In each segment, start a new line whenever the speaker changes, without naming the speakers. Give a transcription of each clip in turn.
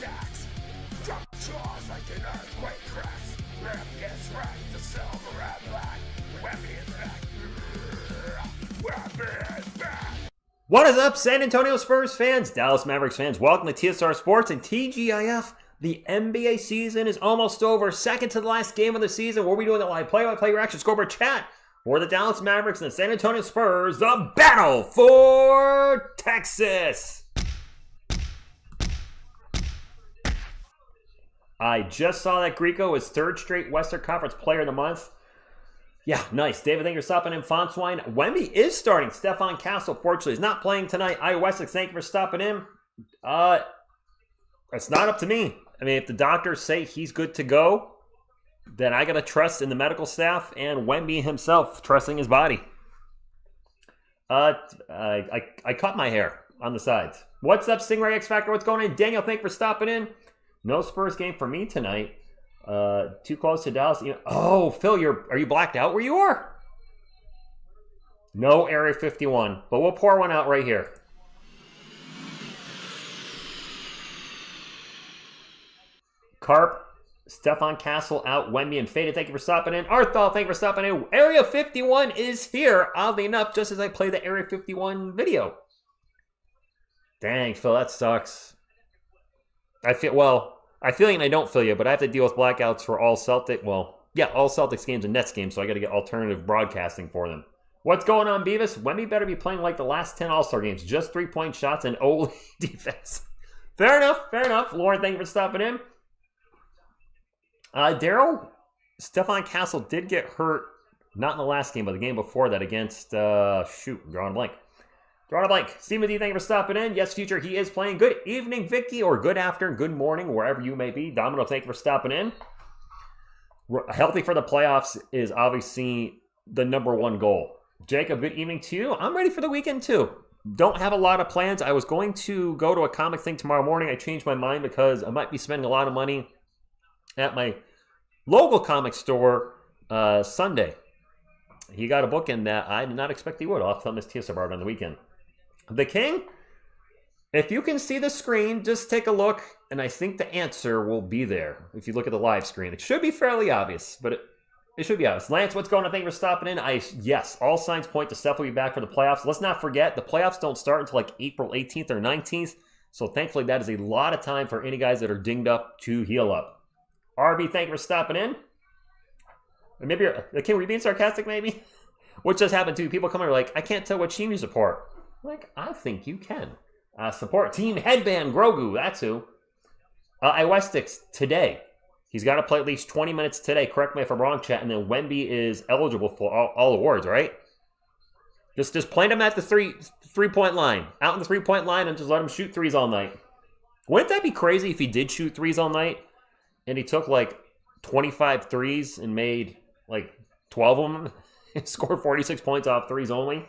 attacks. Drop jaws like an earthquake cracks. Rip gets right to silver and black. Wemby is back. Wemby is back.
What is up, San Antonio Spurs fans, Dallas Mavericks fans? Welcome to TSR Sports and TGIF. The NBA season is almost over. Second to the last game of the season. We'll be doing the live play-by-play reaction scoreboard chat for the Dallas Mavericks and the San Antonio Spurs. The battle for Texas. I just saw that Grieco was third straight Western Conference Player of the Month. Yeah, nice. David, thank you for stopping in. Fontswine. Wemby is starting. Stephon Castle, fortunately, is not playing tonight. Wessex, thank you for stopping in. It's not up to me. I mean, if the doctors say he's good to go, then I got to trust in the medical staff and Wemby himself trusting his body. I cut my hair on the sides. What's up, Stingray X Factor? What's going on? Daniel, thank you for stopping in. No Spurs game for me tonight. Too close to Dallas. Oh, Phil, are you blacked out where you are? No Area 51, but we'll pour one out right here. Carp, Stephon Castle out, Wemby and Faded. Thank you for stopping in. Arthal, thank you for stopping in. Area 51 is here, oddly enough, just as I play the Area 51 video. Dang, Phil, that sucks. I feel like I don't feel you, but I have to deal with blackouts for all Celtics games and Nets games, so I got to get alternative broadcasting for them. What's going on, Beavis? Wemby better be playing like the last 10 All-Star games, just 3-point shots and only defense. Fair enough. Lauren, thank you for stopping in. Daryl, Stephon Castle did get hurt, not in the last game, but the game before that against, drawing a blank. Stephen D, thank you for stopping in. Yes, Future, he is playing. Good evening, Vicky, or good afternoon, good morning, wherever you may be. Domino, thank you for stopping in. Healthy for the playoffs is obviously the number one goal. Jacob, good evening to you. I'm ready for the weekend, too. Don't have a lot of plans. I was going to go to a comic thing tomorrow morning. I changed my mind because I might be spending a lot of money at my local comic store Sunday. He got a book in that I did not expect he would. I'll have to tell Miss TSR about it on the weekend. The King, if you can see the screen, just take a look, and I think the answer will be there if you look at the live screen. It should be fairly obvious, but it should be obvious. Lance, what's going on? Thank you for stopping in. Yes, all signs point to Steph will be back for the playoffs. Let's not forget, the playoffs don't start until like April 18th or 19th, so thankfully that is a lot of time for any guys that are dinged up to heal up. RB, thank you for stopping in. Maybe King, were you being sarcastic, maybe? What just happened to people coming like, I can't tell what team you support. Like, I think you can. Support Team Headband Grogu, that's who. Wessex today. He's got to play at least 20 minutes today. Correct me if I'm wrong, chat. And then Wemby is eligible for all awards, right? Just plant him at the three-point line. Out in the three-point line and just let him shoot threes all night. Wouldn't that be crazy if he did shoot threes all night and he took like 25 threes and made like 12 of them and scored 46 points off threes only?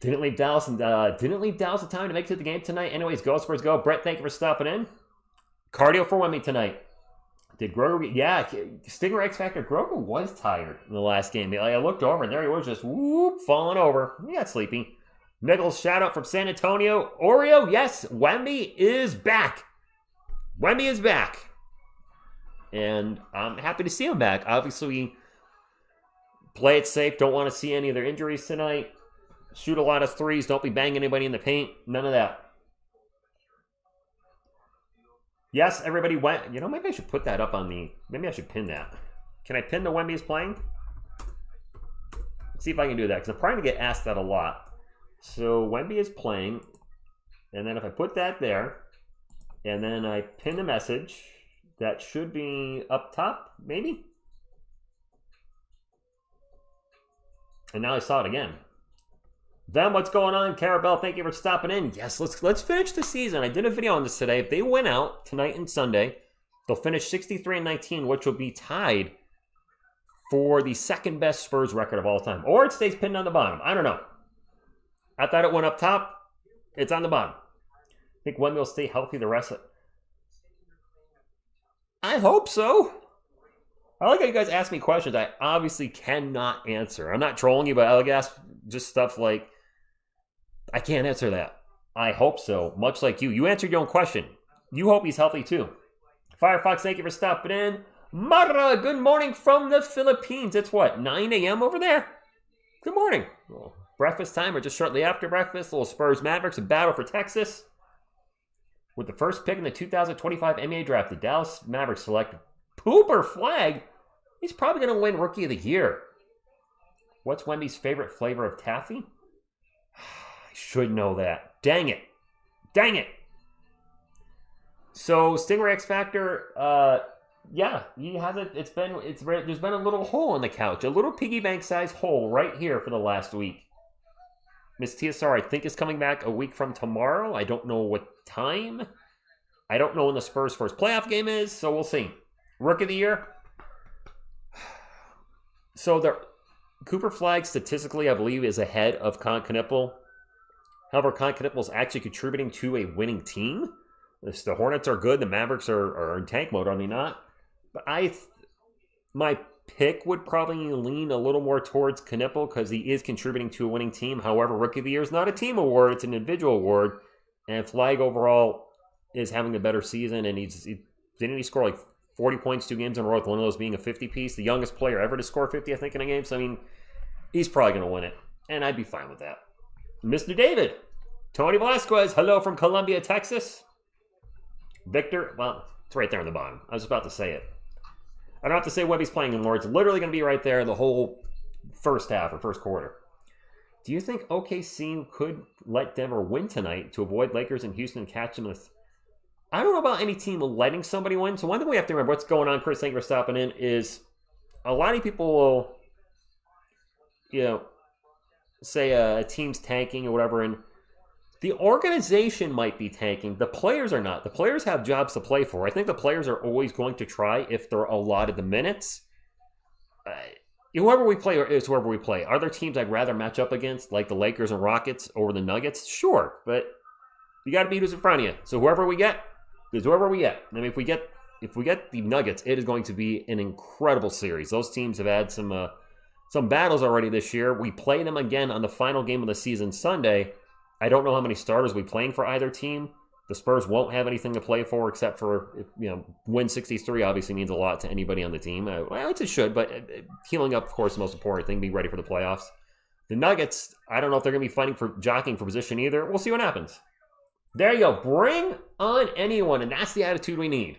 Didn't leave Dallas the time to make it to the game tonight. Anyways, go Spurs go. Brett, thank you for stopping in. Cardio for Wemby tonight. Did Grogu? Yeah, Stinger X Factor. Grogu was tired in the last game. I looked over and there he was, just falling over. He got sleepy. Nichols, shout out from San Antonio. Oreo, yes, Wemby is back. Wemby is back, and I'm happy to see him back. Obviously, play it safe. Don't want to see any of their injuries tonight. Shoot a lot of threes. Don't be banging anybody in the paint. None of that. Yes, everybody went. Maybe I should put that up on the... Maybe I should pin that. Can I pin the Wemby is playing? Let's see if I can do that, because I'm probably going to get asked that a lot. So, Wemby is playing. And then if I put that there, and then I pin the message, that should be up top, maybe? And now I saw it again. Then what's going on? Carabelle, thank you for stopping in. Yes, let's finish the season. I did a video on this today. If they win out tonight and Sunday, they'll finish 63-19, which will be tied for the second best Spurs record of all time. Or it stays pinned on the bottom. I don't know. I thought it went up top. It's on the bottom. I think Wemby will stay healthy the rest of it. I hope so. I like how you guys ask me questions I obviously cannot answer. I'm not trolling you, but I like to ask just stuff like, I can't answer that. I hope so. Much like you. You answered your own question. You hope he's healthy too. Firefox, thank you for stopping in. Mara, good morning from the Philippines. It's what, 9 a.m. over there? Good morning. Well, breakfast time or just shortly after breakfast. Little Spurs Mavericks, a battle for Texas. With the first pick in the 2025 NBA draft, the Dallas Mavericks select Cooper Flagg. He's probably going to win Rookie of the Year. What's Wemby's favorite flavor of taffy? I should know that. Dang it. Dang it. So, Stingray X Factor, yeah, he hasn't, there's been a little hole in the couch, a little piggy bank size hole right here for the last week. Miss TSR, I think, is coming back a week from tomorrow. I don't know what time. I don't know when the Spurs' first playoff game is, so we'll see. Rookie of the Year. So, Cooper Flagg, statistically, I believe, is ahead of Con Knippel. However, Con Knippel is actually contributing to a winning team. The Hornets are good. The Mavericks are in tank mode, are they not? But my pick would probably lean a little more towards Knippel because he is contributing to a winning team. However, Rookie of the Year is not a team award. It's an individual award. And Flagg overall is having a better season. And didn't he score like 40 points 2 games in a row with one of those being a 50-piece? The youngest player ever to score 50, I think, in a game. So, I mean, he's probably going to win it. And I'd be fine with that. Mr. David. Tony Velasquez. Hello from Columbia, Texas. Victor, well, it's right there on the bottom. I was about to say it. I don't have to say Webby's playing anymore. It's literally going to be right there the whole first half or first quarter. Do you think OKC could let Denver win tonight to avoid Lakers and Houston and catch them? I don't know about any team letting somebody win. So one thing we have to remember, what's going on, Chris, thank you for stopping in, is a lot of people will, say a team's tanking or whatever, and the organization might be tanking. The players are not. The players have jobs to play for. I think the players are always going to try if they're allotted the minutes. Whoever we play is whoever we play. Are there teams I'd rather match up against, like the Lakers and Rockets over the Nuggets? Sure, but you got to beat who's in front of you. So whoever we get is whoever we get. I mean, if we get the Nuggets, it is going to be an incredible series. Those teams have had some battles already this year. We play them again on the final game of the season Sunday. I don't know how many starters we're playing for either team. The Spurs won't have anything to play for except for, win 63 obviously means a lot to anybody on the team. Well, it should, but healing up, of course, the most important thing, be ready for the playoffs. The Nuggets, I don't know if they're going to be jockeying for position either. We'll see what happens. There you go. Bring on anyone, and that's the attitude we need.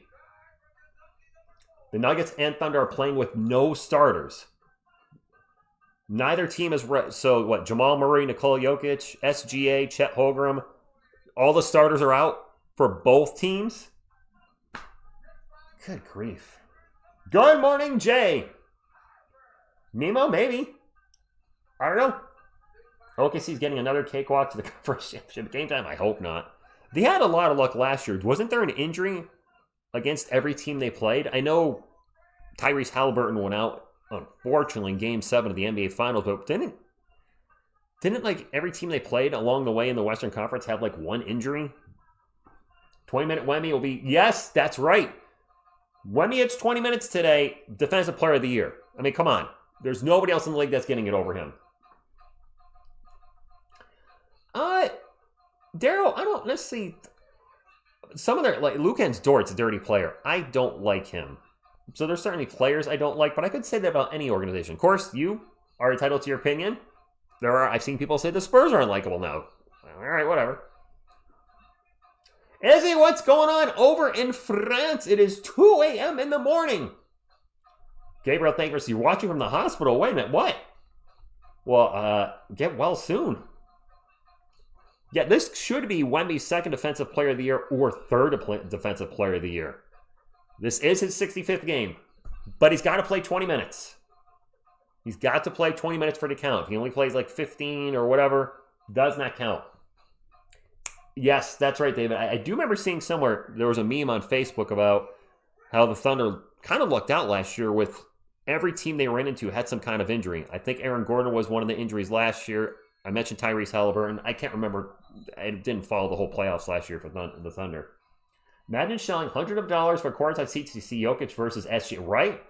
The Nuggets and Thunder are playing with no starters. Neither team is so what? Jamal Murray, Nikola Jokic, SGA, Chet Holmgren, all the starters are out for both teams. Good grief! Good morning, Jay. Nemo, maybe. I don't know. OKC's getting another cakewalk to the conference championship game time. I hope not. They had a lot of luck last year. Wasn't there an injury against every team they played? I know Tyrese Halliburton went out, unfortunately, in Game 7 of the NBA Finals, but didn't like every team they played along the way in the Western Conference have like one injury? 20-minute Wemby will be, yes, that's right. Wemby hits 20 minutes today, Defensive Player of the Year. I mean, come on. There's nobody else in the league that's getting it over him. Daryl, I don't necessarily, some of their, like, Lukan's Dort's a dirty player. I don't like him. So there's certainly players I don't like, but I could say that about any organization. Of course, you are entitled to your opinion. I've seen people say the Spurs are unlikable now. All right, whatever. Izzy, what's going on over in France? It is 2 a.m. in the morning. Gabriel, thank you. You're watching from the hospital. Wait a minute, what? Well, get well soon. Yeah, this should be Wemby's second Defensive Player of the Year or third Defensive Player of the Year. This is his 65th game, but he's got to play 20 minutes. He's got to play 20 minutes for it to count. If he only plays like 15 or whatever, does not count. Yes, that's right, David. I do remember seeing somewhere, there was a meme on Facebook about how the Thunder kind of lucked out last year with every team they ran into had some kind of injury. I think Aaron Gordon was one of the injuries last year. I mentioned Tyrese Halliburton. I can't remember. I didn't follow the whole playoffs last year for the Thunder. Imagine shelling hundreds of dollars for courtside seats to see Jokic versus SG, right?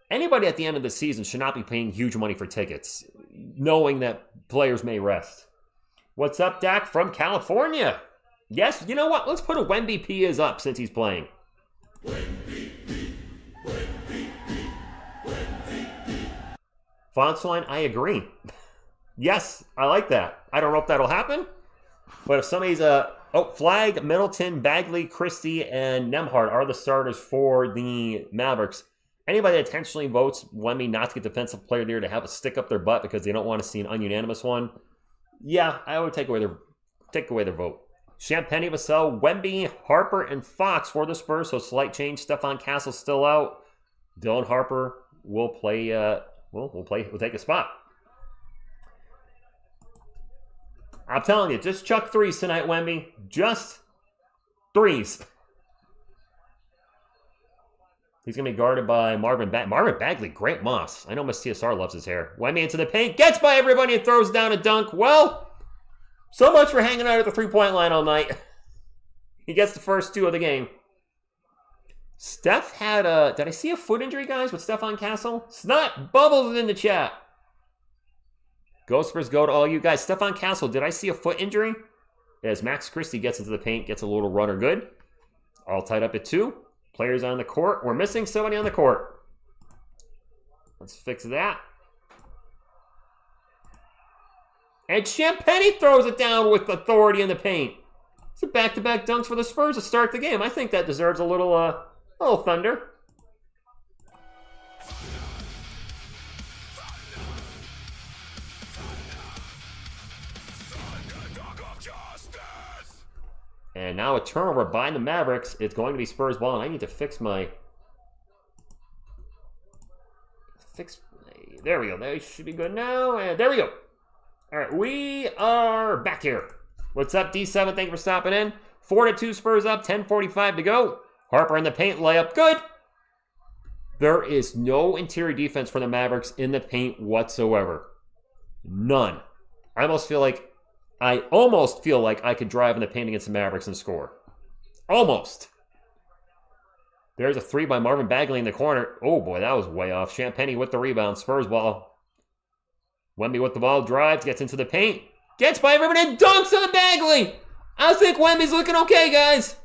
Anybody at the end of the season should not be paying huge money for tickets, knowing that players may rest. What's up, Dak from California? Yes, you know what? Let's put a Wemby P is up since he's playing. Fonts line, I agree. Yes, I like that. I don't know if that'll happen, but if somebody's Flagg, Middleton, Bagley, Christie, and Nembhard are the starters for the Mavericks. Anybody that intentionally votes Wemby not to get defensive player there to have a stick up their butt because they don't want to see an ununanimous one, yeah, I would take away their vote. Champagne, Vassell, Wemby, Harper, and Fox for the Spurs. So slight change. Stephon Castle's still out. Dylan Harper will play. We'll take a spot. I'm telling you, just chuck threes tonight, Wemby. Just threes. He's going to be guarded by Marvin Bagley. Great moss. I know Miss TSR loves his hair. Wemby into the paint. Gets by everybody and throws down a dunk. Well, so much for hanging out at the three-point line all night. He gets the first two of the game. Steph had a... Did I see a foot injury, guys, with Stephon Castle? Snot bubbles in the chat. Go Spurs, go to all you guys. Stephon Castle, did I see a foot injury? As Max Christie gets into the paint, gets a little runner good. All tied up at 2. Players on the court. We're missing somebody on the court. Let's fix that. And Champagne throws it down with authority in the paint. It's a back-to-back dunks for the Spurs to start the game. I think that deserves a little thunder. And now a turnover by the Mavericks. It's going to be Spurs ball, and I need to fix my... There we go. That should be good now. And there we go. All right, we are back here. What's up, D7? Thank you for stopping in. 4-2 Spurs up, 10:45 to go. Harper in the paint, layup, good. There is no interior defense for the Mavericks in the paint whatsoever. None. I almost feel like I could drive in the paint against the Mavericks and score. Almost. There's a 3 by Marvin Bagley in the corner. Oh boy, that was way off. Champagne with the rebound. Spurs ball. Wemby with the ball, drives, gets into the paint. Gets by everyone and dunks on Bagley. I think Wemby's looking okay, guys.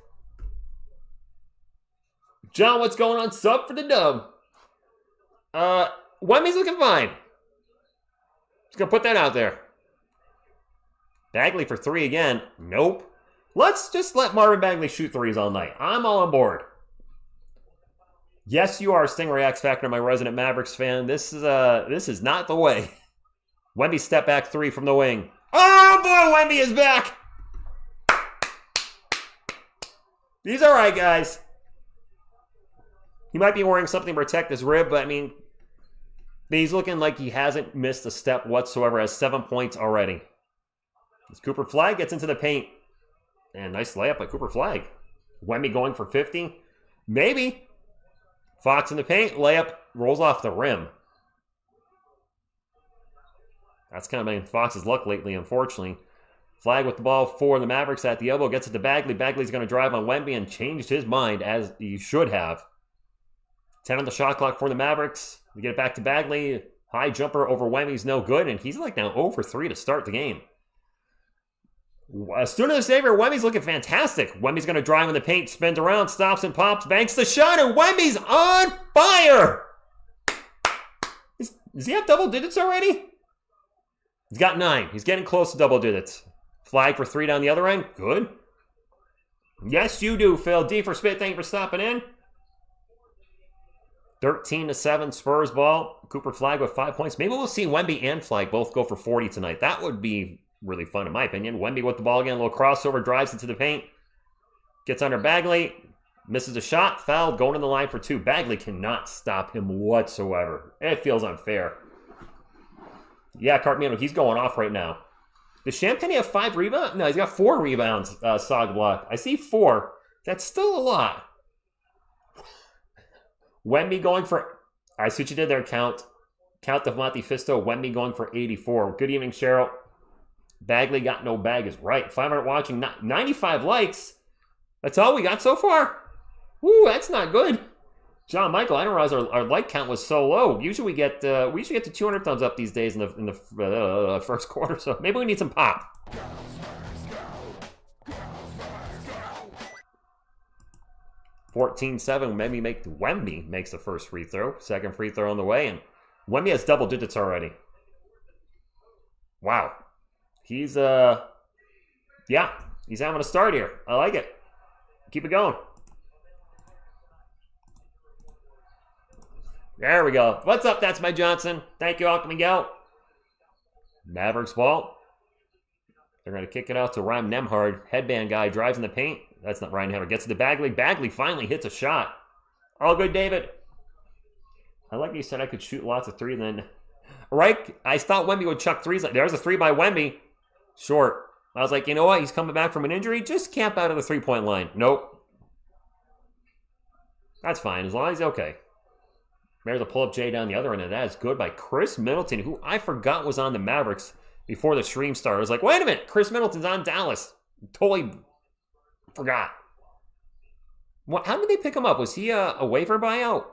John, what's going on? Sub for the dub. Wemby's looking fine. Just gonna put that out there. Bagley for 3 again. Nope. Let's just let Marvin Bagley shoot threes all night. I'm all on board. Yes, you are Stingray X Factor, my resident Mavericks fan. This is not the way. Wemby step back 3 from the wing. Oh boy, Wemby is back. He's all right, guys. He might be wearing something to protect his rib, but I mean, he's looking like he hasn't missed a step whatsoever. Has 7 points already. As Cooper Flagg gets into the paint. And nice layup by Cooper Flagg. Wemby going for 50. Maybe. Fox in the paint. Layup rolls off the rim. That's kind of been Fox's luck lately, unfortunately. Flagg with the ball for the Mavericks at the elbow. Gets it to Bagley. Bagley's going to drive on Wemby and changed his mind, as he should have. 10 on the shot clock for the Mavericks. We get it back to Bagley. High jumper over Wemby's no good. And he's like now 0 for 3 to start the game. Student of the Savior, Wemby's looking fantastic. Wemby's going to drive in the paint, spins around, stops and pops, banks the shot, and Wemby's on fire! Does he have double digits already? He's got 9. He's getting close to double digits. Flagg for 3 down the other end. Good. Yes, you do, Phil. D for Spit, thank you for stopping in. 13-7 Spurs ball. Cooper Flagg with 5 points. Maybe we'll see Wemby and Flagg both go for 40 tonight. That would be really fun, in my opinion. Wemby with the ball again. A little crossover. Drives into the paint. Gets under Bagley. Misses a shot. Fouled. Going in the line for 2. Bagley cannot stop him whatsoever. It feels unfair. Yeah, Cartman, he's going off right now. Does Champagne have 5 rebounds? No, he's got 4 rebounds, Sog Block. I see 4. That's still a lot. Wemby going for... I see what you did there, Count of Monte Fisto. Wemby going for 84. Good evening, Cheryl. Bagley got no bag is right. 500 watching, 95 likes. That's all we got so far. Woo, that's not good. John Michael, I didn't realize our like count was so low. Usually we get to 200 thumbs up these days in the first quarter. So maybe we need some pop. 14-7. Wemby makes the first free throw. Second free throw on the way, and Wemby has double digits already. Wow, he's having a start here. I like it. Keep it going. There we go. What's up? That's my Johnson. Thank you, Uncle Miguel. Mavericks ball. They're going to kick it out to Ryan Nembhard. Headband guy drives in the paint. That's not Ryan Nembhard. Gets to Bagley. Bagley finally hits a shot. All good, David. I like you said I could shoot lots of threes. Then, right? I thought Wemby would chuck threes. There's a three by Wemby. Short. I was like, you know what? He's coming back from an injury. Just camp out of the three-point line. Nope. That's fine. As long as he's okay. There's a pull-up J down the other end, and that is good by Chris Middleton, who I forgot was on the Mavericks before the stream started. I was like, wait a minute, Chris Middleton's on Dallas. Totally forgot. How did they pick him up? Was he a waiver buyout?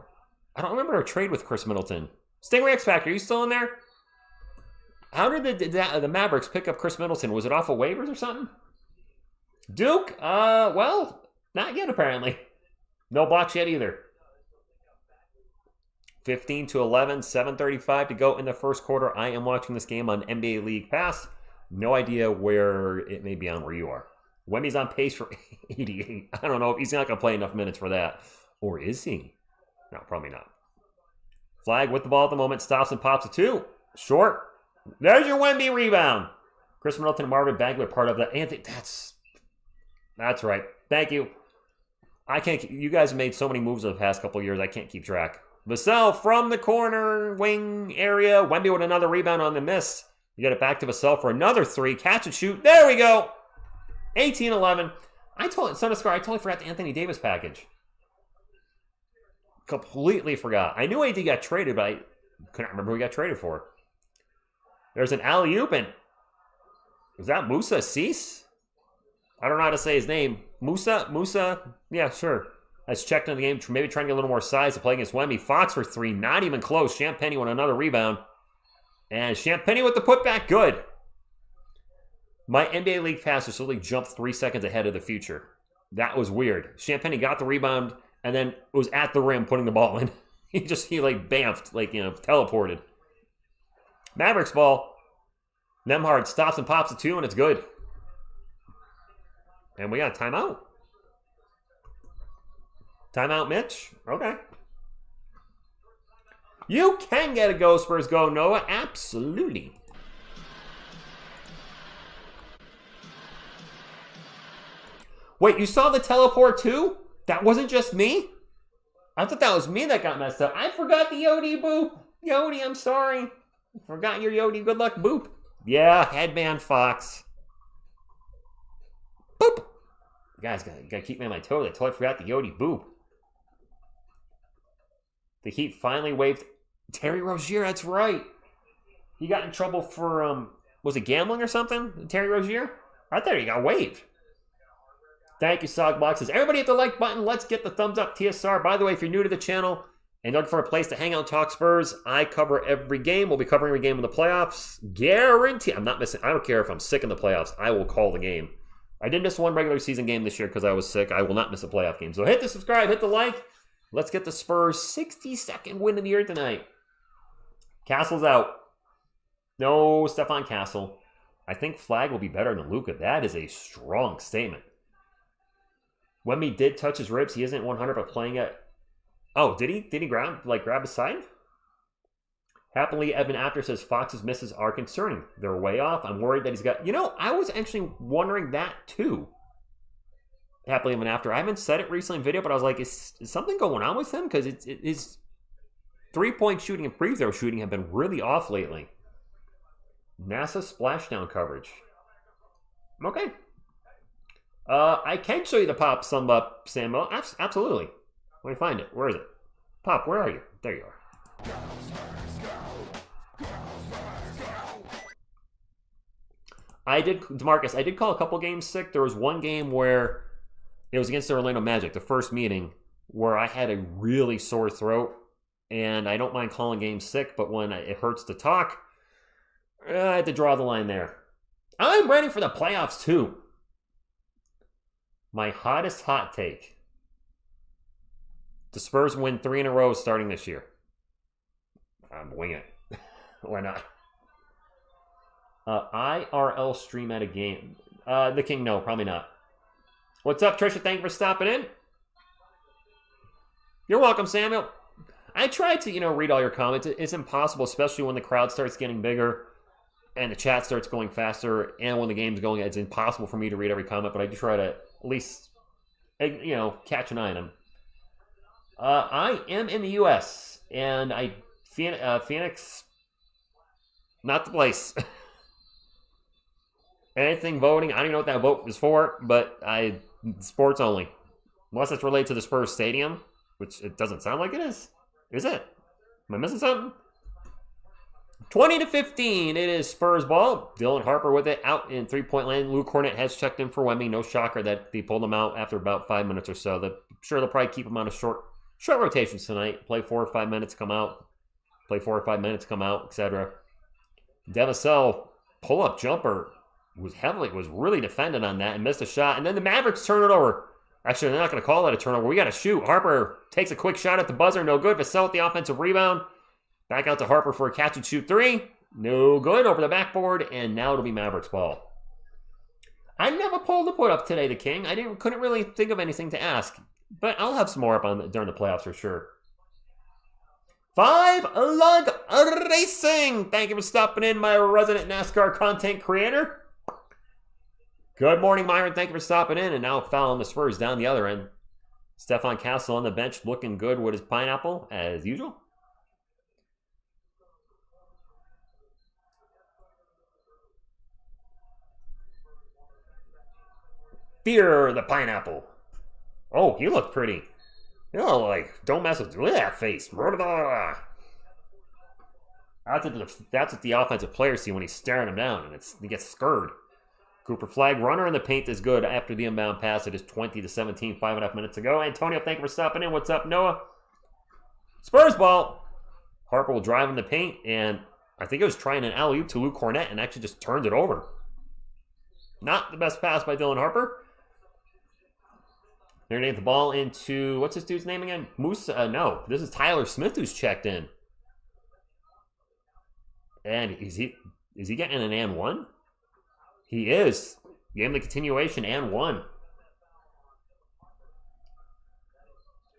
I don't remember a trade with Chris Middleton. Stingray X Factor, are you still in there? How did the Mavericks pick up Chris Middleton? Was it off of waivers or something? Duke? Well, not yet apparently. No blocks yet either. 15-11, 7:35 to go in the first quarter. I am watching this game on NBA League Pass. No idea where it may be on where you are. Wemby's on pace for 88. I don't know if he's not going to play enough minutes for that. Or is he? No, probably not. Flagg with the ball at the moment. Stops and pops a two. Short. There's your Wemby rebound. Chris Middleton and Marvin Bagley are part of that. Anthony, that's right. Thank you. I can't. You guys have made so many moves in the past couple of years. I can't keep track. Vassell from the corner wing area. Wemby with another rebound on the miss. You get it back to Vassell for another three. Catch and shoot. There we go. 18-11. I totally forgot the Anthony Davis package. Completely forgot. I knew AD got traded, but I couldn't remember who he got traded for. There's an alley-oop, and is that Musa Cease? I don't know how to say his name. Musa? Yeah, sure. That's checked in the game, maybe trying to get a little more size to play against Wemby. Fox for three, not even close. Champagnie with another rebound. And Champagnie with the putback, good. My NBA League Pass just literally jumped 3 seconds ahead of the future. That was weird. Champagnie got the rebound and then was at the rim putting the ball in. he bamfed, teleported. Mavericks ball. Nembhard stops and pops a two, and it's good. And we got a timeout. Timeout, Mitch? Okay. You can get a Go Spurs Go, Noah. Absolutely. Wait, you saw the teleport too? That wasn't just me? I thought that was me that got messed up. I forgot the Yodi boop. Yodi, I'm sorry. Forgot your Yodi. Good luck, boop. Yeah, headband Fox. Boop. You guys gotta keep me on my toes. I totally forgot the Yodi boop. The Heat finally waived Terry Rozier. That's right. He got in trouble for, was it gambling or something? Terry Rozier? I thought he got waived. Thank you, Sogboxes. Everybody hit the like button. Let's get the thumbs up, TSR. By the way, if you're new to the channel and you're looking for a place to hang out and talk Spurs, I cover every game. We'll be covering every game in the playoffs. Guarantee. I'm not missing. I don't care if I'm sick in the playoffs. I will call the game. I did miss one regular season game this year because I was sick. I will not miss a playoff game. So hit the subscribe, hit the like. Let's get the Spurs' 62nd win of the year tonight. Castle's out. No Stephon Castle. I think Flagg will be better than Luka. That is a strong statement. Wemby did touch his ribs. He isn't 100, but playing it. Oh, did he? Did he grab his side? Happily, Evan After says Fox's misses are concerning. They're way off. I'm worried that he's got. I was actually wondering that too. Happily, Evan After. I haven't said it recently in video, but I was like, is something going on with him? Because his 3-point shooting and free throw shooting have been really off lately. NASA splashdown coverage. Okay. I can show you the Pop sum up, Samuel. Absolutely. Let me find it. Where is it? Pop, where are you? There you are. DeMarcus, I did call a couple games sick. There was one game where it was against the Orlando Magic, the first meeting, where I had a really sore throat, and I don't mind calling games sick, but when it hurts to talk, I had to draw the line there. I'm ready for the playoffs too. My hottest hot take. The Spurs win 3 in a row starting this year. I'm winging it. Why not? IRL stream at a game. The King, no, probably not. What's up, Trisha? Thank you for stopping in. You're welcome, Samuel. I tried to, read all your comments. It's impossible, especially when the crowd starts getting bigger and the chat starts going faster, and when the game's going, it's impossible for me to read every comment, but I do try to at least, catch an eye on them. I am in the U.S., and Phoenix, not the place. Anything voting, I don't even know what that vote is for, but sports only. Unless it's related to the Spurs stadium, which it doesn't sound like it is. Is it? Am I missing something? 20-15, it is Spurs ball. Dylan Harper with it out in three-point land. Luke Cornett has checked in for Wemby. No shocker that they pulled him out after about 5 minutes or so. I'm sure they'll probably keep him on a short rotations tonight. Play 4 or 5 minutes, come out. Play 4 or 5 minutes, come out, etc. Devasell pull-up jumper was really defended on that and missed a shot. And then the Mavericks turn it over. Actually, they're not going to call it a turnover. We got to shoot. Harper takes a quick shot at the buzzer. No good. Vassell with the offensive rebound. Back out to Harper for a catch-and-shoot 3. No good. Over the backboard. And now it'll be Mavericks ball. I never pulled the put up today, the King. Couldn't really think of anything to ask. But I'll have some more up during the playoffs for sure. 5 Lug Racing. Thank you for stopping in, my resident NASCAR content creator. Good morning, Myron. Thank you for stopping in. And now fouling the Spurs down the other end. Stephon Castle on the bench looking good with his pineapple, as usual. Fear the pineapple. Oh, he looked pretty. Don't mess with that face. That's what the offensive players see when he's staring him down, and he gets scared. Cooper Flagg, runner in the paint is good after the inbound pass. It is 20-17, 5.5 minutes to go. Antonio, thank you for stopping in. What's up, Noah? Spurs ball. Harper will drive in the paint, and I think it was trying an alley-oop to Luke Cornett and actually just turned it over. Not the best pass by Dylan Harper. They're going to get the ball into, what's this dude's name again? No, this is Tyler Smith who's checked in. And is he getting an and one? He is. Game the continuation and one.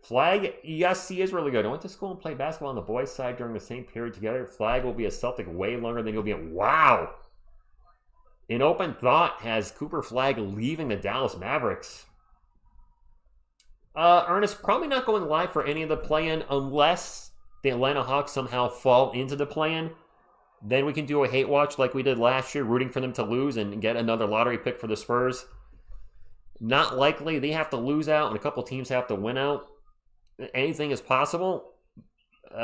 Flagg, yes, he is really good. I went to school and played basketball on the boys' side during the same period together. Flagg will be a Celtic way longer than he'll be in. Wow! In open thought has Cooper Flagg leaving the Dallas Mavericks. Ernest, probably not going live for any of the play-in unless the Atlanta Hawks somehow fall into the play-in. Then we can do a hate watch like we did last year, rooting for them to lose and get another lottery pick for the Spurs. Not likely. They have to lose out, and a couple teams have to win out. Anything is possible.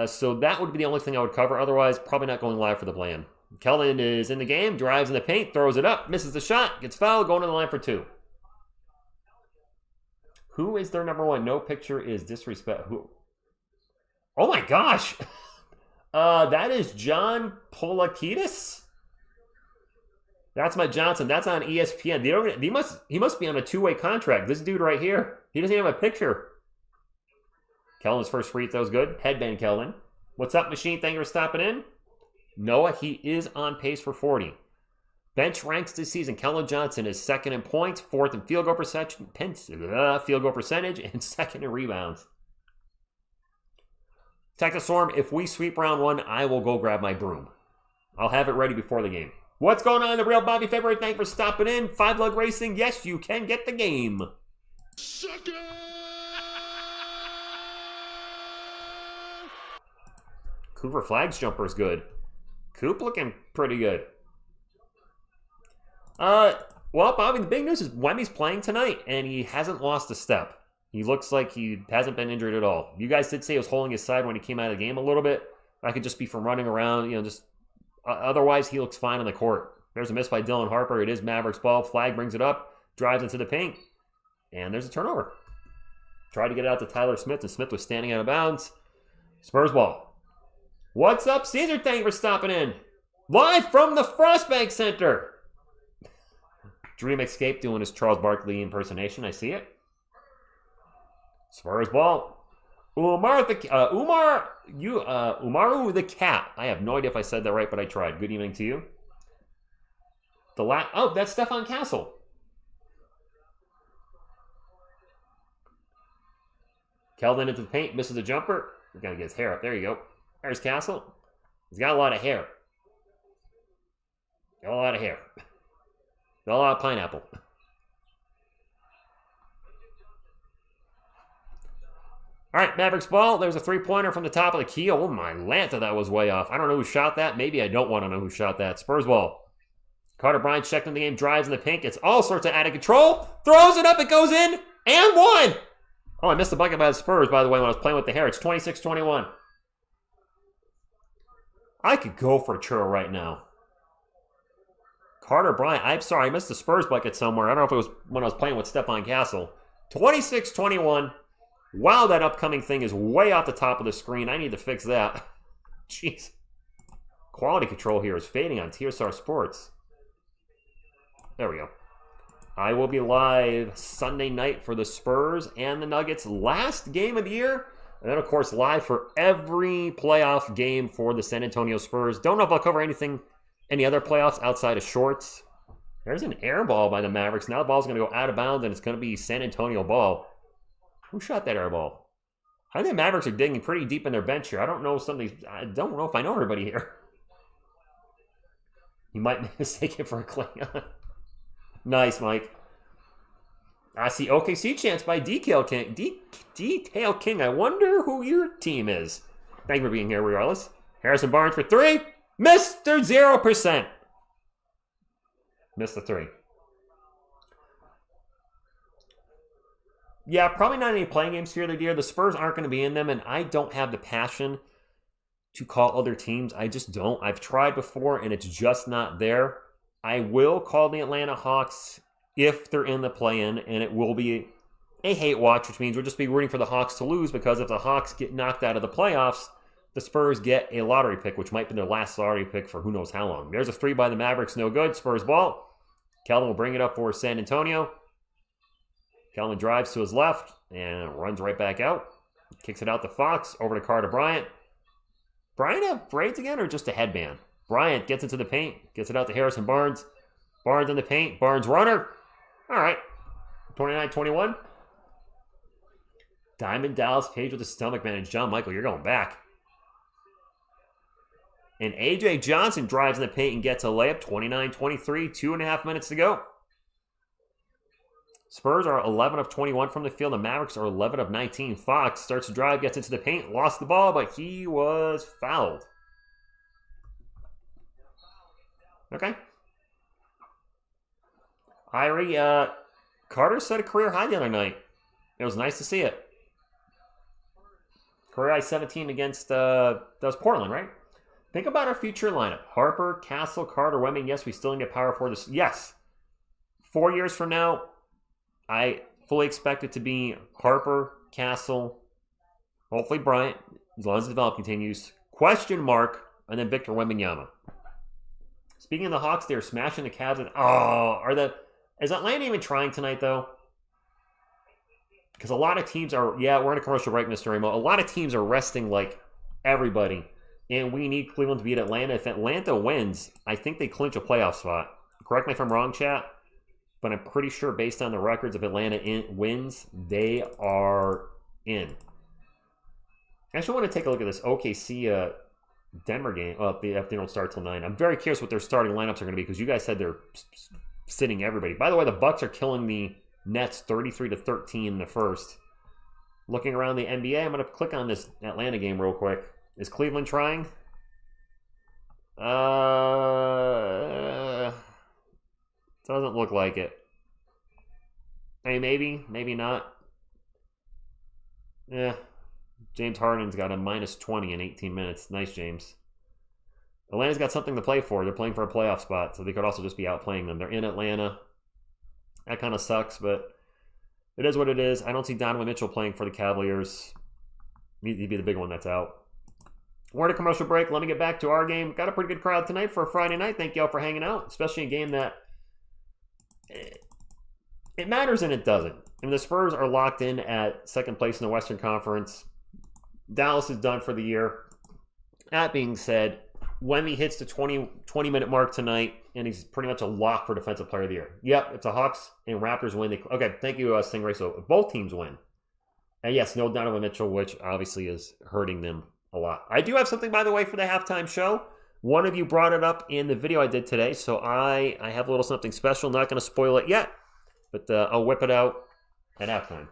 So that would be the only thing I would cover. Otherwise, probably not going live for the play-in. Keldon is in the game, drives in the paint, throws it up, misses the shot, gets fouled, going to the line for 2. Who is their number one? No picture is disrespect. Who? Oh my gosh! That is John Polakidis. That's my Johnson. That's on ESPN. He must be on a 2-way contract. This dude right here. He doesn't even have a picture. Keldon's first free throw's good. Headband Keldon. What's up, Machine? Thank you for stopping in. Noah, he is on pace for 40. Bench ranks this season. Keldon Johnson is second in points, fourth in field goal percentage, and second in rebounds. Texas Storm, if we sweep round 1, I will go grab my broom. I'll have it ready before the game. What's going on in the real Bobby February? Thank you for stopping in. 5 Lug Racing. Yes, you can get the game.
Sucker!
Cooper Flagg's jumper is good. Coop looking pretty good. Well, Bobby, the big news is Wemby's playing tonight, and he hasn't lost a step. He looks like he hasn't been injured at all. You guys did say he was holding his side when he came out of the game a little bit. That could just be from running around, otherwise he looks fine on the court. There's a miss by Dylan Harper. It is Mavericks ball. Flagg brings it up, drives into the paint, and there's a turnover. Tried to get it out to Tyler Smith, and Smith was standing out of bounds. Spurs ball. What's up, Caesar? Thank you for stopping in. Live from the Frostbank Center. Dream Escape doing his Charles Barkley impersonation. I see it. Spurs ball. Umaru the Cat. I have no idea if I said that right, but I tried. Good evening to you. Oh, that's Stefan Castle. Keldon into the paint, misses the jumper. We're going to get his hair up. There you go. There's Castle. He's got a lot of hair. Got a lot of hair. Got a lot of pineapple. All right, Mavericks ball. There's a three-pointer from the top of the key. Oh, my Lanta, that was way off. I don't know who shot that. Maybe I don't want to know who shot that. Spurs ball. Carter Bryant checked in the game, drives in the pink. It's all sorts of out of control. Throws it up, it goes in, and one. Oh, I missed the bucket by the Spurs, by the way, when I was playing with the hair. It's 26-21. I could go for a churro right now. Carter Bryant. I'm sorry, I missed the Spurs bucket somewhere. I don't know if it was when I was playing with Stefan Castle. 26-21. Wow, that upcoming thing is way off the top of the screen. I need to fix that. Jeez. Quality control here is fading on TSR Sports. There we go. I will be live Sunday night for the Spurs and the Nuggets. Last game of the year. And then, of course, live for every playoff game for the San Antonio Spurs. Don't know if I'll cover any other playoffs outside of shorts. There's an air ball by the Mavericks. Now the ball's going to go out of bounds, and it's going to be San Antonio ball. Who shot that air ball? I think the Mavericks are digging pretty deep in their bench here. I don't know if I know everybody here. You might mistake it for a Klingon. Nice, Mike. I see OKC chance by Detail King. Detail King. I wonder who your team is. Thank you for being here, regardless. Harrison Barnes for three. Mr. 0%. Missed the three. Yeah, probably not any playing games here this year. The Spurs aren't going to be in them, and I don't have the passion to call other teams. I just don't. I've tried before, and it's just not there. I will call the Atlanta Hawks if they're in the play-in, and it will be a hate watch, which means we'll just be rooting for the Hawks to lose, because if the Hawks get knocked out of the playoffs, the Spurs get a lottery pick, which might be their last lottery pick for who knows how long. There's a three by the Mavericks, no good. Spurs ball. Keldon will bring it up for San Antonio. Keldon drives to his left and runs right back out. Kicks it out to Fox, over to Carter Bryant. Bryant have braids again or just a headband? Bryant gets into the paint, gets it out to Harrison Barnes. Barnes in the paint, Barnes runner. All right, 29-21. Diamond Dallas Page with the stomach manage. John Michael, you're going back. And A.J. Johnson drives in the paint and gets a layup. 29-23, 2.5 minutes to go. Spurs are 11 of 21 from the field. The Mavericks are 11 of 19. Fox starts to drive, gets into the paint, lost the ball, but he was fouled. Okay. Irie, Carter set a career high the other night. It was nice to see it. Career high 17 against, that was Portland, right? Think about our future lineup. Harper, Castle, Carter, Wemming. Yes, we still get power forward. Yes. 4 years from now, I fully expect it to be Harper, Castle, hopefully Bryant, as long as the development continues. Question mark, and then Victor Wembanyama. Speaking of the Hawks, they're smashing the Cavs. Is Atlanta even trying tonight, though? Because a lot of teams are, we're in a commercial break, Mr. Ramo. A lot of teams are resting like everybody. And we need Cleveland to beat Atlanta. If Atlanta wins, I think they clinch a playoff spot. Correct me if I'm wrong, chat. But I'm pretty sure based on the records, if Atlanta wins, they are in. I actually want to take a look at this OKC Denver game. The afternoon will start till 9. I'm very curious what their starting lineups are going to be, because you guys said they're sitting everybody. By the way, the Bucks are killing the Nets 33-13 in the first. Looking around the NBA, I'm going to click on this Atlanta game real quick. Is Cleveland trying? Doesn't look like it. Hey, maybe not. Yeah. James Harden's got a -20 in 18 minutes. Nice, James. Atlanta's got something to play for. They're playing for a playoff spot, so they could also just be outplaying them. They're in Atlanta. That kind of sucks, but It is what it is. I don't see Donovan Mitchell playing for the Cavaliers. He'd be the big one that's out. We're at a commercial break. Let me get back to our game. Got a pretty good crowd tonight for a Friday night. Thank y'all for hanging out, especially a game that it matters and it doesn't. I mean, the Spurs are locked in at second place in the Western Conference. Dallas is done for the year. That being said, Wemby hits the 20-minute mark tonight, and he's pretty much a lock for Defensive Player of the Year. Yep, if the Hawks and Raptors win, okay, thank you, Stingray. So if both teams win, and yes, no Donovan Mitchell, which obviously is hurting them a lot. I do have something, by the way, for the halftime show. One of you brought it up in the video I did today, so I have a little something special. Not going to spoil it yet, but I'll whip it out at halftime.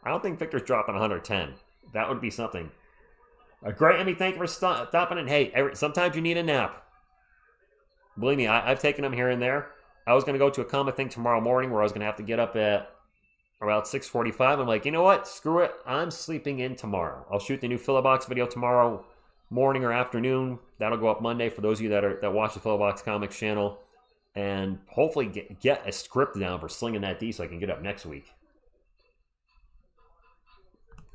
I don't think Victor's dropping 110. That would be something. Great, Emmy, thank you for stopping in. Hey, sometimes you need a nap. Believe me, I've taken them here and there. I was going to go to a comic thing tomorrow morning where I was going to have to get up at around 6:45. I'm like, you know what? Screw it. I'm sleeping in tomorrow. I'll shoot the new Filibox video tomorrow morning or afternoon. That'll go up Monday for those of you that watch the Filibox Comics channel. And hopefully get a script down for slinging that D so I can get up next week.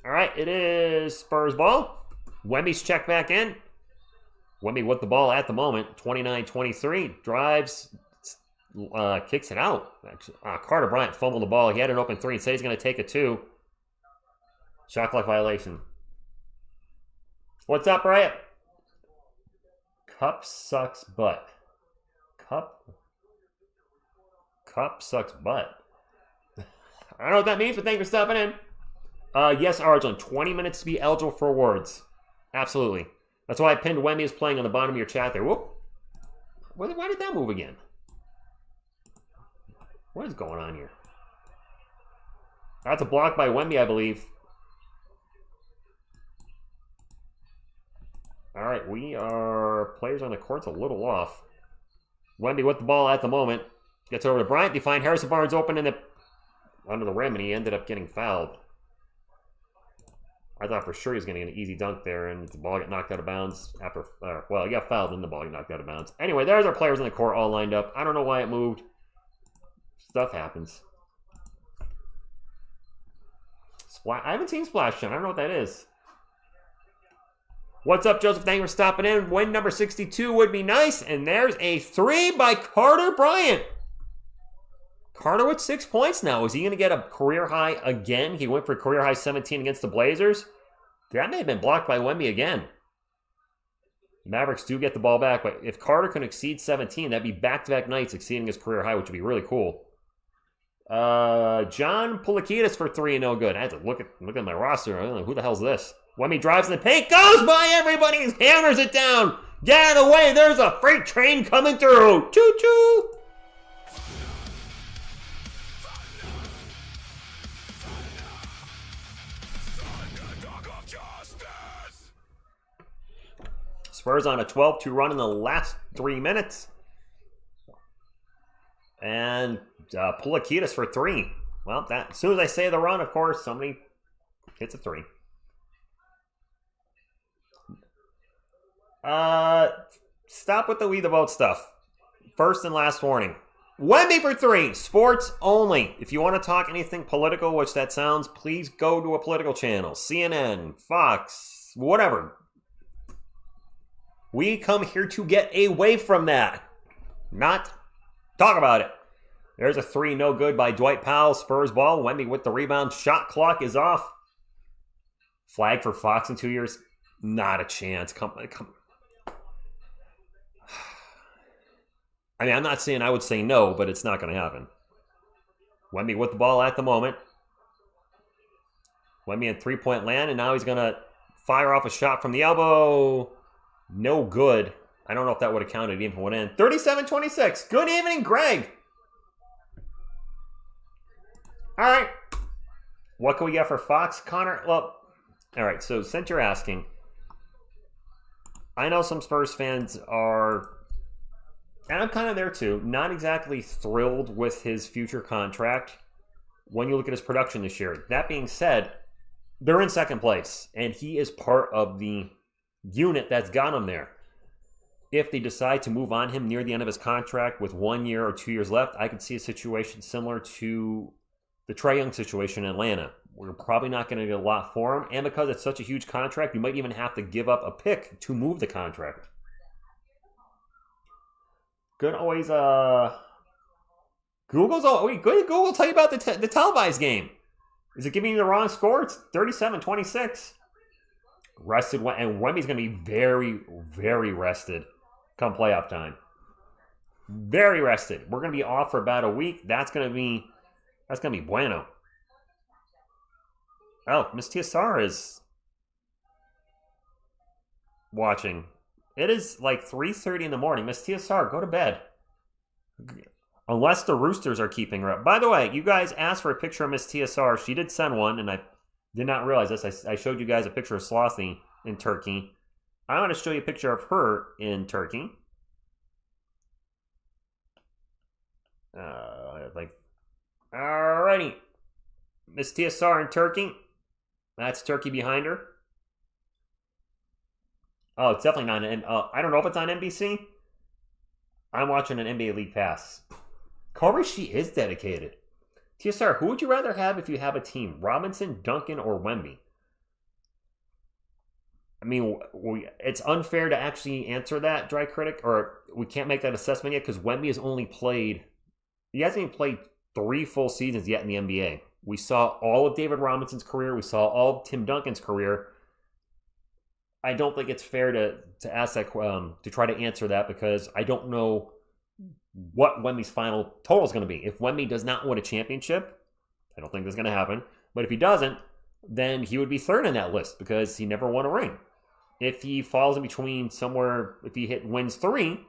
All right, it is Spurs ball. Wemby's checked back in. Wemby with the ball at the moment, 29-23. Drives, kicks it out. Carter Bryant fumbled the ball. He had an open three and said he's going to take a two. Shot clock violation. What's up, Bryant? Cup sucks butt. Cup sucks butt. I don't know what that means, but thank you for stopping in. Yes, Arjun, 20 minutes to be eligible for awards. Absolutely. That's why I pinned Wemby is playing on the bottom of your chat there. Whoop. Why did that move again? What is going on here? That's a block by Wemby, I believe. All right, we are players on the court's a little off. Wemby with the ball at the moment. Gets over to Bryant. They find Harrison Barnes open under the rim, and he ended up getting fouled. I thought for sure he was going to get an easy dunk there, and the ball got knocked out of bounds after, he got fouled, and the ball got knocked out of bounds. Anyway, there's our players on the court all lined up. I don't know why it moved. Stuff happens. I haven't seen Splash Town. I don't know what that is. What's up, Joseph? Thank you for stopping in. Win number 62 would be nice, and there's a three by Carter Bryant. Carter with 6 points now. Is he going to get a career high again? He went for career high 17 against the Blazers. That may have been blocked by Wemby again. Mavericks do get the ball back, but if Carter can exceed 17, that'd be back-to-back nights exceeding his career high, which would be really cool. John Pulakidis for three and no good. I had to look at my roster. I don't know who the hell's this. Wemby drives in the paint, goes by everybody, and hammers it down. Get out of the way. There's a freight train coming through. Choo-choo. Spurs on a 12-2 run in the last 3 minutes. And Pulakidis for three. Well, as soon as I say the run, of course, somebody hits a three. Stop with the We the Vote stuff. First and last warning. Wemby for three. Sports only. If you want to talk anything political, which that sounds, please go to a political channel. CNN, Fox, whatever. We come here to get away from that. Not talk about it. There's a three, no good by Dwight Powell. Spurs ball. Wemby with the rebound. Shot clock is off. Flag for Fox in 2 years. Not a chance. Come. I mean, I'm not saying I would say no, but it's not going to happen. Wemby with the ball at the moment. Wemby in three-point land, and now he's going to fire off a shot from the elbow. No good. I don't know if that would have counted even if it went in. 37-26. Good evening, Greg. All right. What can we get for Fox, Connor? Well, all right. So since you're asking, I know some Spurs fans are, and I'm kind of there too, not exactly thrilled with his future contract when you look at his production this year. That being said, they're in second place, and he is part of the unit that's got him there. if they decide to move on him near the end of his contract with 1 year or 2 years left, I could see a situation similar to the Trae Young situation in Atlanta. We're probably not going to get a lot for him. And because it's such a huge contract, you might even have to give up a pick to move the contract. Good always, Google's, good Google tell you about the televised game. Is it giving you the wrong score? It's 37-26. Rested, and Wemby's going to be very, very rested come playoff time. Very rested. We're going to be off for about a week. That's going to be bueno. Oh, Miss TSR is watching. It is like 3:30 in the morning. Miss TSR, go to bed. Unless the Roosters are keeping her up. By the way, you guys asked for a picture of Miss TSR. She did send one, and I did not realize this. I showed you guys a picture of Slothy in Turkey. I want to show you a picture of her in Turkey. Alrighty. Miss TSR in Turkey. That's Turkey behind her. Oh, it's definitely not an... I don't know if it's on NBC. I'm watching an NBA League Pass. Corey, she is dedicated. TSR, who would you rather have if you have a team? Robinson, Duncan, or Wemby? I mean, it's unfair to actually answer that, Dry Critic, or we can't make that assessment yet because Wemby has only played... He hasn't even played 3 full seasons yet in the NBA. We saw all of David Robinson's career. We saw all of Tim Duncan's career. I don't think it's fair to ask that, to try to answer that because I don't know what Wemby's final total is going to be. If Wemby does not win a championship, I don't think that's going to happen. But if he doesn't, then he would be third on that list because he never won a ring. If he falls in between somewhere, if he wins 3,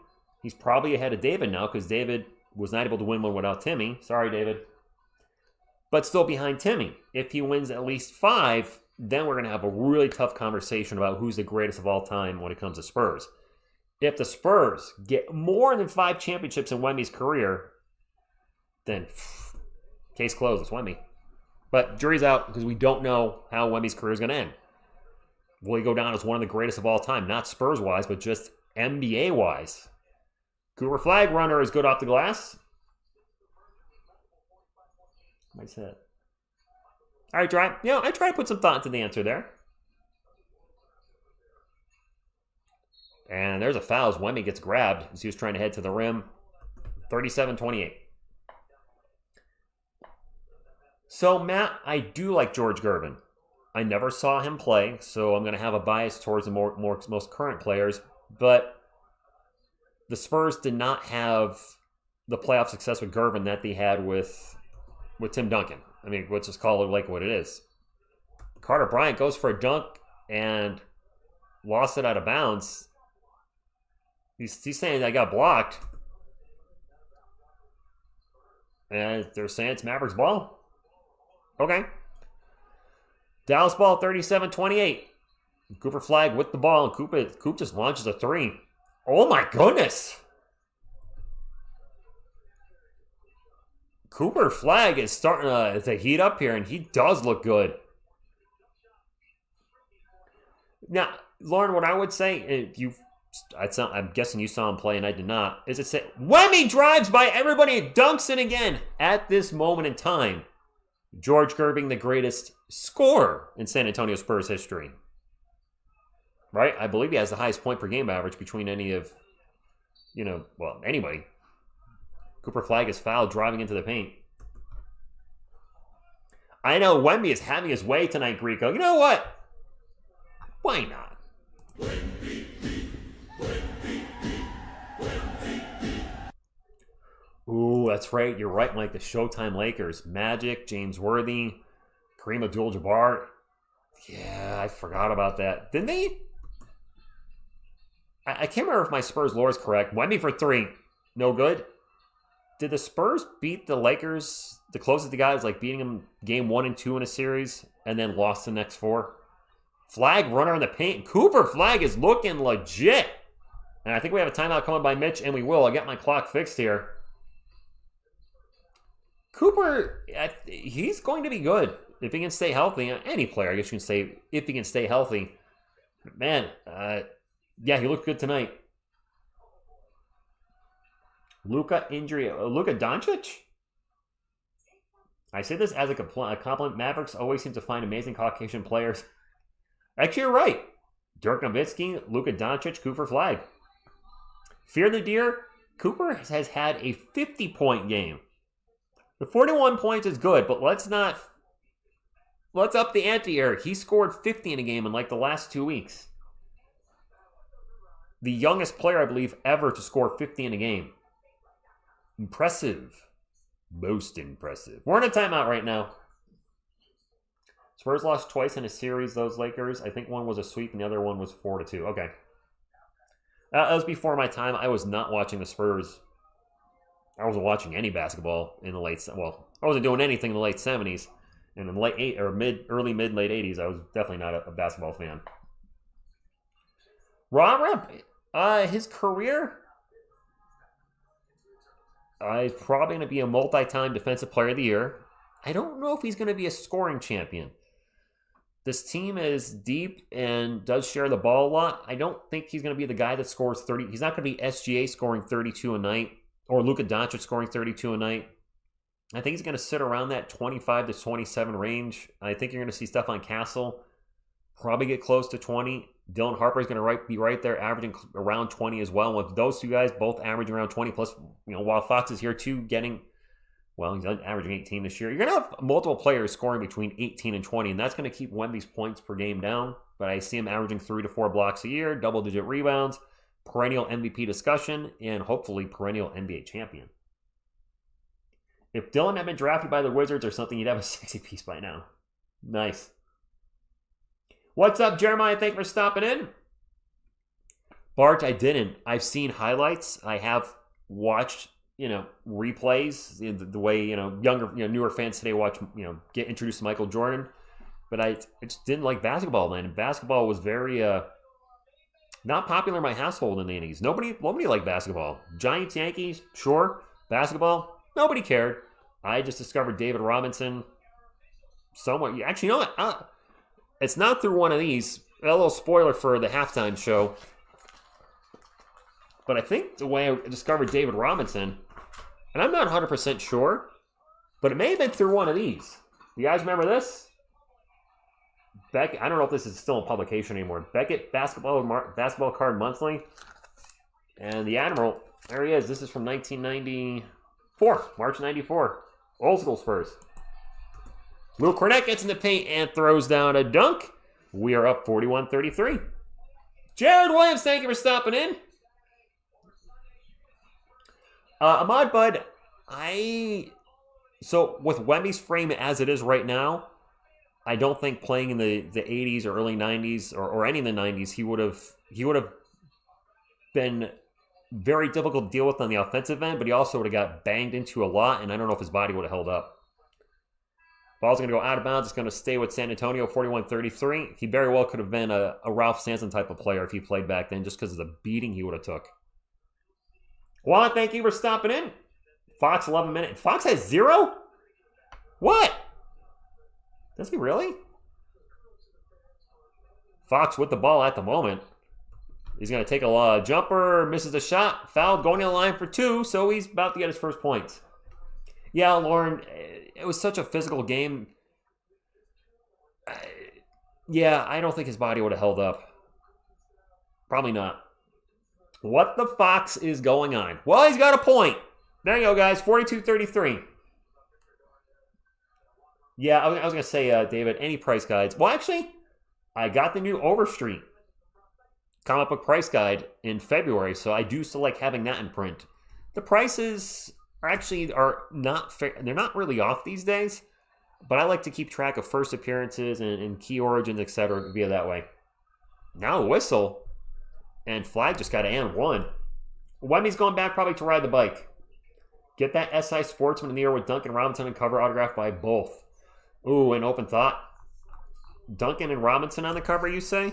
he's probably ahead of David now because David was not able to win one without Timmy. Sorry, David. But still behind Timmy. If he wins at least 5, then we're going to have a really tough conversation about who's the greatest of all time when it comes to Spurs. If the Spurs get more than 5 championships in Wemby's career, then case closed, it's Wemby. But jury's out because we don't know how Wemby's career is going to end. Will he go down as one of the greatest of all time? Not Spurs-wise, but just NBA-wise. Cooper Flagg runner is good off the glass. Nice hit. All right, Dry. I try to put some thought into the answer there. And there's a foul as Wemby gets grabbed as he was trying to head to the rim. 37-28. So, Matt, I do like George Gervin. I never saw him play, so I'm going to have a bias towards the most current players. But the Spurs did not have the playoff success with Gervin that they had with Tim Duncan. I mean, let's just call it like what it is. Carter Bryant goes for a dunk and lost it out of bounds. He's saying I got blocked. And they're saying it's Mavericks ball. Okay. Dallas ball 37-28. Cooper Flagg with the ball, and Coop just launches a 3. Oh my goodness! Cooper Flagg is starting to heat up here, and he does look good. Now, Lauren, what I would say, I'm guessing you saw him play, and I did not, is it say, Wemby drives by everybody and dunks it again. At this moment in time, George Gervin, the greatest scorer in San Antonio Spurs history. Right? I believe he has the highest point per game average between any of, anybody. Cooper Flagg is fouled driving into the paint. I know Wemby is having his way tonight, Greco. You know what? Why not? Ooh, that's right. You're right, Mike. The Showtime Lakers. Magic, James Worthy, Kareem Abdul-Jabbar. Yeah, I forgot about that. Didn't they? I can't remember if my Spurs lore is correct. Wemby for 3. No good. Did the Spurs beat the Lakers, the closest the guys, like beating them game 1 and 2 in a series, and then lost the next 4? Flagg runner in the paint. Cooper Flagg is looking legit. And I think we have a timeout coming by Mitch, and we will. I'll get my clock fixed here. Cooper, he's going to be good if he can stay healthy. Any player, I guess you can say, if he can stay healthy. Man, yeah, he looked good tonight. Luka injury. Luka Doncic? I say this as a compliment. Mavericks always seem to find amazing Caucasian players. Actually, you're right. Dirk Nowitzki, Luka Doncic, Cooper Flagg. Fear the Deer, Cooper has had a 50-point game. The 41 points is good, but let's up the ante here. He scored 50 in a game in like the last 2 weeks. The youngest player, I believe, ever to score 50 in a game. Impressive. Most impressive. We're in a timeout right now. Spurs lost twice in a series, those Lakers. I think one was a sweep and the other one was 4-2. Okay. That was before my time. I was not watching the Spurs. I wasn't watching any basketball in the late... Well, I wasn't doing anything in the late 70s. And in the late late 80s, I was definitely not a basketball fan. Ron Rep, his career... he's probably going to be a multi-time Defensive Player of the Year. I don't know if he's going to be a scoring champion. This team is deep and does share the ball a lot. I don't think he's going to be the guy that scores 30. He's not going to be SGA scoring 32 a night or Luka Doncic scoring 32 a night. I think he's going to sit around that 25 to 27 range. I think you're going to see Stephon Castle probably get close to 20. Dylan Harper is going to be right there, averaging around 20 as well. With those two guys both averaging around 20, plus, while Fox is here too, he's averaging 18 this year. You're going to have multiple players scoring between 18 and 20, and that's going to keep Wemby's points per game down. But I see him averaging 3 to 4 blocks a year, double-digit rebounds, perennial MVP discussion, and hopefully perennial NBA champion. If Dylan had been drafted by the Wizards or something, he'd have a 60 piece by now. Nice. What's up, Jeremiah? Thank you for stopping in. Bart, I didn't. I've seen highlights. I have watched, replays the way, younger, newer fans today watch, get introduced to Michael Jordan. But I just didn't like basketball then. And basketball was very not popular in my household in the 80s. Nobody liked basketball. Giants, Yankees, sure. Basketball, nobody cared. I just discovered David Robinson somewhat. Actually, you know what? It's not through one of these. A little spoiler for the halftime show. But I think the way I discovered David Robinson, and I'm not 100% sure, but it may have been through one of these. You guys remember this? I don't know if this is still in publication anymore. Beckett Basketball Card Monthly. And the Admiral, there he is. This is from 1994, March 94. Old school Spurs. Lou Cornette gets in the paint and throws down a dunk. We are up 41-33. Jared Williams, thank you for stopping in. Ahmad Bud, so with Wemby's frame as it is right now, I don't think playing in the 80s or early 90s or any of the 90s, he would have been very difficult to deal with on the offensive end, but he also would have got banged into a lot, and I don't know if his body would have held up. Ball's going to go out of bounds. It's going to stay with San Antonio, 41-33. He very well could have been a Ralph Sampson type of player if he played back then, just because of the beating he would have took. Juan, thank you for stopping in. Fox, 11 minutes. Fox has 0? What? Does he really? Fox with the ball at the moment. He's going to take a jumper, misses the shot, foul, going to the line for 2, so he's about to get his first points. Yeah, Lauren, it was such a physical game. I don't think his body would have held up. Probably not. What the Fox is going on? Well, he's got a point. There you go, guys. 42-33. Yeah, I was going to say, David, any price guides? Well, actually, I got the new Overstreet comic book price guide in February, so I do still like having that in print. The prices are not fair. They're not really off these days, but I like to keep track of first appearances and key origins, etc. via that way. Now a whistle, and Flagg just got an one. Wemby's going back probably to ride the bike. Get that SI Sportsman in the air with Duncan Robinson and cover autographed by both. Ooh, an open thought. Duncan and Robinson on the cover, you say?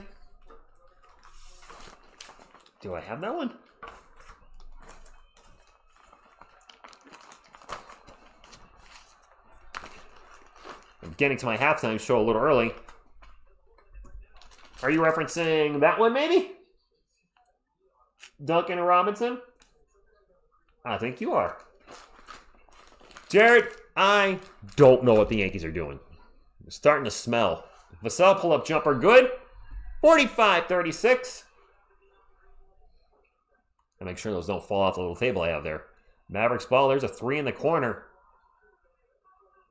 Do I have that one? I'm getting to my halftime show a little early. Are you referencing that one, maybe? Duncan and Robinson? I think you are. Jared, I don't know what the Yankees are doing. It's starting to smell. Vassell pull-up jumper, good. 45-36. And make sure those don't fall off the little table I have there. Mavericks ball, there's a 3 in the corner.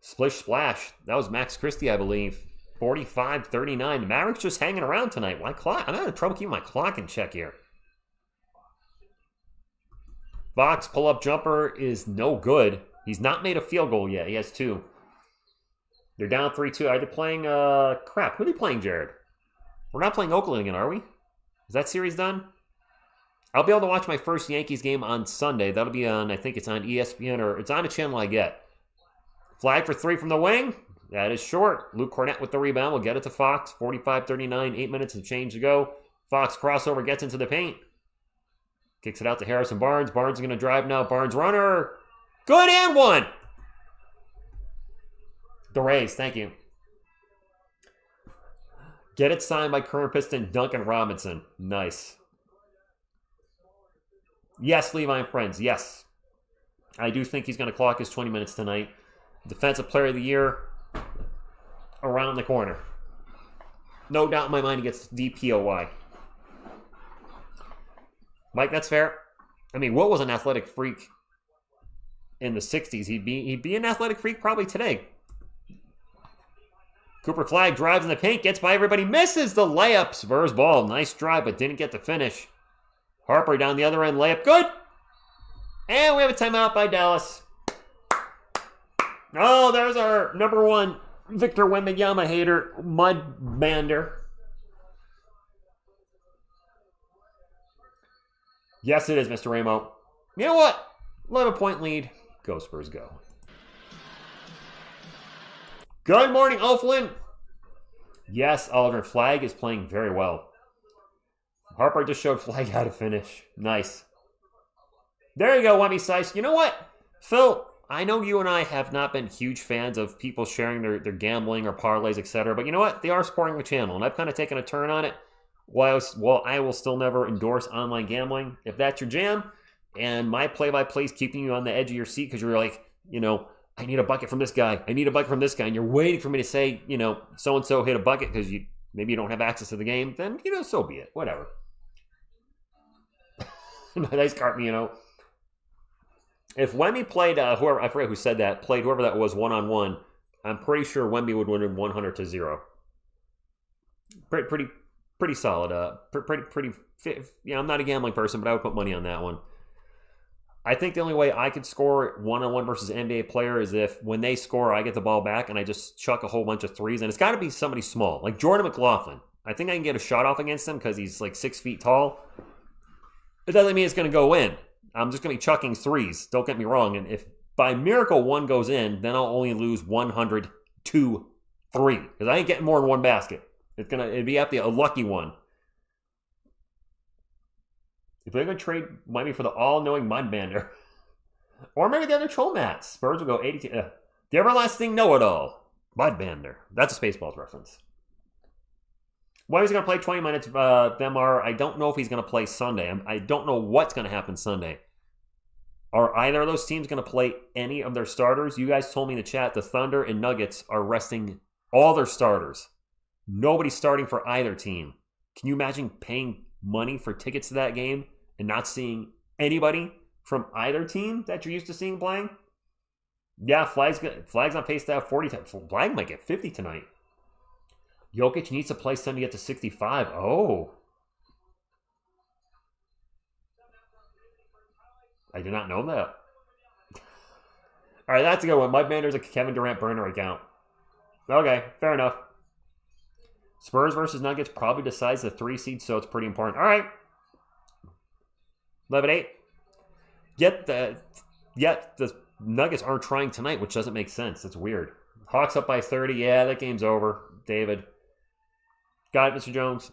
Splish splash. That was Max Christie, I believe. 45-39. The Mavericks just hanging around tonight. Why clock? I'm having trouble keeping my clock in check here. Fox pull-up jumper is no good. He's not made a field goal yet. He has 2. They're down 3-2. Are they playing, crap. Who are they playing, Jared? We're not playing Oakland again, are we? Is that series done? I'll be able to watch my first Yankees game on Sunday. That'll be on, I think it's on ESPN, or it's on a channel I get. Flag for 3 from the wing. That is short. Luke Cornett with the rebound. We'll get it to Fox. 45-39. 8 minutes and change to go. Fox crossover gets into the paint. Kicks it out to Harrison Barnes. Barnes is going to drive now. Barnes runner. Good and 1. The Rays, thank you. Get it signed by current Piston Duncan Robinson. Nice. Yes, Levi and friends, yes. I do think he's going to clock his 20 minutes tonight. Defensive Player of the Year around the corner. No doubt in my mind he gets DPOY. Mike, that's fair. I mean, Will was an athletic freak in the 60s. He'd be an athletic freak probably today. Cooper Flagg drives in the paint, gets by everybody, misses the layup. Spurs ball, nice drive, but didn't get the finish. Harper down the other end, layup, good. And we have a timeout by Dallas. Oh, there's our number 1 Victor Wembanyama hater, Mudbander. Yes, it is, Mr. Ramo. You know what? 11-point lead. Go Spurs, go. Good morning, Oakland. Yes, Oliver Flagg is playing very well. Harper just showed Flagg how to finish. Nice. There you go, Wemby Sice. You know what, Phil? I know you and I have not been huge fans of people sharing their gambling or parlays, etc. But you know what? They are supporting the channel, and I've kind of taken a turn on it. While I will still never endorse online gambling, if that's your jam, and my play-by-play is keeping you on the edge of your seat because you're like, you know, I need a bucket from this guy. I need a bucket from this guy, and you're waiting for me to say, you know, so-and-so hit a bucket because maybe you don't have access to the game, then, you know, so be it. Whatever. Nice carton, you know. If Wemby played whoever, I forget who said that, played whoever that was one-on-one, I'm pretty sure Wemby would win 100-0. Pretty solid. Pretty. Yeah, I'm not a gambling person, but I would put money on that one. I think the only way I could score one-on-one versus an NBA player is if when they score, I get the ball back and I just chuck a whole bunch of threes. And it's got to be somebody small, like Jordan McLaughlin. I think I can get a shot off against him because he's like 6 feet tall. It doesn't mean it's going to go in. I'm just going to be chucking threes. Don't get me wrong. And if by miracle one goes in, then I'll only lose 100-3 because I ain't getting more than one basket. It'd be a lucky one. If they're going to trade Miami for the all-knowing Mudbander, or maybe the other troll mats, Spurs will go 82. The everlasting know-it-all, Mudbander. That's a Spaceballs reference. Miami's going to play 20 minutes. I don't know if he's going to play Sunday. I don't know what's going to happen Sunday. Are either of those teams going to play any of their starters? You guys told me in the chat the Thunder and Nuggets are resting all their starters. Nobody's starting for either team. Can you imagine paying money for tickets to that game and not seeing anybody from either team that you're used to seeing playing? Yeah, Flagg's on pace to have 40. Flagg might get 50 tonight. Jokic needs to play Sunday to get to 65. Oh. I did not know that. All right, that's a good one. Mike Mander's a Kevin Durant burner account. Okay, fair enough. Spurs versus Nuggets probably decides the 3 seed, so it's pretty important. All right. 11-8. Yet the Nuggets aren't trying tonight, which doesn't make sense. It's weird. Hawks up by 30. Yeah, that game's over. David. Got it, Mr. Jones.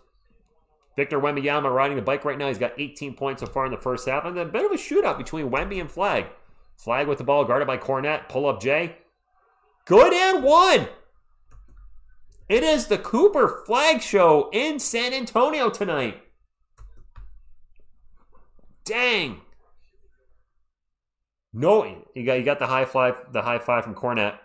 Victor Wembanyama riding the bike right now. He's got 18 points so far in the first half. And a bit of a shootout between Wemby and Flagg. Flagg with the ball, guarded by Cornett. Pull up Jay. Good and 1. It is the Cooper Flagg show in San Antonio tonight. Dang. No, you got the high five from Cornette.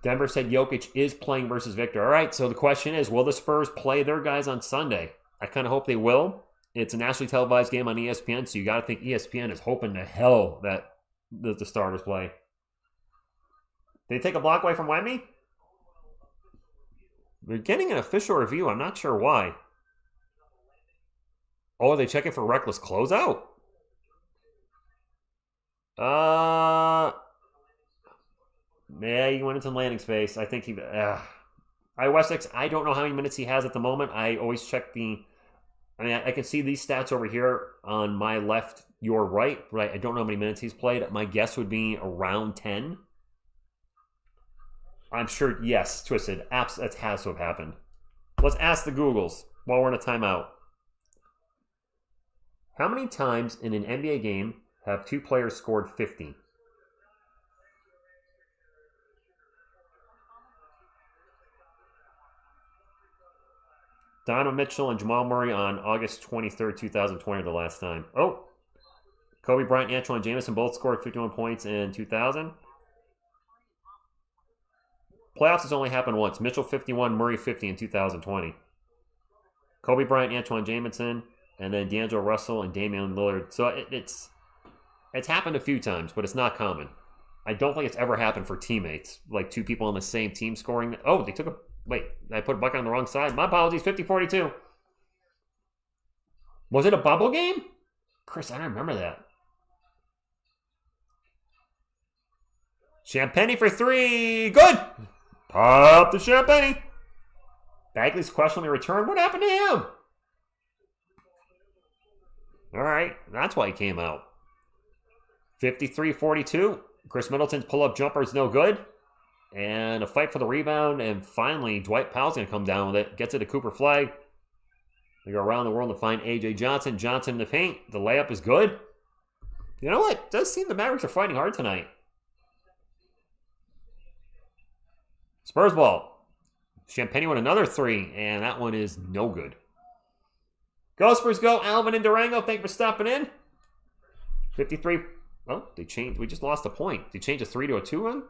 Denver said Jokic is playing versus Victor. All right, so the question is, will the Spurs play their guys on Sunday? I kind of hope they will. It's a nationally televised game on ESPN, so you got to think ESPN is hoping to hell that the starters play. Did they take a block away from Wemby? They're getting an official review. I'm not sure why. Oh, are they checking for reckless closeout? Yeah, he went into landing space. I think he... Wessex, I don't know how many minutes he has at the moment. I always check the... I mean, I can see these stats over here on my left, your right. Right, I don't know how many minutes he's played. My guess would be around 10. I'm sure, yes, Twisted. That has to have happened. Let's ask the Googles while we're in a timeout. How many times in an NBA game have two players scored 50? Donovan Mitchell and Jamal Murray on August 23rd, 2020 the last time. Oh, Kobe Bryant and Antoine Jameson both scored 51 points in 2000. Playoffs has only happened once. Mitchell 51, Murray 50 in 2020. Kobe Bryant, Antoine Jameson, and then D'Angelo Russell and Damian Lillard. So it's happened a few times, but it's not common. I don't think it's ever happened for teammates, like two people on the same team scoring. Oh, they took a... Wait, I put a bucket on the wrong side. My apologies, 50-42. Was it a bubble game? Chris, I don't remember that. Champagne for three. Good. Pop the champagne. Bagley's questionably returned. What happened to him? All right, that's why he came out. 53-42. Chris Middleton's pull-up jumper is no good. And a fight for the rebound. And finally, Dwight Powell's going to come down with it. Gets it to Cooper Flagg. They go around the world to find A.J. Johnson. Johnson in the paint. The layup is good. You know what? It does seem the Mavericks are fighting hard tonight. Spurs ball. Champagne with another three. And that one is no good. Go Spurs go. Alvin and Durango. Thank you for stopping in. 53. Oh, they changed. We just lost a point. They changed a 3 to a 2 run?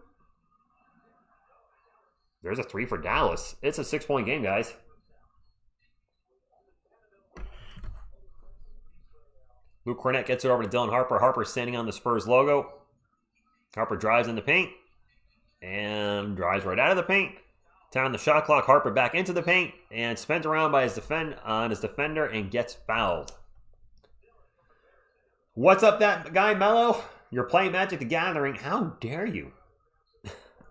There's a 3 for Dallas. It's a 6-point game, guys. Luke Cornette gets it over to Dylan Harper. Harper standing on the Spurs logo. Harper drives in the paint. And drives right out of the paint. Time the shot clock. Harper back into the paint. And spins around by his defender and gets fouled. What's up, that guy, Mello? You're playing Magic the Gathering. How dare you?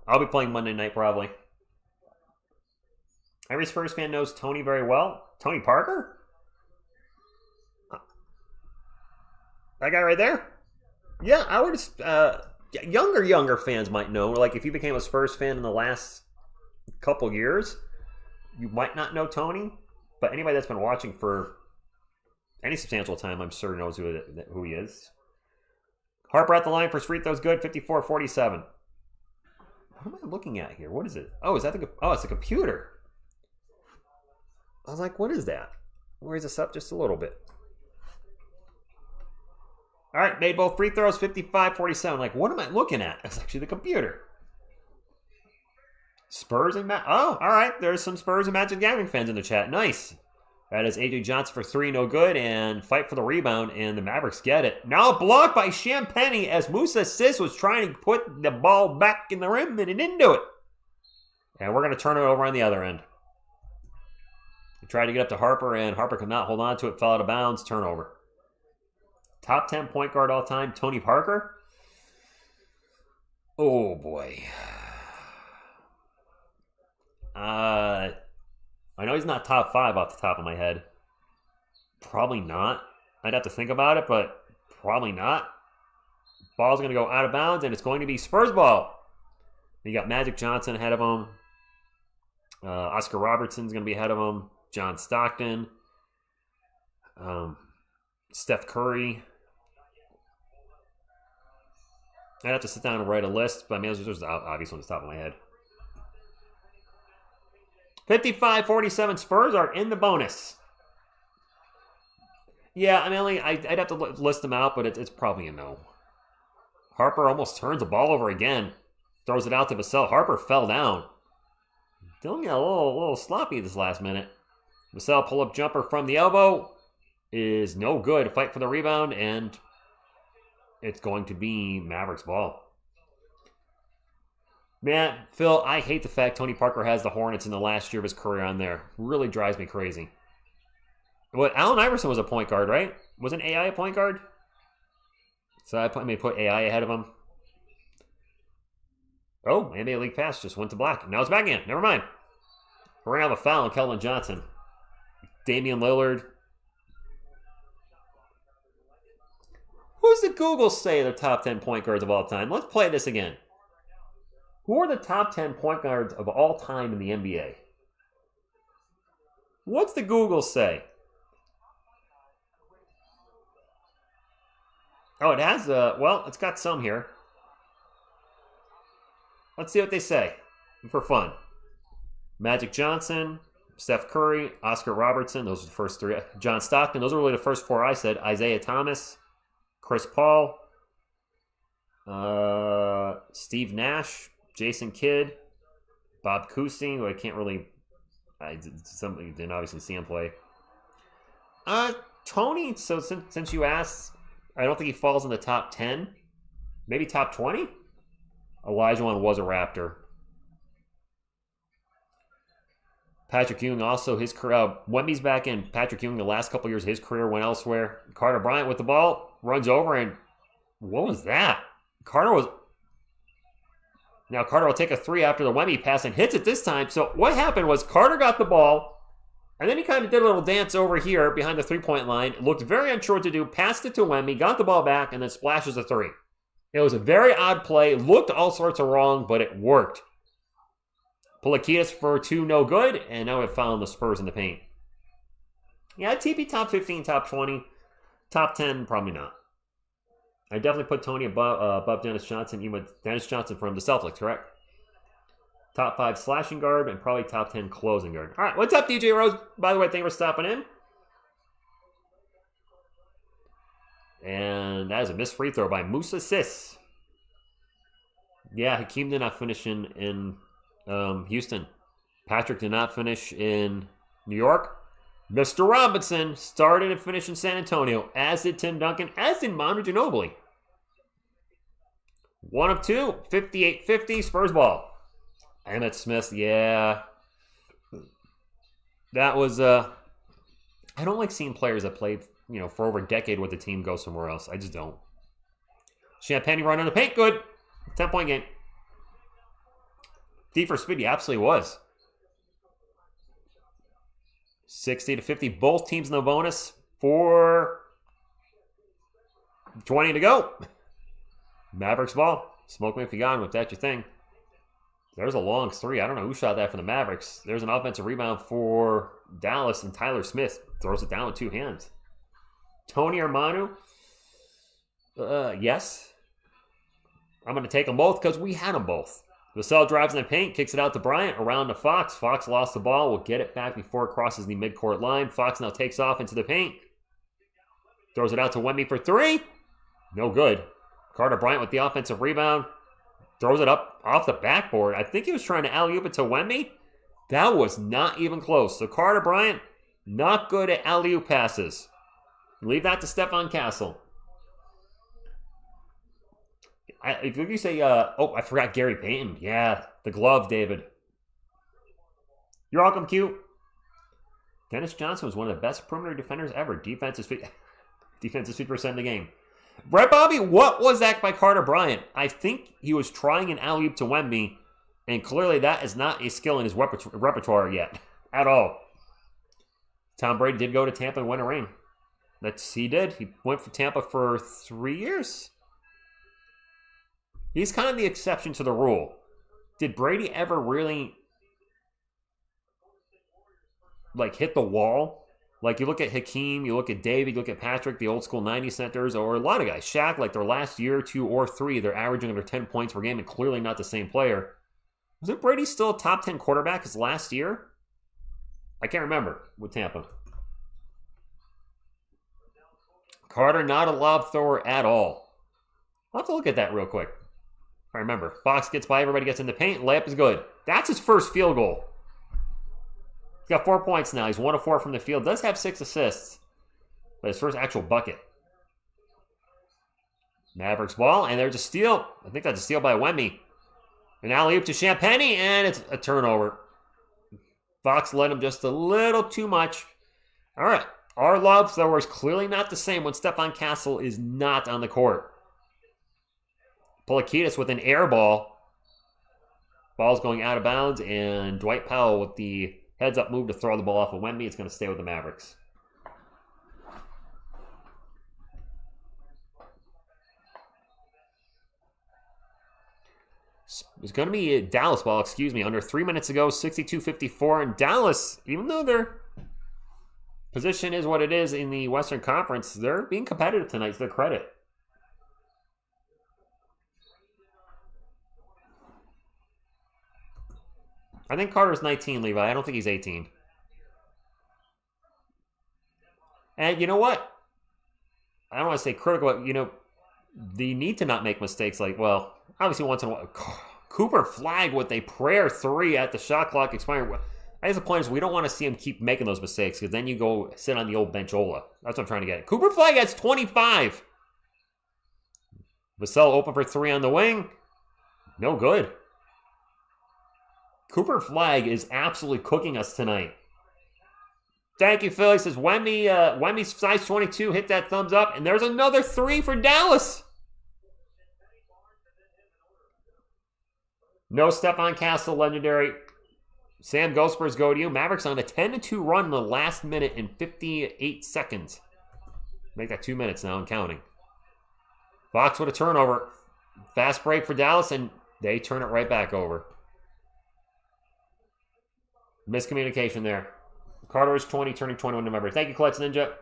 I'll be playing Monday night, probably. Every Spurs fan knows Tony very well. Tony Parker? That guy right there? Yeah, I would... younger fans might know. Like, if you became a Spurs fan in the last couple years, you might not know Tony. But anybody that's been watching for any substantial time, I'm sure knows who he is. Harper at the line for free throws good, 54-47. What am I looking at here? What is it? Oh, is that the... Oh, it's a computer. I was like, what is that? Raise this up just a little bit. All right, made both free throws, 55-47. Like, what am I looking at? That's actually the computer. Spurs and oh, all right. There's some Spurs and Magic Gathering fans in the chat. Nice. That is A.J. Johnson for 3, no good, and fight for the rebound, and the Mavericks get it. Now blocked by Champagne as Musa Sis was trying to put the ball back in the rim, and he didn't do it. And we're going to turn it over on the other end. He tried to get up to Harper, and Harper could not hold on to it, fell out of bounds, turnover. Top 10 point guard all time, Tony Parker. Oh, boy. I know he's not top 5 off the top of my head. Probably not. I'd have to think about it, but probably not. Ball's going to go out of bounds, and it's going to be Spurs ball. You got Magic Johnson ahead of him. Oscar Robertson's going to be ahead of him. John Stockton. Steph Curry. I'd have to sit down and write a list, but I mean, those are just obvious ones off the top of my head. 55-47 Spurs are in the bonus. Yeah, I mean, I'd have to list them out, but it's probably a no. Harper almost turns the ball over again. Throws it out to Vassell. Harper fell down. Dylan got a little sloppy this last minute. Vassell pull-up jumper from the elbow is no good. Fight for the rebound, and it's going to be Mavericks ball. Man, Phil, I hate the fact Tony Parker has the Hornets in the last year of his career on there. Really drives me crazy. Well, Allen Iverson was a point guard, right? Wasn't AI a point guard? So I may put AI ahead of him. Oh, NBA League Pass just went to black. Now it's back in. Never mind. We're going to have a foul on Keldon Johnson. Damian Lillard. Who's the Google say the top 10 point guards of all time? Let's play this again. Who are the top 10 point guards of all time in the NBA? What's the Google say? Oh, it has well, it's got some here. Let's see what they say for fun. Magic Johnson, Steph Curry, Oscar Robertson. Those are the first three. John Stockton. Those are really the first four I said. Isaiah Thomas, Chris Paul, Steve Nash, Jason Kidd, Bob Cousy, who I can't really... somebody didn't obviously see him play. Tony, so since you asked, I don't think he falls in the top 10. Maybe top 20? Olajuwon was a Raptor. Patrick Ewing also, his career... Wemby's back in. Patrick Ewing, the last couple years, his career went elsewhere. Carter Bryant with the ball, runs over, and... What was that? Carter will take a three after the Wemby pass and hits it this time. So what happened was Carter got the ball, and then he kind of did a little dance over here behind the three-point line. Looked very unsure what to do. Passed it to Wemby, got the ball back, and then splashes a three. It was a very odd play. Looked all sorts of wrong, but it worked. Polikitis for two, no good, and now we've found the Spurs in the paint. Yeah, TP top 15, top 20. Top 10, probably not. I definitely put Tony above Dennis Johnson, even with Dennis Johnson from the Celtics, correct? Top 5 slashing guard and probably top 10 closing guard. All right, what's up, DJ Rose? By the way, thank you for stopping in. And that is a missed free throw by Musa Sis. Yeah, Hakeem did not finish in Houston. Patrick did not finish in New York. Mr. Robinson started and finished in San Antonio, as did Tim Duncan, as did Manu Ginobili. 1 of 2, 58-50, Spurs ball. Emmett Smith, yeah. That was, I don't like seeing players that played, for over a decade with the team go somewhere else. I just don't. Champagne run on the paint, good. 10-point game. D for speed, he absolutely was. 60-50, both teams in the bonus. 4:20 to go. Mavericks ball. Smoke me if you got him, if that's your thing. There's a long three. I don't know who shot that for the Mavericks. There's an offensive rebound for Dallas, and Tyler Smith throws it down with two hands. Tony or Manu? Yes. I'm going to take them both because we had them both. Vassell drives in the paint, kicks it out to Bryant, around to Fox. Fox lost the ball, will get it back before it crosses the midcourt line. Fox now takes off into the paint. Throws it out to Wemby for three. No good. Carter Bryant with the offensive rebound. Throws it up off the backboard. I think he was trying to alley-oop it to Wemby. That was not even close. So Carter Bryant, not good at alley-oop passes. Leave that to Stephon Castle. If you say, I forgot Gary Payton. Yeah, the glove, David. You're welcome, Q. Dennis Johnson was one of the best perimeter defenders ever. Defensive speed percent in the game. Right, Bobby? What was that by Carter Bryant? I think he was trying an alley-oop to Wemby, and clearly that is not a skill in his repertoire yet, at all. Tom Brady did go to Tampa and win a ring. He did. He went for Tampa for 3 years. He's kind of the exception to the rule. Did Brady ever really, hit the wall? You look at Hakeem, you look at David, you look at Patrick, the old school 90s centers, or a lot of guys. Shaq, their last year, 2 or 3, they're averaging under 10 points per game and clearly not the same player. Was it Brady still a top 10 quarterback his last year? I can't remember with Tampa. Carter, not a lob thrower at all. I'll have to look at that real quick. If I remember. Fox gets by, everybody gets in the paint. Layup is good. That's his first field goal. He's got 4 points now. He's 1 of 4 from the field. Does have 6 assists. But his first actual bucket. Mavericks ball, and there's a steal. I think that's a steal by Wemby. An alley-oop to Champagny, and it's a turnover. Fox led him just a little too much. All right. Our lob thrower is clearly not the same when Stephon Castle is not on the court. Polikitis with an air ball. Ball's going out of bounds, and Dwight Powell with the heads-up move to throw the ball off of Wemby. It's going to stay with the Mavericks. It's going to be a Dallas ball, under 3 minutes ago, 62-54. And Dallas, even though their position is what it is in the Western Conference, they're being competitive tonight to their credit. I think Carter's 19, Levi. I don't think he's 18. And you know what? I don't want to say critical, but, the need to not make mistakes obviously once in a while. Cooper Flagg with a prayer 3 at the shot clock expiring. I guess the point is we don't want to see him keep making those mistakes because then you go sit on the old benchola. That's what I'm trying to get at. Cooper Flagg has 25. Vassell open for 3 on the wing. No good. Cooper Flagg is absolutely cooking us tonight. Thank you, Phil. He says, Wemby's size 22, hit that thumbs up. And there's another 3 for Dallas. No Stephon Castle, legendary. Sam Spurs go to you. Mavericks on a 10-2 run in the last minute and 58 seconds. Make that 2 minutes now and counting. Fox with a turnover. Fast break for Dallas, and they turn it right back over. Miscommunication there. Carter is 20, turning 21 in November. Thank you, Klutz Ninja.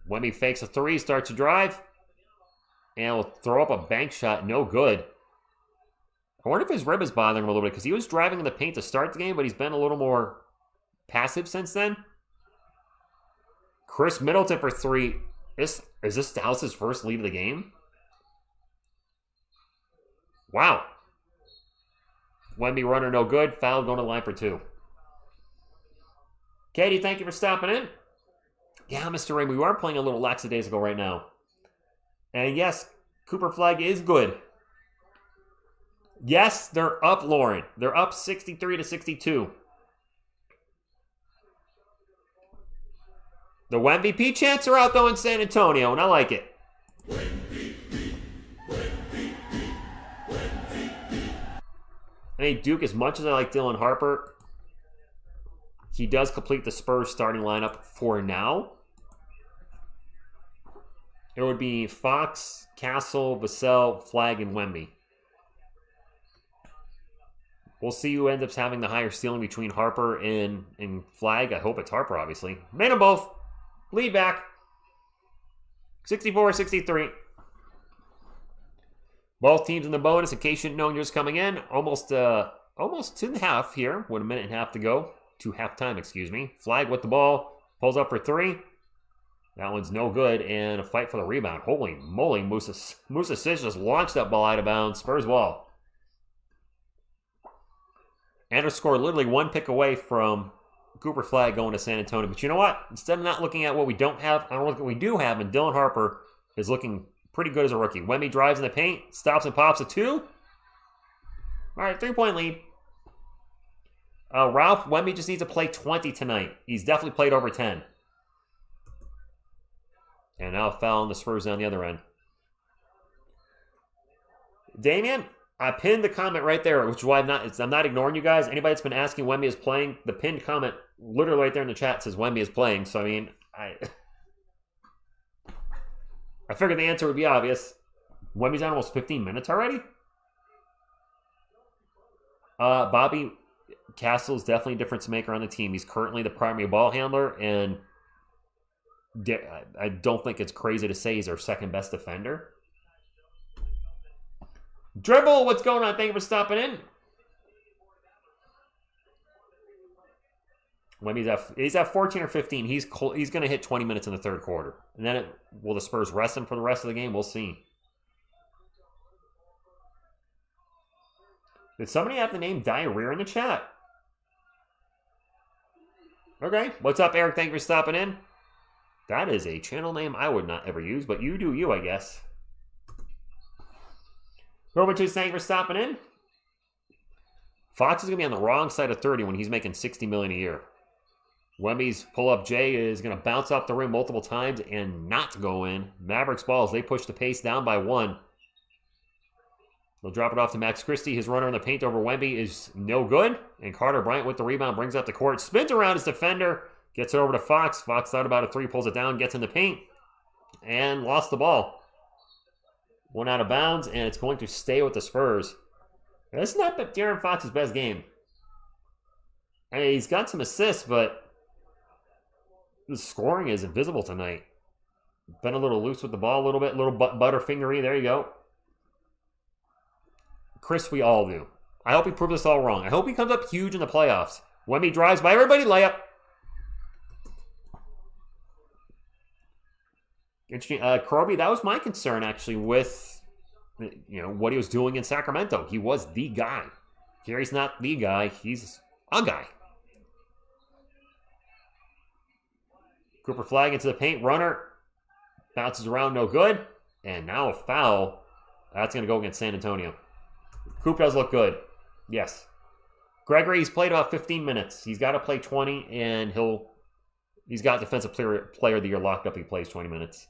Wemby fakes a 3, starts to drive. And will throw up a bank shot. No good. I wonder if his rib is bothering him a little bit because he was driving in the paint to start the game, but he's been a little more passive since then. Chris Middleton for 3. Is this Dallas' first lead of the game? Wow. Wemby runner no good. Foul going to the line for 2. Katie, thank you for stopping in. Yeah, Mr. Ray, we are playing a little lackadaisical right now. And yes, Cooper Flagg is good. Yes, they're up, Lauren. They're up 63-62. The MVP chants are out, though, in San Antonio, and I like it. I mean, Duke, as much as I like Dylan Harper, he does complete the Spurs starting lineup for now. It would be Fox, Castle, Vassell, Flagg, and Wemby. We'll see who ends up having the higher ceiling between Harper and Flagg. I hope it's Harper, obviously. Made them both. Lead back. 64-63. Both teams in the bonus, in case you didn't know you're just coming in. Almost to the half here, with a minute and a half to go. To halftime, excuse me. Flagg with the ball. Pulls up for 3. That one's no good, and a fight for the rebound. Holy moly, Musa Sis just launched that ball out of bounds. Spurs ball. And a score literally 1 pick away from Cooper Flagg going to San Antonio. But you know what? Instead of not looking at what we don't have, I don't look at what we do have, and Dylan Harper is looking pretty good as a rookie. Wemby drives in the paint, stops and pops a 2. All right, 3-point lead. Ralph, Wemby just needs to play 20 tonight. He's definitely played over 10. And now a foul on the Spurs on the other end. Damian, I pinned the comment right there, which is why I'm not ignoring you guys. Anybody that's been asking Wemby is playing, the pinned comment literally right there in the chat says Wemby is playing. So, I mean, I figured the answer would be obvious. Wemby's on almost 15 minutes already? Bobby Castle is definitely a difference maker on the team. He's currently the primary ball handler, and I don't think it's crazy to say he's our second best defender. Dribble, what's going on? Thank you for stopping in. He's at 14 or 15. He's going to hit 20 minutes in the third quarter. And then will the Spurs rest him for the rest of the game? We'll see. Did somebody have the name Diarrhea in the chat? Okay. What's up, Eric? Thank you for stopping in. That is a channel name I would not ever use, but you do you, I guess. Robert, thank you for stopping in. Fox is going to be on the wrong side of 30 when he's making $60 million a year. Wemby's pull-up J is going to bounce off the rim multiple times and not go in. Mavericks balls, they push the pace down by 1. They'll drop it off to Max Christie. His runner in the paint over Wemby is no good. And Carter Bryant with the rebound brings up the court. Spins around his defender. Gets it over to Fox. Fox thought about a 3, pulls it down, gets in the paint. And lost the ball. One out of bounds, and it's going to stay with the Spurs. That's not De'Aaron Fox's best game. I mean, he's got some assists, but the scoring is invisible tonight. Been a little loose with the ball a little bit, little butterfingery. There you go. Chris, we all do. I hope he proves us all wrong. I hope he comes up huge in the playoffs. Wemby drives by everybody, layup. Interesting. Corby, that was my concern actually with what he was doing in Sacramento. He was the guy. Here he's not the guy. He's a guy. Cooper Flagg into the paint. Runner. Bounces around, no good. And now a foul. That's going to go against San Antonio. Coop does look good. Yes. Gregory's played about 15 minutes. He's got to play 20, and he's got Defensive Player of the Year locked up. He plays 20 minutes.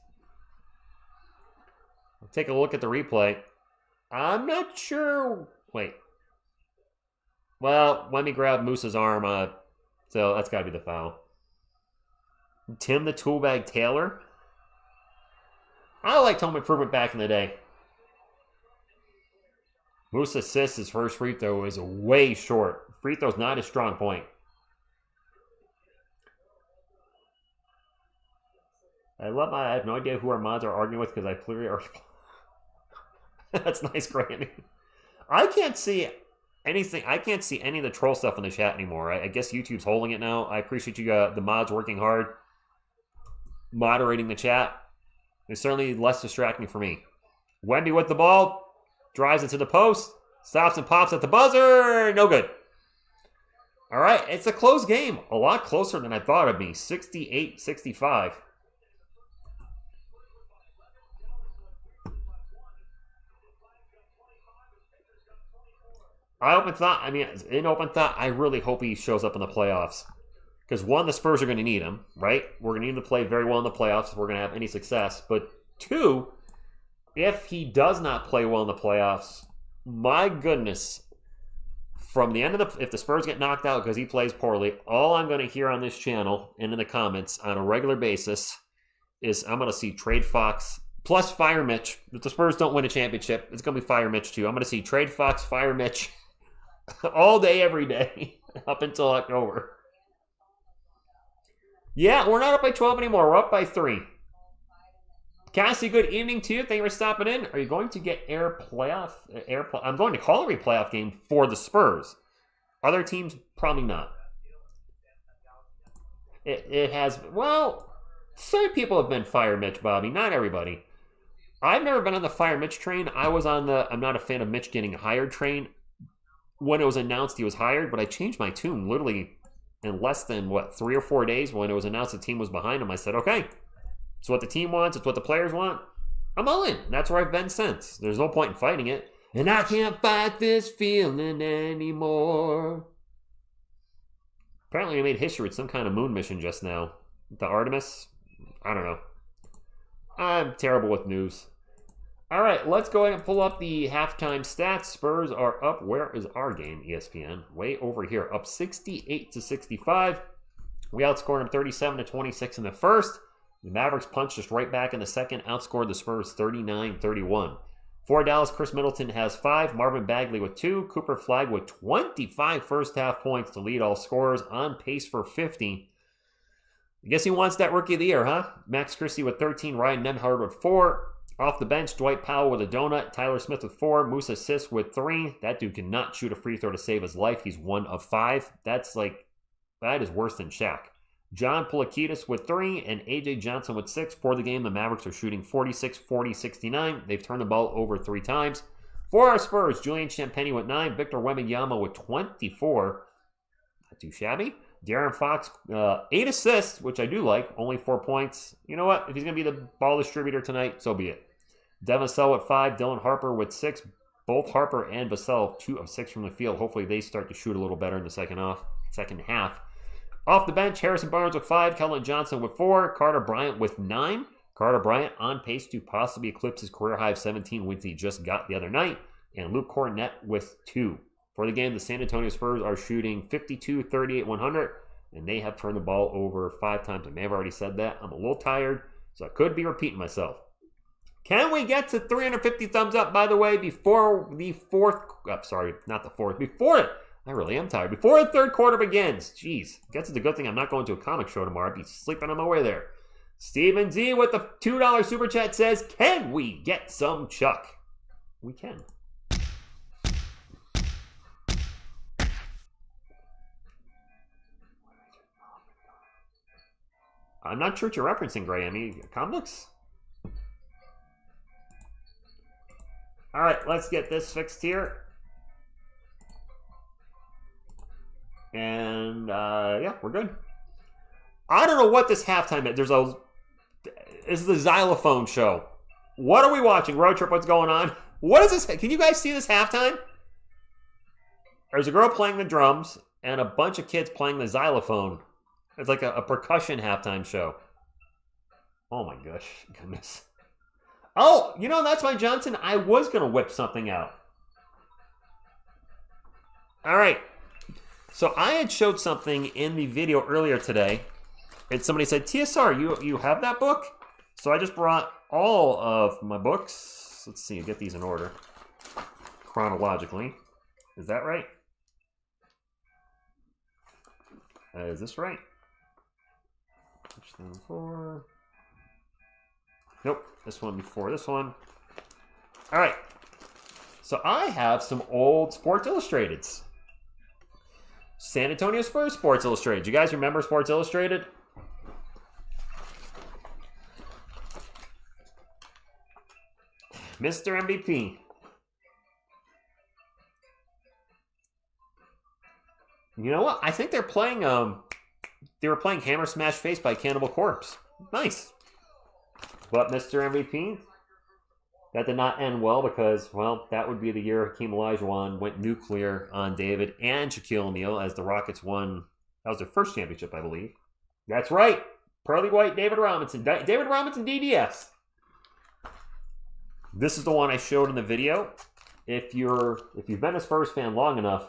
We'll take a look at the replay. I'm not sure. Wait. Well, let me grab Moose's arm. So that's got to be the foul. Tim the Toolbag Taylor. I liked home improvement back in the day. Moose assists his first free throw is way short. Free throw's not his strong point. I have no idea who our mods are arguing with because I clearly already. That's nice, Granny. I can't see anything. I can't see any of the troll stuff in the chat anymore. I guess YouTube's holding it now. I appreciate you, the mods, working hard, moderating the chat. It's certainly less distracting for me. Wemby with the ball. Drives into the post. Stops and pops at the buzzer. No good. All right. It's a close game. A lot closer than I thought it'd be. 68-65. In open thought, I really hope he shows up in the playoffs. Because one, the Spurs are going to need him, right? We're going to need him to play very well in the playoffs if we're going to have any success. But two, if he does not play well in the playoffs, my goodness, from the end of if the Spurs get knocked out because he plays poorly, all I'm going to hear on this channel and in the comments on a regular basis is I'm going to see trade Fox plus fire Mitch. If the Spurs don't win a championship, it's going to be fire Mitch too. I'm going to see trade Fox, fire Mitch all day, every day up until October. Yeah, we're not up by 12 anymore. We're up by 3. Cassie, good evening to you. Thank you for stopping in. Are you going to get I'm going to call every playoff game for the Spurs. Other teams, probably not. It has, well, some people have been fire Mitch, Bobby. Not everybody. I've never been on the fire Mitch train. I was on I'm not a fan of Mitch getting hired train. When it was announced he was hired, but I changed my tune literally in less than, 3 or 4 days when it was announced the team was behind him. I said, okay, it's what the team wants. It's what the players want. I'm all in. That's where I've been since. There's no point in fighting it. And I can't fight this feeling anymore. Apparently we made history with some kind of moon mission just now. The Artemis? I don't know. I'm terrible with news. All right, let's go ahead and pull up the halftime stats. Spurs are up. Where is our game, ESPN? Way over here, up 68-65. We outscored them 37-26 in the first. The Mavericks punched us right back in the second, outscored the Spurs 39-31. For Dallas, Chris Middleton has 5, Marvin Bagley with 2, Cooper Flagg with 25 first-half points to lead all scorers, on pace for 50. I guess he wants that Rookie of the Year, huh? Max Christie with 13, Ryan Nembhard with 4. Off the bench, Dwight Powell with a donut, Tyler Smith with 4, Moose assists with 3. That dude cannot shoot a free throw to save his life. He's 1 of 5. That's like That is worse than Shaq. John Polikitis with 3 and A.J. Johnson with 6. For the game, the Mavericks are shooting 46, 40, 69. They've turned the ball over 3 times. For our Spurs, Julian Champagnie with 9. Victor Wembanyama with 24. Not too shabby. De'Aaron Fox, 8 assists, which I do like. Only 4 points. You know what? If he's going to be the ball distributor tonight, so be it. Devin Vassell at 5. Dylan Harper with 6. Both Harper and Vassell, 2 of 6 from the field. Hopefully they start to shoot a little better in the second half. Off the bench, Harrison Barnes with 5, Keldon Johnson with 4, Carter Bryant with 9. Carter Bryant on pace to possibly eclipse his career high of 17 wins he just got the other night. And Luke Cornett with 2. For the game, the San Antonio Spurs are shooting 52, 38, 100. And they have turned the ball over 5 times. I may have already said that. I'm a little tired, so I could be repeating myself. Can we get to 350 thumbs up, by the way, before the I really am tired. Before the third quarter begins. Jeez. Guess it's a good thing I'm not going to a comic show tomorrow. I'd be sleeping on my way there. Steven Z with the $2 super chat says, can we get some Chuck? We can. I'm not sure what you're referencing, Gray. I mean, comics? All right, let's get this fixed here. And, yeah, we're good. I don't know what this halftime is. This is the xylophone show. What are we watching? Road Trip, what's going on? What is this? Can you guys see this halftime? There's a girl playing the drums and a bunch of kids playing the xylophone. It's like a percussion halftime show. Oh my goodness. Oh, you know, that's why, Johnson, I was going to whip something out. All right. So I had showed something in the video earlier today. And somebody said, TSR, you have that book? So I just brought all of my books. Let's see, get these in order. Chronologically. Is that right? Is this right? Before. Nope, this one before this one. All right. So I have some old Sports Illustrateds. San Antonio Spurs Sports Illustrated. You guys remember Sports Illustrated? Mr. MVP. You know what? I think they're playing, they were playing Hammer Smash Face by Cannibal Corpse. Nice. But Mr. MVP, that did not end well because, well, that would be the year Hakeem Olajuwon went nuclear on David and Shaquille O'Neal as the Rockets won. That was their first championship, I believe. That's right. Pearly White, David Robinson. David Robinson DDS. This is the one I showed in the video. If you've been a Spurs fan long enough,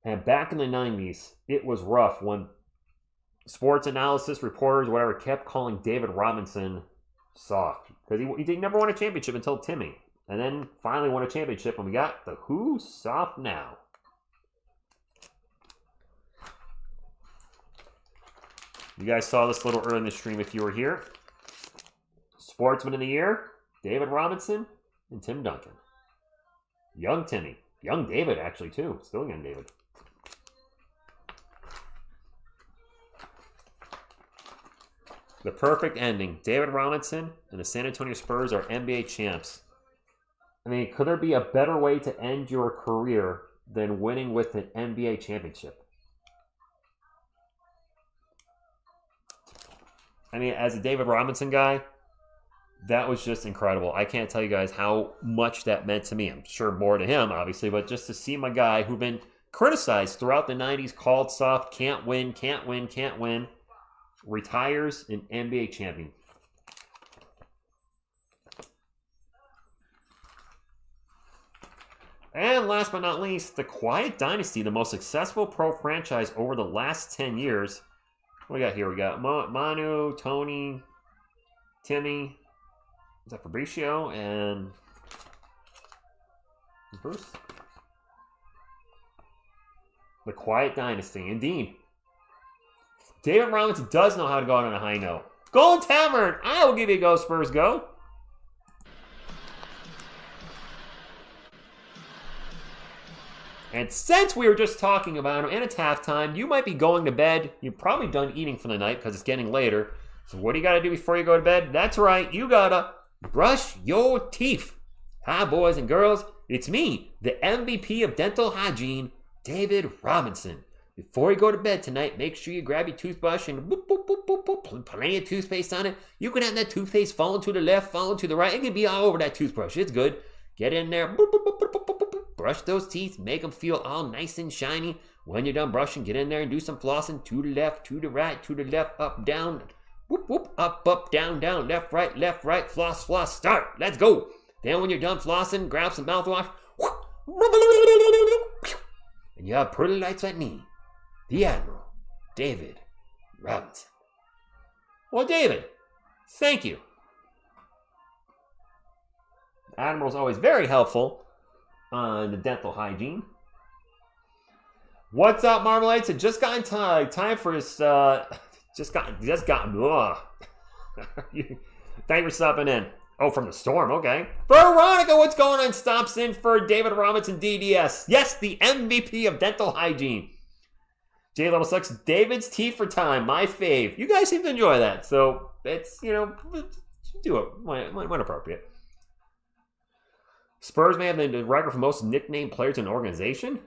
and back in the 90s, it was rough when sports analysis reporters, whatever, kept calling David Robinson soft. Because he never won a championship until Timmy. And then finally won a championship when we got the Who's Soft Now. You guys saw this a little early in the stream if you were here. Sportsman of the Year, David Robinson and Tim Duncan. Young Timmy. Young David, actually, too. Still young David. The perfect ending. David Robinson and the San Antonio Spurs are NBA champs. I mean, could there be a better way to end your career than winning with an NBA championship? I mean, as a David Robinson guy, that was just incredible. I can't tell you guys how much that meant to me. I'm sure more to him, obviously, but just to see my guy who'd been criticized throughout the 90s, called soft, can't win, retires an NBA champion. And last but not least, the Quiet Dynasty, the most successful pro franchise over the last 10 years. What we got here? We got Manu, Tony, Timmy, is that Fabricio, and Bruce? The Quiet Dynasty, indeed. David Robinson does know how to go out on a high note. Golden Tavern! I will give you a go, Spurs, go! And since we were just talking about him and it's halftime, you might be going to bed. You're probably done eating for the night because it's getting later. So what do you got to do before you go to bed? That's right, you got to brush your teeth. Hi, boys and girls. It's me, the MVP of dental hygiene, David Robinson. Before you go to bed tonight, make sure you grab your toothbrush and boop, boop, boop, boop, boop, plenty of toothpaste on it. You can have that toothpaste falling to the left, falling to the right. It can be all over that toothbrush. It's good. Get in there, boop, boop, boop, boop, boop, boop, boop. Brush those teeth, make them feel all nice and shiny. When you're done brushing, get in there and do some flossing to the left, to the right, to the left, up, down, whoop, whoop, up, down, left, right, floss, floss, start. Let's go. Then when you're done flossing, grab some mouthwash, and you have pretty lights like me, the Admiral, David Robinson. Well, David, thank you. Admiral's always very helpful on the dental hygiene. What's up, Marmalades? It just got time for his, just got, ugh. Thank you for stopping in. Oh, from the storm, okay. Veronica, what's going on? Stops in for David Robinson DDS. Yes, the MVP of dental hygiene. J Level sucks. David's tea for time, my fave. You guys seem to enjoy that, so it's, do it when appropriate. Spurs may have the record for most nicknamed players in an organization.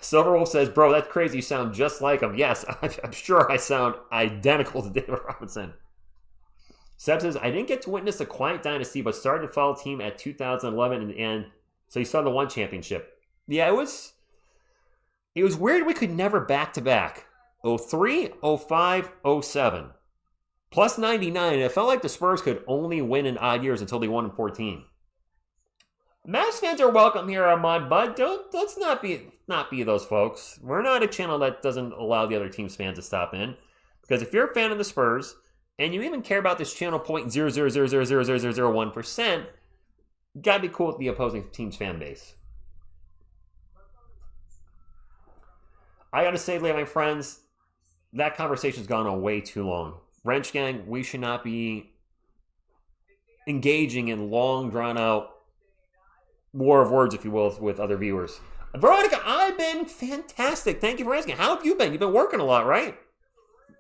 Silverwolf says, bro, that's crazy. You sound just like him. Yes, I'm sure I sound identical to David Robinson. Seb says, I didn't get to witness a quiet dynasty, but started to follow the team at 2011 and so you saw the one championship. Yeah, it was weird we could never back-to-back. 03, 05, 07. Plus 99, it felt like the Spurs could only win in odd years until they won in 14. Mavs fans are welcome here on Mod Bud. Let's not be those folks. We're not a channel that doesn't allow the other team's fans to stop in. Because if you're a fan of the Spurs, and you even care about this channel 0.0000001%, you gotta be cool with the opposing team's fan base. I gotta say, my friends, that conversation's gone on way too long. Wrench Gang, we should not be engaging in long, drawn-out war of words, if you will, with other viewers. Veronica, I've been fantastic. Thank you for asking. How have you been? You've been working a lot, right?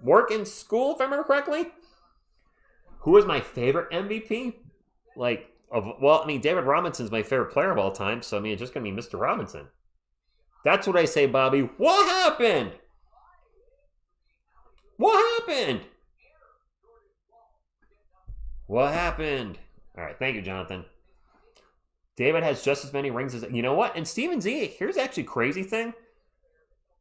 Work in school, if I remember correctly? Who is my favorite MVP? David Robinson's my favorite player of all time, so, it's just going to be Mr. Robinson. That's what I say, Bobby. What happened? What happened? What happened? All right, thank you, Jonathan. David has just as many rings as... You know what? And Steven Z, here's actually a crazy thing.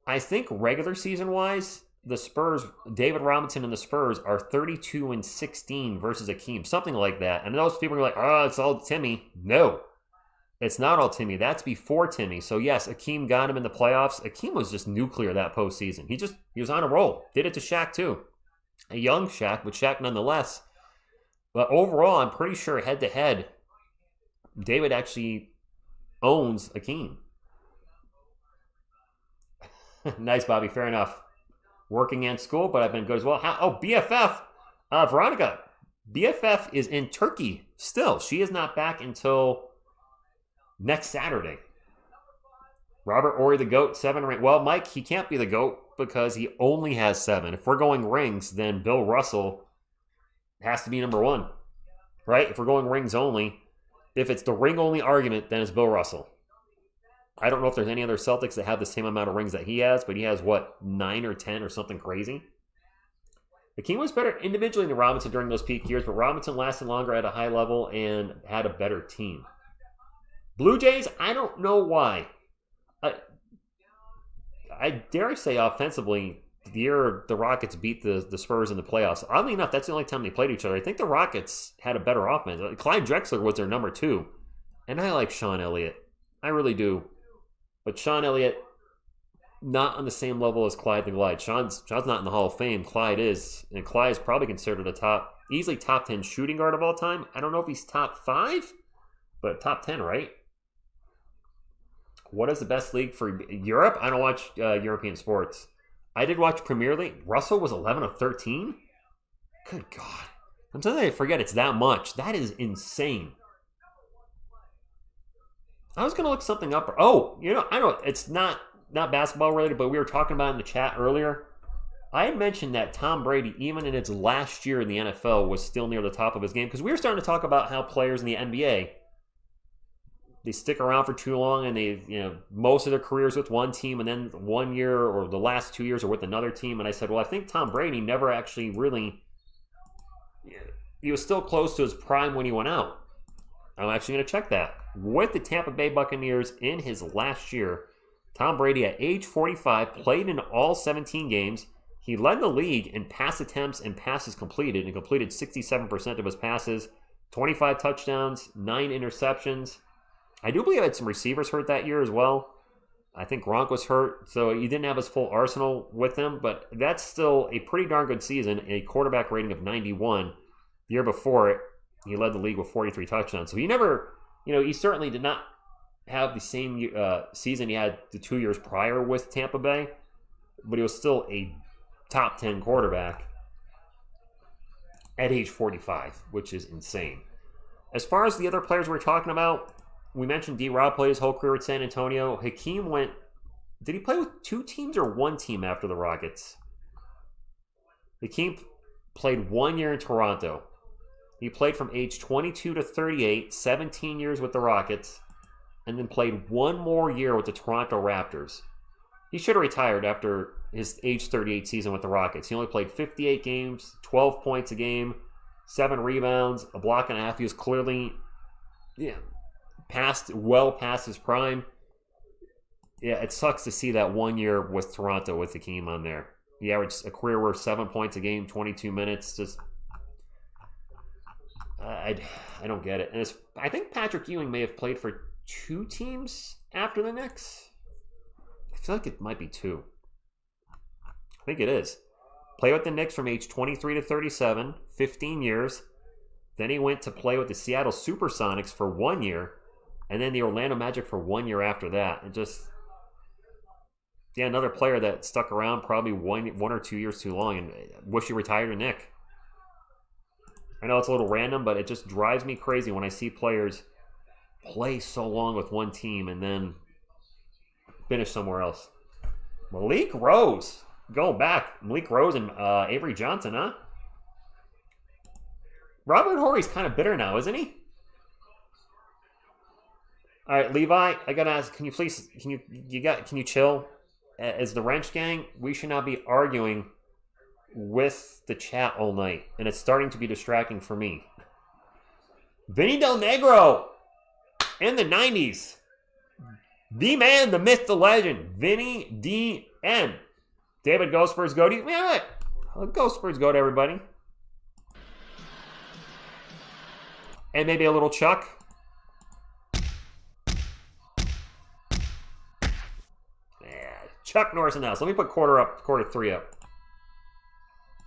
I think regular season-wise, the Spurs, David Robinson and the Spurs are 32-16 versus Akeem, something like that. And those people are like, oh, it's all Timmy. No, it's not all Timmy. That's before Timmy. So yes, Akeem got him in the playoffs. Akeem was just nuclear that postseason. He was on a roll. Did it to Shaq too. A young Shaq, but Shaq nonetheless. But overall, I'm pretty sure head-to-head, David actually owns Akeem. Nice, Bobby. Fair enough. Working and school, but I've been good as well. BFF. Veronica. BFF is in Turkey still. She is not back until next Saturday. Robert Ory, the GOAT, 7 rings. Well, Mike, he can't be the GOAT because he only has 7. If we're going rings, then Bill Russell has to be number 1. Right? If we're going rings only. If it's the ring-only argument, then it's Bill Russell. I don't know if there's any other Celtics that have the same amount of rings that he has, but he has, 9 or 10 or something crazy? Akeem was better individually than Robinson during those peak years, but Robinson lasted longer at a high level and had a better team. Blue Jays, I don't know why. I dare say offensively, the year the Rockets beat the Spurs in the playoffs, oddly enough, that's the only time they played each other. I think the Rockets had a better offense. Clyde Drexler was their number 2, and I like Sean Elliott. I really do. But Sean Elliott, not on the same level as Clyde the Glide. Sean's not in the Hall of Fame. Clyde is. And Clyde is probably considered easily top 10 shooting guard of all time. I don't know if he's top 5, but top 10, right? What is the best league for Europe? I don't watch European sports. I did watch Premier League. Russell was 11 of 13? Good God. Sometimes I forget it's that much. That is insane. I was going to look something up. Oh, I know it's not basketball related, but we were talking about it in the chat earlier. I had mentioned that Tom Brady, even in his last year in the NFL, was still near the top of his game because we were starting to talk about how players in the NBA, they stick around for too long and they, most of their careers with one team and then 1 year or the last 2 years are with another team. And I said, well, I think Tom Brady never actually really, he was still close to his prime when he went out. I'm actually going to check that. With the Tampa Bay Buccaneers in his last year, Tom Brady at age 45 played in all 17 games. He led the league in pass attempts and passes completed and completed 67% of his passes, 25 touchdowns, 9 interceptions. I do believe I had some receivers hurt that year as well. I think Gronk was hurt, so he didn't have his full arsenal with him, but that's still a pretty darn good season, a quarterback rating of 91. The year before it, he led the league with 43 touchdowns. So he never, he certainly did not have the same season he had the 2 years prior with Tampa Bay, but he was still a top 10 quarterback at age 45, which is insane. As far as the other players we're talking about, we mentioned D-Rob played his whole career at San Antonio. Hakeem did he play with 2 teams or 1 team after the Rockets? Hakeem played 1 year in Toronto. He played from age 22 to 38, 17 years with the Rockets, and then played 1 more year with the Toronto Raptors. He should have retired after his age 38 season with the Rockets. He only played 58 games, 12 points a game, 7 rebounds, a block and a half. He was clearly well past his prime. Yeah, it sucks to see that 1 year with Toronto with Hakeem on there. He averaged a career worth 7 points a game, 22 minutes. Just, I don't get it. And I think Patrick Ewing may have played for 2 teams after the Knicks. I feel like it might be 2. I think it is. Played with the Knicks from age 23 to 37, 15 years. Then he went to play with the Seattle Supersonics for 1 year, and then the Orlando Magic for 1 year after that. And just, another player that stuck around probably one or 2 years too long and wish he retired a Knick. I know it's a little random, but it just drives me crazy when I see players play so long with one team and then finish somewhere else. Malik Rose. Going back. Malik Rose and Avery Johnson, huh? Robert Horry's kind of bitter now, isn't he? All right, Levi, I gotta ask, can you chill? As the Wrench Gang, we should not be arguing with the chat all night, and it's starting to be distracting for me. Vinny Del Negro in the 90s. The man, the myth, the legend, Vinny D.N. David Go Spurs Go to you. Yeah, Go Spurs Go to everybody. And maybe a little Chuck. Yeah, Chuck Norris in the house. Let me put quarter 3 up.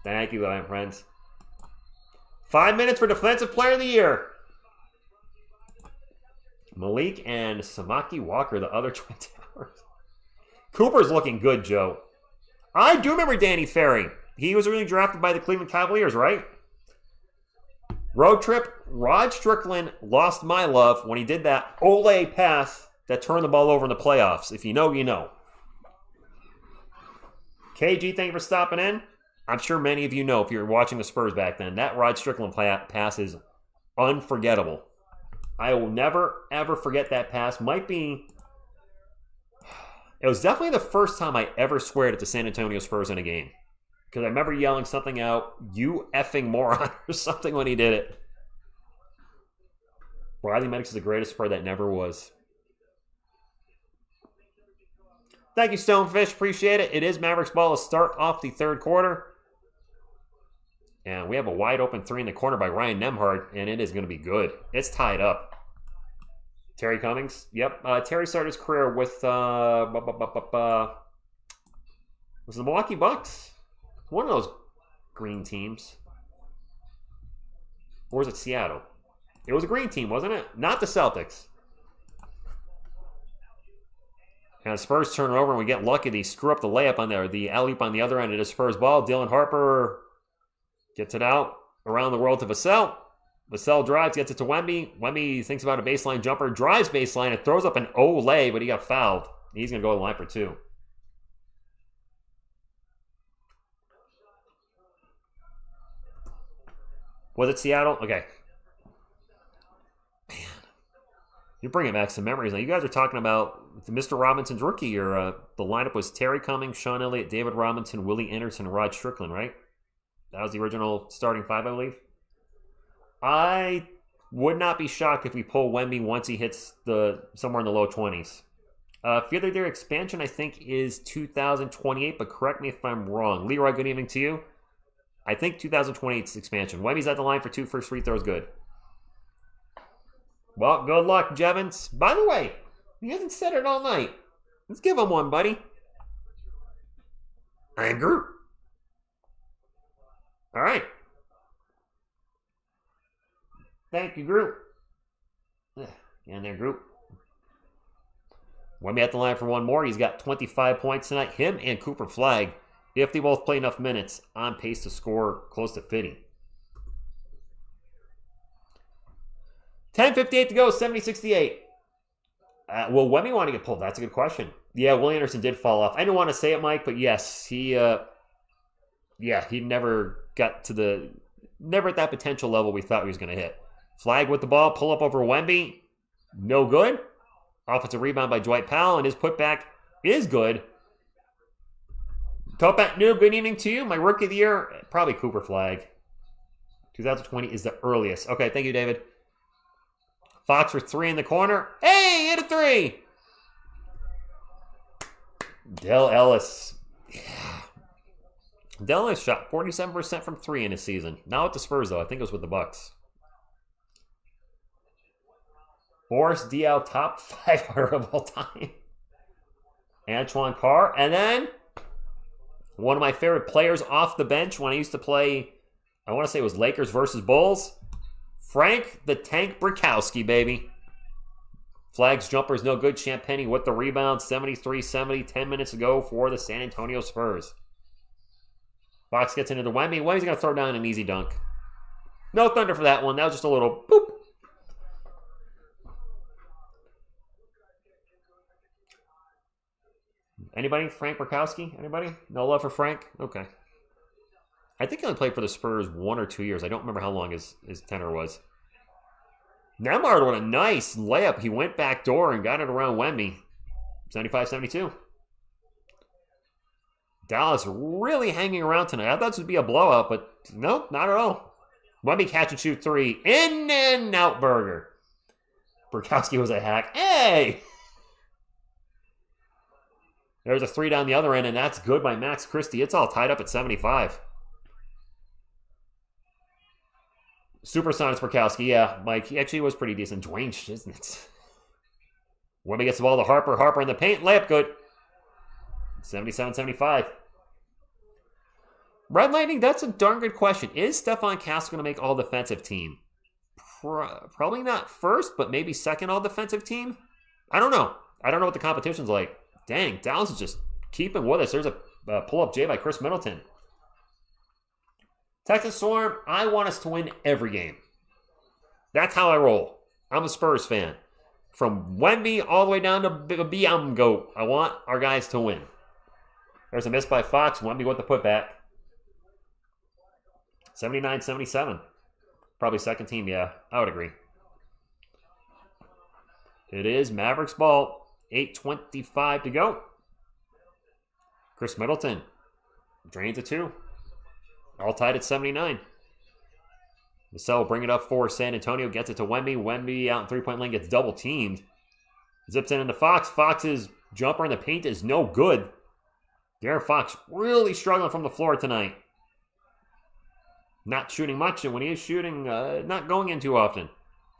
Thank you, my friends. 5 minutes for Defensive Player of the Year. Malik and Samaki Walker, the other Twin Towers. Cooper's looking good, Joe. I do remember Danny Ferry. He was really drafted by the Cleveland Cavaliers, right? Road trip. Rod Strickland lost my love when he did that Ole pass that turned the ball over in the playoffs. If you know, you know. KG, thank you for stopping in. I'm sure many of you know if you were watching the Spurs back then, that Rod Strickland pass is unforgettable. I will never, ever forget that pass. It was definitely the first time I ever sweared at the San Antonio Spurs in a game. Because I remember yelling something out, "You effing moron," or something when he did it. Riley Maddox is the greatest Spur that never was. Thank you, Stonefish. Appreciate it. It is Mavericks ball to start off the third quarter. And we have a wide open 3 in the corner by Ryan Nembhard, and it is going to be good. It's tied up. Terry Cummings. Yep. Terry started his career with was it the Milwaukee Bucks? One of those green teams. Or was it Seattle? It was a green team, wasn't it? Not the Celtics. And the Spurs turn it over, and we get lucky. They screw up the layup on there. The alley-oop on the other end of the Spurs ball. Dylan Harper gets it out around the world to Vassell. Vassell drives, gets it to Wemby. Wemby thinks about a baseline jumper, drives baseline, and throws up an Olay, but he got fouled. He's going to go to the line for 2. Was it Seattle? Okay. Man. You're bringing back some memories. Now, you guys are talking about Mr. Robinson's rookie year. The lineup was Terry Cummings, Sean Elliott, David Robinson, Willie Anderson, Rod Strickland, right? That was the original starting 5, I believe. I would not be shocked if we pull Wemby once he hits somewhere in the low 20s. Field of the Year expansion, I think, is 2028, but correct me if I'm wrong. Leroy, good evening to you. I think 2028's expansion. Wemby's at the line for 2 first free throws. Good. Well, good luck, Jevons. By the way, he hasn't said it all night. Let's give him one, buddy. I am Groot. All right. Thank you, Groot. And there, Groot. Wemby at the line for one more. He's got 25 points tonight. Him and Cooper Flagg, if they both play enough minutes, on pace to score close to 50. 10:58 to go, 70-68. Will Wemby want to get pulled? That's a good question. Yeah, Willie Anderson did fall off. I didn't want to say it, Mike, but yes, he never got to never at that potential level we thought he was going to hit. Flagg with the ball, pull up over Wemby. No good. Offensive rebound by Dwight Powell, and his putback is good. Topat Noob, good evening to you. My rookie of the year, probably Cooper Flagg. 2020 is the earliest. Okay, thank you, David. Fox for 3 in the corner. Hey, hit a 3. Del Ellis. Yeah. Del Ellis shot 47% from 3 in his season. Not with the Spurs, though. I think it was with the Bucks. Boris Diaw, top 500 of all time. Antoine Carr. And then one of my favorite players off the bench when I used to play, I want to say it was Lakers versus Bulls. Frank the Tank Brikowski, baby. Flagg's jumper is no good. Champagny with the rebound. 73-70, 10 minutes ago for the San Antonio Spurs. Fox gets into the Wemby. Wemby's going to throw down an easy dunk. No thunder for that one. That was just a little boop. Anybody? Frank Brikowski? Anybody? No love for Frank? Okay. I think he only played for the Spurs 1 or 2 years. I don't remember how long his tenure was. Nemard with a nice layup. He went back door and got it around Wemby. 75-72. Dallas really hanging around tonight. I thought this would be a blowout, but nope, not at all. Wemby catch and shoot 3. In and out burger. Brikowski was a hack. Hey! There's a 3 down the other end, and that's good by Max Christie. It's all tied up at 75. Supersonics Brikowski, yeah, Mike, he actually was pretty decent. Dwayne, isn't it? Wemby gets the ball to Harper. Harper in the paint. Layup good. 77-75. Red Lightning, that's a darn good question. Is Stephon Castle going to make all-defensive team? Probably not first, but maybe second all-defensive team? I don't know. I don't know what the competition's like. Dang, Dallas is just keeping with us. There's a pull-up J by Chris Middleton. Texas Storm, I want us to win every game. That's how I roll. I'm a Spurs fan. From Wemby all the way down to Biamgo, I want our guys to win. There's a miss by Fox. Wemby with the putback. 79-77. Probably second team, yeah. I would agree. It is Mavericks ball. 8:25 to go. Chris Middleton drains a 2. All tied at 79. Vassell will bring it up for San Antonio. Gets it to Wemby. Wemby out in three-point lane gets double teamed. Zips in into Fox. Fox's jumper in the paint is no good. De'Aaron Fox really struggling from the floor tonight. Not shooting much, and when he is shooting, not going in too often.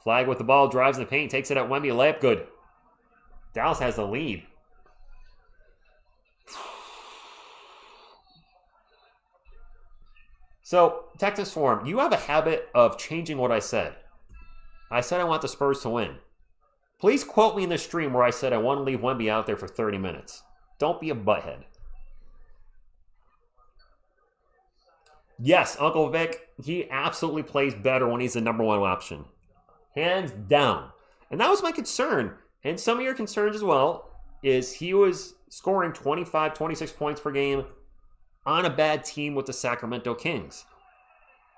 Flagg with the ball, drives in the paint, takes it at Wemby. Layup good. Dallas has the lead. So, Texas Forum, you have a habit of changing what I said. I said I want the Spurs to win. Please quote me in the stream where I said I want to leave Wemby out there for 30 minutes. Don't be a butthead. Yes, Uncle Vic, he absolutely plays better when he's the number one option. Hands down. And that was my concern. And some of your concerns as well is he was scoring 25, 26 points per game on a bad team with the Sacramento Kings.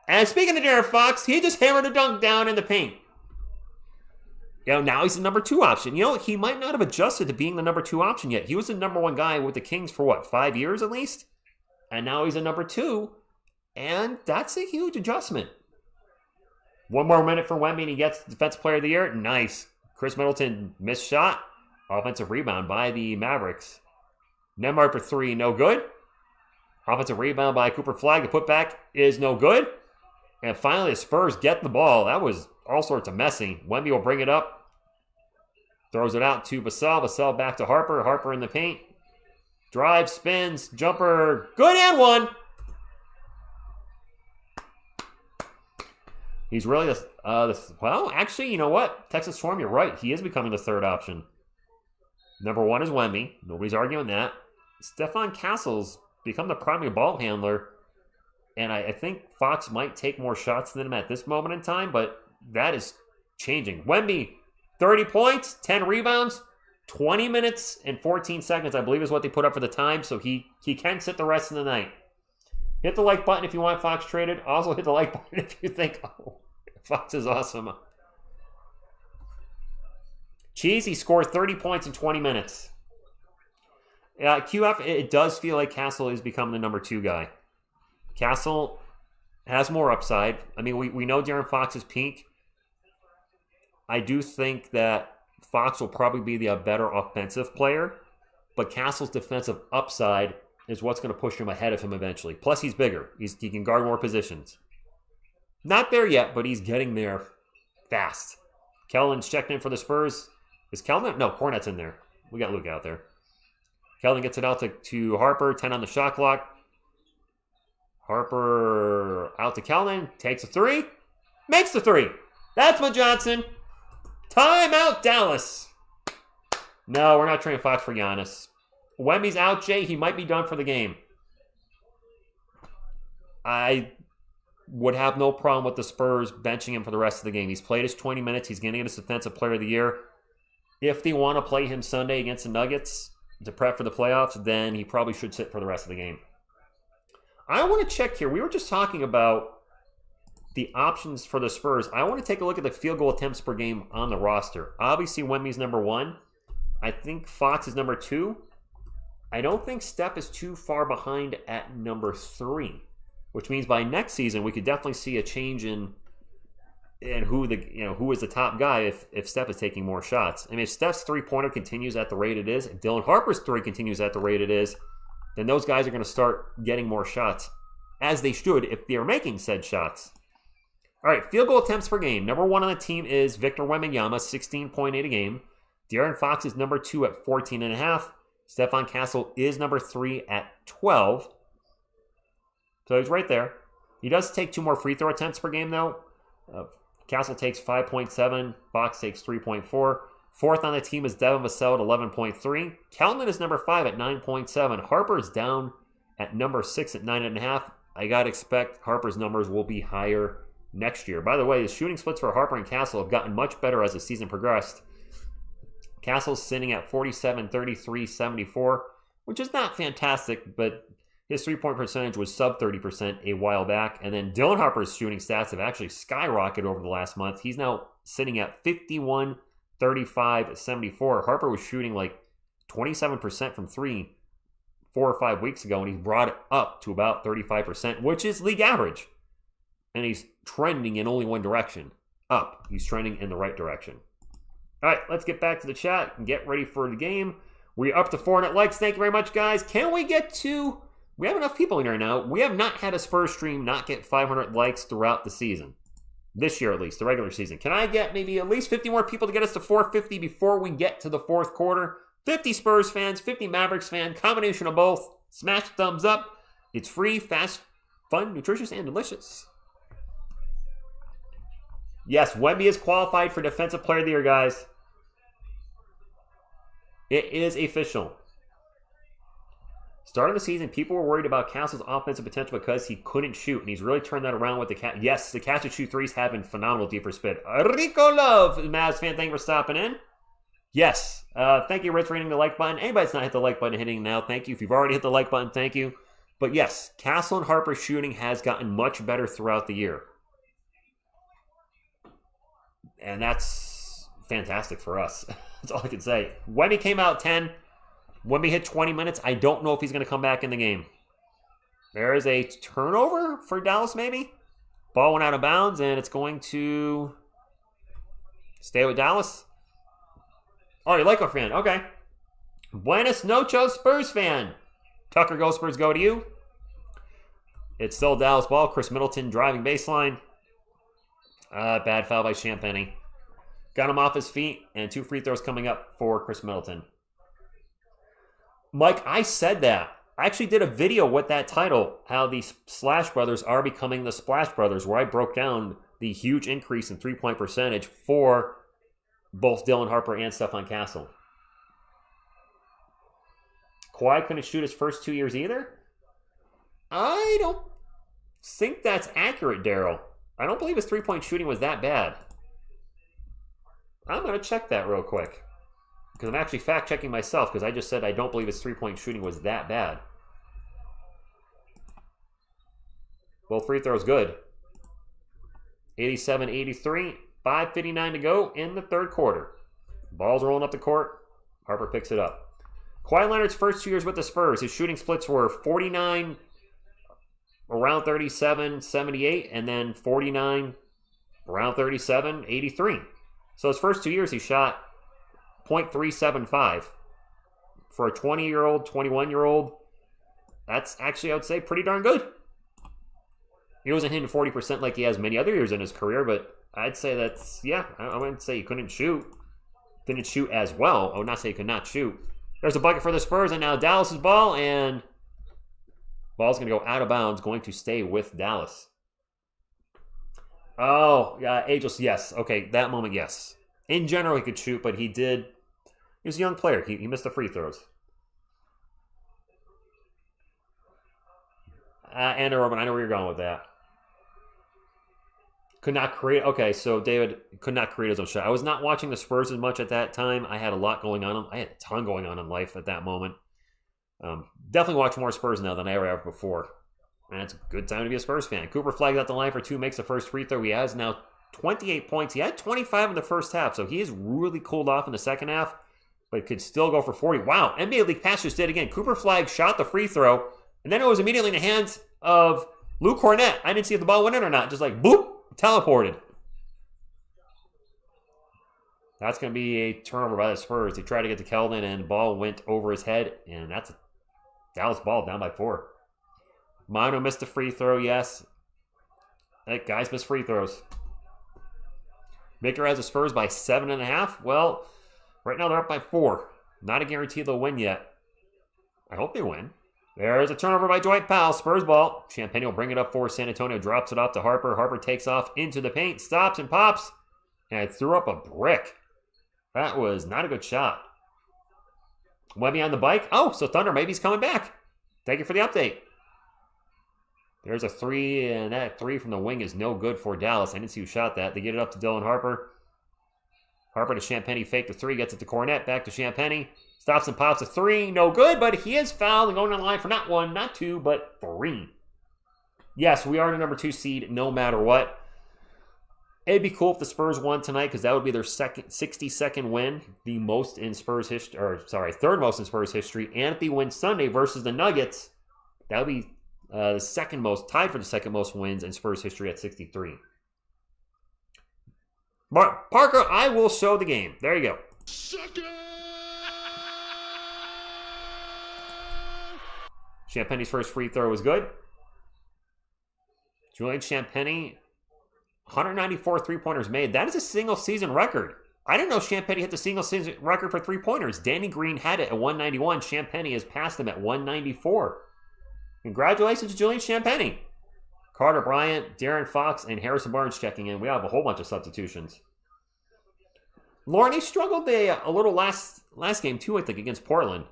And speaking of De'Aaron Fox, he just hammered a dunk down in the paint. Now he's the number two option. He might not have adjusted to being the number two option yet. He was the number one guy with the Kings for 5 years at least? And now he's a number two. And that's a huge adjustment. One more minute for Wemby and he gets Defensive Player of the Year. Nice. Chris Middleton missed shot. Offensive rebound by the Mavericks. Nembhard for three, no good. Offensive rebound by Cooper Flagg. The putback is no good. And finally the Spurs get the ball. That was all sorts of messy. Wemby will bring it up. Throws it out to Vassell. Vassell back to Harper. Harper in the paint. Drive, spins, jumper. Good and one. He's really well, actually, you know what? Texas Storm, you're right. He is becoming the third option. Number one is Wemby. Nobody's arguing that. Stephon Castle's become the primary ball handler. And I think Fox might take more shots than him at this moment in time, but that is changing. Wemby, 30 points, 10 rebounds, 20 minutes and 14 seconds, I believe is what they put up for the time, so he can sit the rest of the night. Hit the like button if you want Fox traded. Also hit the like button if you think, Fox is awesome. Cheesy scored 30 points in 20 minutes. QF, it does feel like Castle is becoming the number two guy. Castle has more upside. I mean, we know De'Aaron Fox's peak. I do think that Fox will probably be the better offensive player, but Castle's defensive upside is what's going to push him ahead of him eventually. Plus, he's bigger. He can guard more positions. Not there yet, but he's getting there fast. Kellen's checked in for the Spurs. Is Kellen? No, Cornette's in there. We got Luke out there. Kellen gets it out to Harper. 10 on the shot clock. Harper out to Kellen. Takes a three. Makes the three. That's my Johnson. Timeout, Dallas. No, we're not trading Fox for Giannis. Wemby's out, Jay. He might be done for the game. I would have no problem with the Spurs benching him for the rest of the game. He's played his 20 minutes. He's going to get his Defensive Player of the Year. If they want to play him Sunday against the Nuggets to prep for the playoffs, then he probably should sit for the rest of the game. I want to check here. We were just talking about the options for the Spurs. I want to take a look at the field goal attempts per game on the roster. Obviously, Wemby's number one. I think Fox is number two. I don't think Steph is too far behind at number three, which means by next season we could definitely see a change in who is the top guy if Steph is taking more shots. I mean, if Steph's three-pointer continues at the rate it is, if Dylan Harper's three continues at the rate it is, then those guys are going to start getting more shots, as they should if they're making said shots. All right, field goal attempts per game. Number one on the team is Victor Wembanyama, 16.8 a game. De'Aaron Fox is number two at 14.5. Stephon Castle is number three at 12. So he's right there. He does take two more free throw attempts per game, though. Castle takes 5.7. Fox takes 3.4. Fourth on the team is Devin Vassell at 11.3. Kellman is number 5 at 9.7. Harper is down at number 6 at 9.5. I got to expect Harper's numbers will be higher next year. By the way, the shooting splits for Harper and Castle have gotten much better as the season progressed. Castle's sitting at 47, 33, 74, which is not fantastic, but his three-point percentage was sub 30% a while back. And then Dylan Harper's shooting stats have actually skyrocketed over the last month. He's now sitting at 51, 35, 74. Harper was shooting like 27% from three 4 or 5 weeks ago, and he's brought it up to about 35%, which is league average. And he's trending in only one direction, up. He's trending in the right direction. All right, let's get back to the chat and get ready for the game. We're up to 400 likes. Thank you very much, guys. Can we get to... We have enough people in here now. We have not had a Spurs stream not get 500 likes throughout the season. This year, at least, the regular season. Can I get maybe at least 50 more people to get us to 450 before we get to the fourth quarter? 50 Spurs fans, 50 Mavericks fans, combination of both. Smash the thumbs up. It's free, fast, fun, nutritious, and delicious. Yes, Wemby is qualified for Defensive Player of the Year, guys. It is official. Start of the season, people were worried about Castle's offensive potential because he couldn't shoot, and he's really turned that around with the catch. Yes, the catch and shoot threes have been phenomenal deep for spit. Rico Love, Mavs fan, thank you for stopping in. Yes, thank you, Rich, for hitting the like button. Anybody that's not hit the like button, hitting now, thank you. If you've already hit the like button, thank you. But yes, Castle and Harper's shooting has gotten much better throughout the year. And that's fantastic for us. That's all I can say. Wemby came out 10. Wemby hit 20 minutes. I don't know if he's going to come back in the game. There is a turnover for Dallas, maybe. Ball went out of bounds, and it's going to stay with Dallas. Oh, you like our fan. Okay. Buenos noches, Spurs fan. Tucker, go Spurs, go to you. It's still Dallas ball. Chris Middleton driving baseline. Bad foul by Champagny. Got him off his feet, and 2 free throws coming up for Chris Middleton. Mike, I said that. I actually did a video with that title, how the Slash Brothers are becoming the Splash Brothers, where I broke down the huge increase in three-point percentage for both Dylan Harper and Stephon Castle. Kawhi couldn't shoot his first 2 years either? I don't think that's accurate, Daryl. I don't believe his three-point shooting was that bad. I'm going to check that real quick. Because I'm actually fact-checking myself, because I just said I don't believe his three-point shooting was that bad. Both free throws good. 87-83, 5:59 to go in the third quarter. Ball's rolling up the court. Harper picks it up. Kawhi Leonard's first 2 years with the Spurs, his shooting splits were 49, around 37, 78, and then 49, around 37, 83. So his first 2 years he shot .375. For a 20-year-old, 21-year-old, that's actually, I would say, pretty darn good. He wasn't hitting 40% like he has many other years in his career, but I'd say that's, yeah, I wouldn't say he couldn't shoot. Didn't shoot as well. I would not say he could not shoot. There's a bucket for the Spurs, and now Dallas's ball, and ball's going to go out of bounds, going to stay with Dallas. Oh, yeah, Ageless, yes. Okay, that moment, yes. In general, he could shoot, but he did. He was a young player. He missed the free throws. And Urban, I know where you're going with that. Could not create. Okay, so David could not create his own shot. I was not watching the Spurs as much at that time. I had a lot going on. I had a ton going on in life at that moment. Definitely watch more Spurs now than I ever have before. And it's a good time to be a Spurs fan. Cooper Flagg at the line for 2, makes the first free throw. He has now 28 points. He had 25 in the first half, so he has really cooled off in the second half, but could still go for 40. Wow, NBA League Pass just did again. Cooper Flagg shot the free throw, and then it was immediately in the hands of Lou Cornett. I didn't see if the ball went in or not. Just like, boop, teleported. That's going to be a turnover by the Spurs. They tried to get to Keldon, and the ball went over his head, and that's a Dallas ball down by 4. Mano missed the free throw, yes. Hey, guys miss free throws. Victor has the Spurs by 7.5. Well, right now they're up by 4. Not a guarantee they'll win yet. I hope they win. There's a turnover by Dwight Powell. Spurs ball. Champagny will bring it up for San Antonio. Drops it off to Harper. Harper takes off into the paint. Stops and pops. And I threw up a brick. That was not a good shot. Wemby on the bike. Oh, so Thunder maybe he's coming back. Thank you for the update. There's a 3, and that 3 from the wing is no good for Dallas. I didn't see who shot that. They get it up to Dylan Harper. Harper to Champagny, fake the 3, gets it to Cornett, back to Champagny. Stops and pops a 3, no good, but he is fouled and going on the line for not 1, not 2, but 3. Yes, we are the number 2 seed no matter what. It'd be cool if the Spurs won tonight because that would be their 62nd win, the most in Spurs history, third most in Spurs history. And if they win Sunday versus the Nuggets, that would be the second most, tied for the second most wins in Spurs history at 63. Parker, I will show the game. There you go. Champagny's first free throw was good. Julian Champagny, 194 three-pointers made. That is a single-season record. I didn't know Champagny hit the single-season record for three-pointers. Danny Green had it at 191. Champagny has passed him at 194. Congratulations to Julian Champagny. Carter Bryant, Darren Fox, and Harrison Barnes checking in. We have a whole bunch of substitutions. Lauren, he struggled a little last game too, I think, against Portland.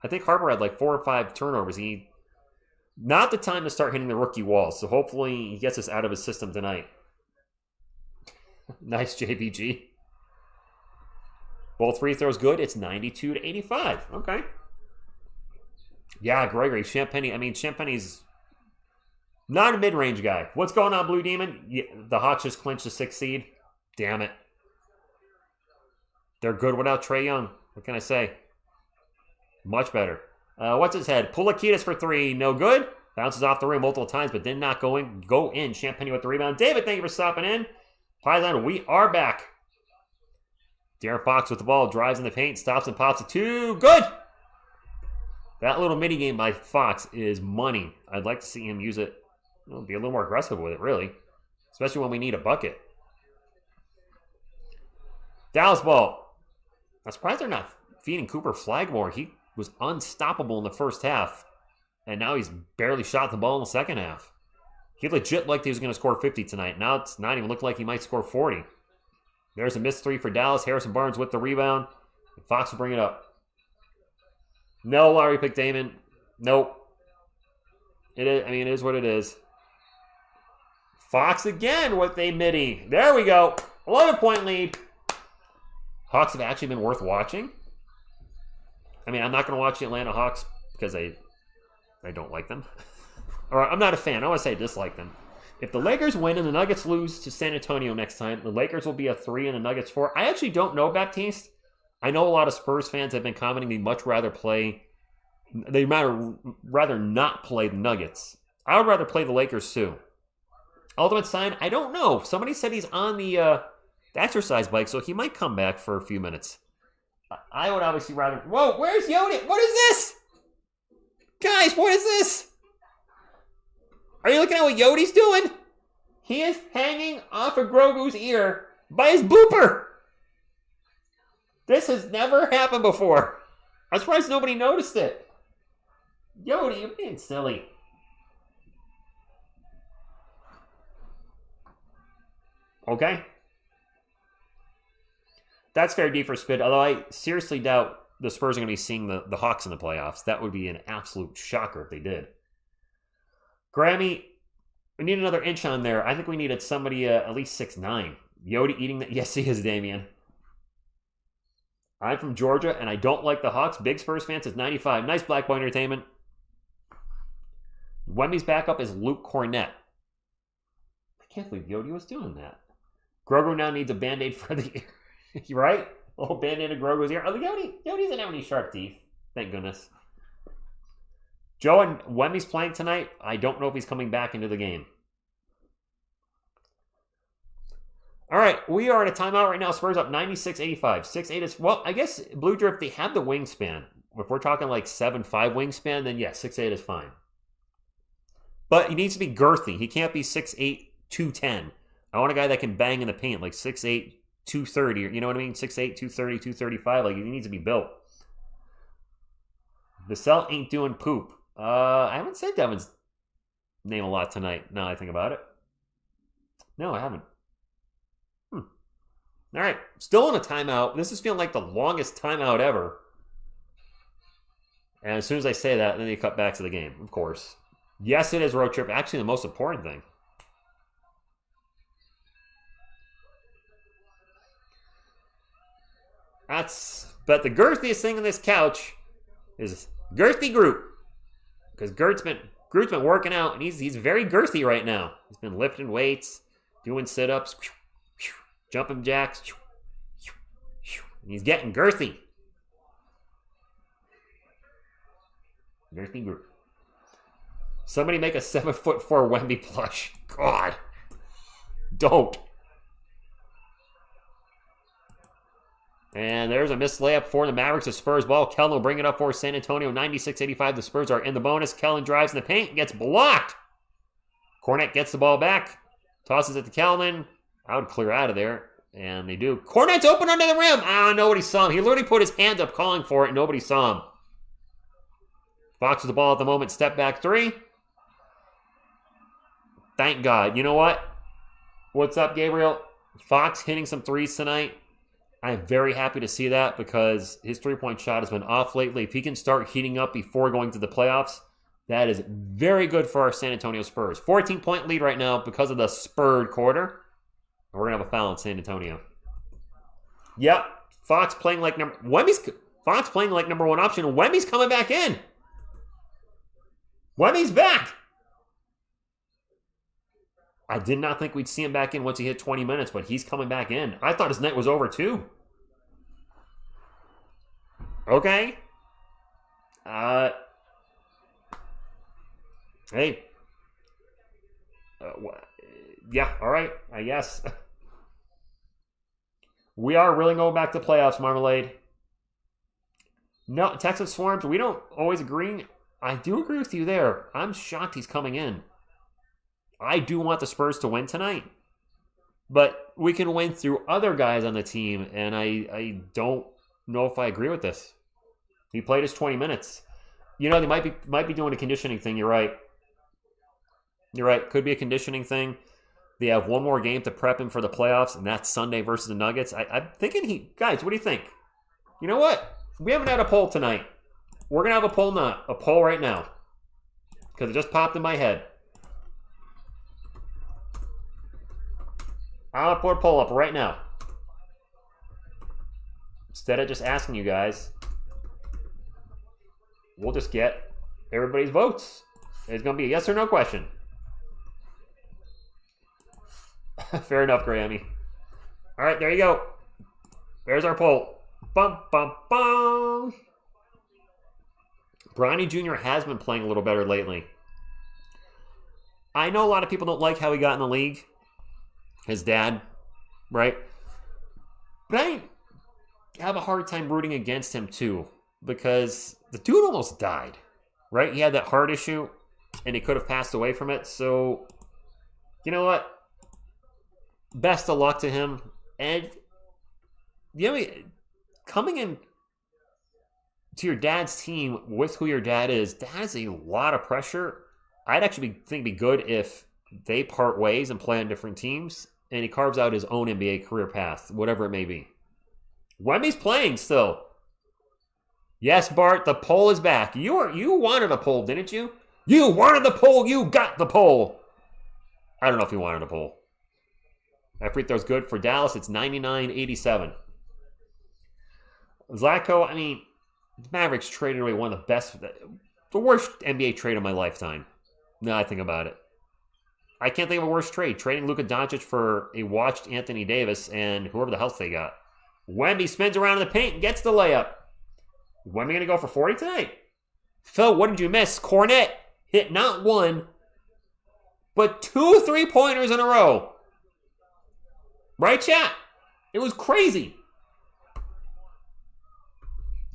I think Harper had like 4 or 5 turnovers. Not the time to start hitting the rookie wall. So hopefully he gets us out of his system tonight. Nice, JBG. Both free throws good. It's 92-85. Okay. Yeah, Gregory. Champagne's not a mid-range guy. What's going on, Blue Demon? Yeah, the Hawks just clinched the 6th seed. Damn it. They're good without Trae Young. What can I say? Much better. What's his head? Pulakitas for 3. No good. Bounces off the rim multiple times, but then not go in. Champagne with the rebound. David, thank you for stopping in. Paisan, we are back. De'Aaron Fox with the ball. Drives in the paint. Stops and pops it. 2. Good. That little mini game by Fox is money. I'd like to see him use it. Be a little more aggressive with it, really. Especially when we need a bucket. Dallas ball. I'm surprised they're not feeding Cooper Flagg more. He was unstoppable in the first half. And now he's barely shot the ball in the second half. He legit looked he was going to score 50 tonight. Now it's not even looking like he might score 40. There's a missed 3 for Dallas. Harrison Barnes with the rebound. Fox will bring it up. No, Larry picked Damon. Nope. It is what it is. Fox again with a midi. There we go. 11-point lead. Hawks have actually been worth watching. I'm not going to watch the Atlanta Hawks because I don't like them. Or I'm not a fan. I want to say I dislike them. If the Lakers win and the Nuggets lose to San Antonio next time, the Lakers will be a 3 and the Nuggets 4. I actually don't know, Baptiste. I know a lot of Spurs fans have been commenting they'd rather not play the Nuggets. I would rather play the Lakers too. Ultimate sign, I don't know. Somebody said he's on the exercise bike, so he might come back for a few minutes. I would obviously rather... Whoa, where's Yodi? What is this? Guys, what is this? Are you looking at what Yodi's doing? He is hanging off of Grogu's ear by his booper. This has never happened before. I'm surprised nobody noticed it. Yodi, you're being silly. Okay. That's fair D for Spid, although I seriously doubt the Spurs are going to be seeing the Hawks in the playoffs. That would be an absolute shocker if they did. Grammy, we need another inch on there. I think we needed somebody at least 6'9". Yodi eating that. Yes, he is, Damian. I'm from Georgia, and I don't like the Hawks. Big Spurs fans is 95. Nice Black Boy Entertainment. Wemby's backup is Luke Cornett. I can't believe Yodi was doing that. Grogu now needs a Band-Aid for the ear. You right? A little Band-Aid to Grogu's ear. Oh, Yodi doesn't have any sharp teeth. Thank goodness. Joe and Wemby's playing tonight. I don't know if he's coming back into the game. All right, we are in a timeout right now. Spurs up 96-85. 6'8 is... Well, I guess Blue Drift, they have the wingspan. If we're talking like 7'5 wingspan, then yes, 6'8 is fine. But he needs to be girthy. He can't be 6'8", 210. I want a guy that can bang in the paint, like 6'8", 230. Or, you know what I mean? 6'8", 230, 235. Like, he needs to be built. Vassell ain't doing poop. I haven't said Devin's name a lot tonight, now that I think about it. No, I haven't. All right, still in a timeout. This is feeling like the longest timeout ever. And as soon as I say that, then they cut back to the game, of course. Yes, it is road trip. Actually, the most important thing. But the girthiest thing on this couch is Girthy Group. Because Groot's been working out, and he's very girthy right now. He's been lifting weights, doing sit-ups, jumping jacks. And he's getting girthy. Girthy Group. Somebody make a 7'4" Wemby plush. God. Don't. And there's a missed layup for the Mavericks. The Spurs ball. Kellen will bring it up for San Antonio. 96-85. The Spurs are in the bonus. Kellen drives in the paint. Gets blocked. Cornette gets the ball back. Tosses it to Kellen. I would clear out of there. And they do. Cornette's open under the rim. Nobody saw him. He literally put his hands up calling for it. And nobody saw him. Fox with the ball at the moment. Step back 3. Thank God. You know what? What's up, Gabriel? Fox hitting some threes tonight. I'm very happy to see that because his three-point shot has been off lately. If he can start heating up before going to the playoffs, that is very good for our San Antonio Spurs. 14-point lead right now because of the spurred quarter. We're going to have a foul in San Antonio. Yep. Fox playing like number one option. Wemby's coming back in. Wemby's back. I did not think we'd see him back in once he hit 20 minutes, but he's coming back in. I thought his night was over too. Okay. Hey. Yeah, all right, I guess. We are really going back to playoffs, Marmalade. No, Texas Swarms, we don't always agree. I do agree with you there. I'm shocked he's coming in. I do want the Spurs to win tonight. But we can win through other guys on the team, and I don't know if I agree with this. He played his 20 minutes. You know, they might be doing a conditioning thing. You're right. You're right. Could be a conditioning thing. They have one more game to prep him for the playoffs, and that's Sunday versus the Nuggets. I'm thinking guys, what do you think? You know what? We haven't had a poll tonight. We're going to have a poll right now. Because it just popped in my head. I'll put a poll up right now. Instead of just asking you guys, we'll just get everybody's votes. It's going to be a yes or no question. Fair enough, Grammy. All right, there you go. There's our poll. Bum, bum, bum. Bronny Jr. has been playing a little better lately. I know a lot of people don't like how he got in the league. His dad, right? But I have a hard time rooting against him, too. Because the dude almost died, right? He had that heart issue, and he could have passed away from it. So, you know what? Best of luck to him. And, you know, coming in to your dad's team with who your dad is, that is a lot of pressure. I'd actually think it'd be good if they part ways and play on different teams, and he carves out his own NBA career path, whatever it may be. Wemby's playing still. Yes, Bart, the poll is back. You wanted a poll, didn't you? You wanted the poll. You got the poll. I don't know if you wanted a poll. That free throw's good for Dallas. It's 99-87. Zlatko, I mean, the Mavericks traded away one of the worst NBA trade of my lifetime. Now I think about it. I can't think of a worse trade. Trading Luka Doncic for a watched Anthony Davis and whoever the hell they got. Wemby spins around in the paint and gets the layup. Wemby going to go for 40 tonight? Phil, what did you miss? Cornette hit not one, but 2 3-pointers in a row. Right, chat? It was crazy.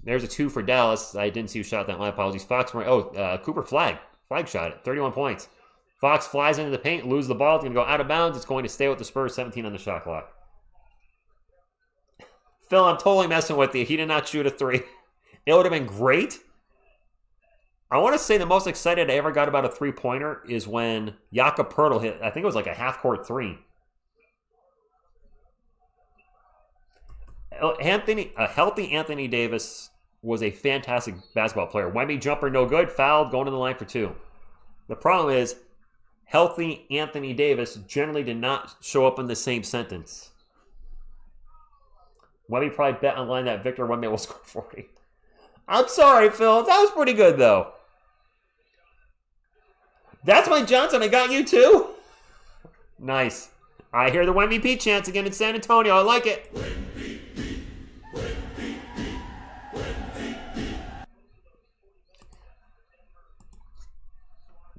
There's a 2 for Dallas. I didn't see who shot that. My apologies. Fox, Cooper Flagg. Flagg shot it. 31 points. Fox flies into the paint, loses the ball. It's going to go out of bounds. It's going to stay with the Spurs. 17 on the shot clock. Phil, I'm totally messing with you. He did not shoot a 3. It would have been great. I want to say the most excited I ever got about a 3-pointer is when Jakob Poeltl hit, I think it was like a half-court 3. A healthy Anthony Davis was a fantastic basketball player. Wemby jumper no good, fouled, going to the line for 2. The problem is, healthy Anthony Davis generally did not show up in the same sentence. Wemby probably bet online that Victor Wembanyama will score 40. I'm sorry, Phil. That was pretty good, though. That's Mike Johnson. I got you, too. Nice. I hear the MVP chants again in San Antonio. I like it.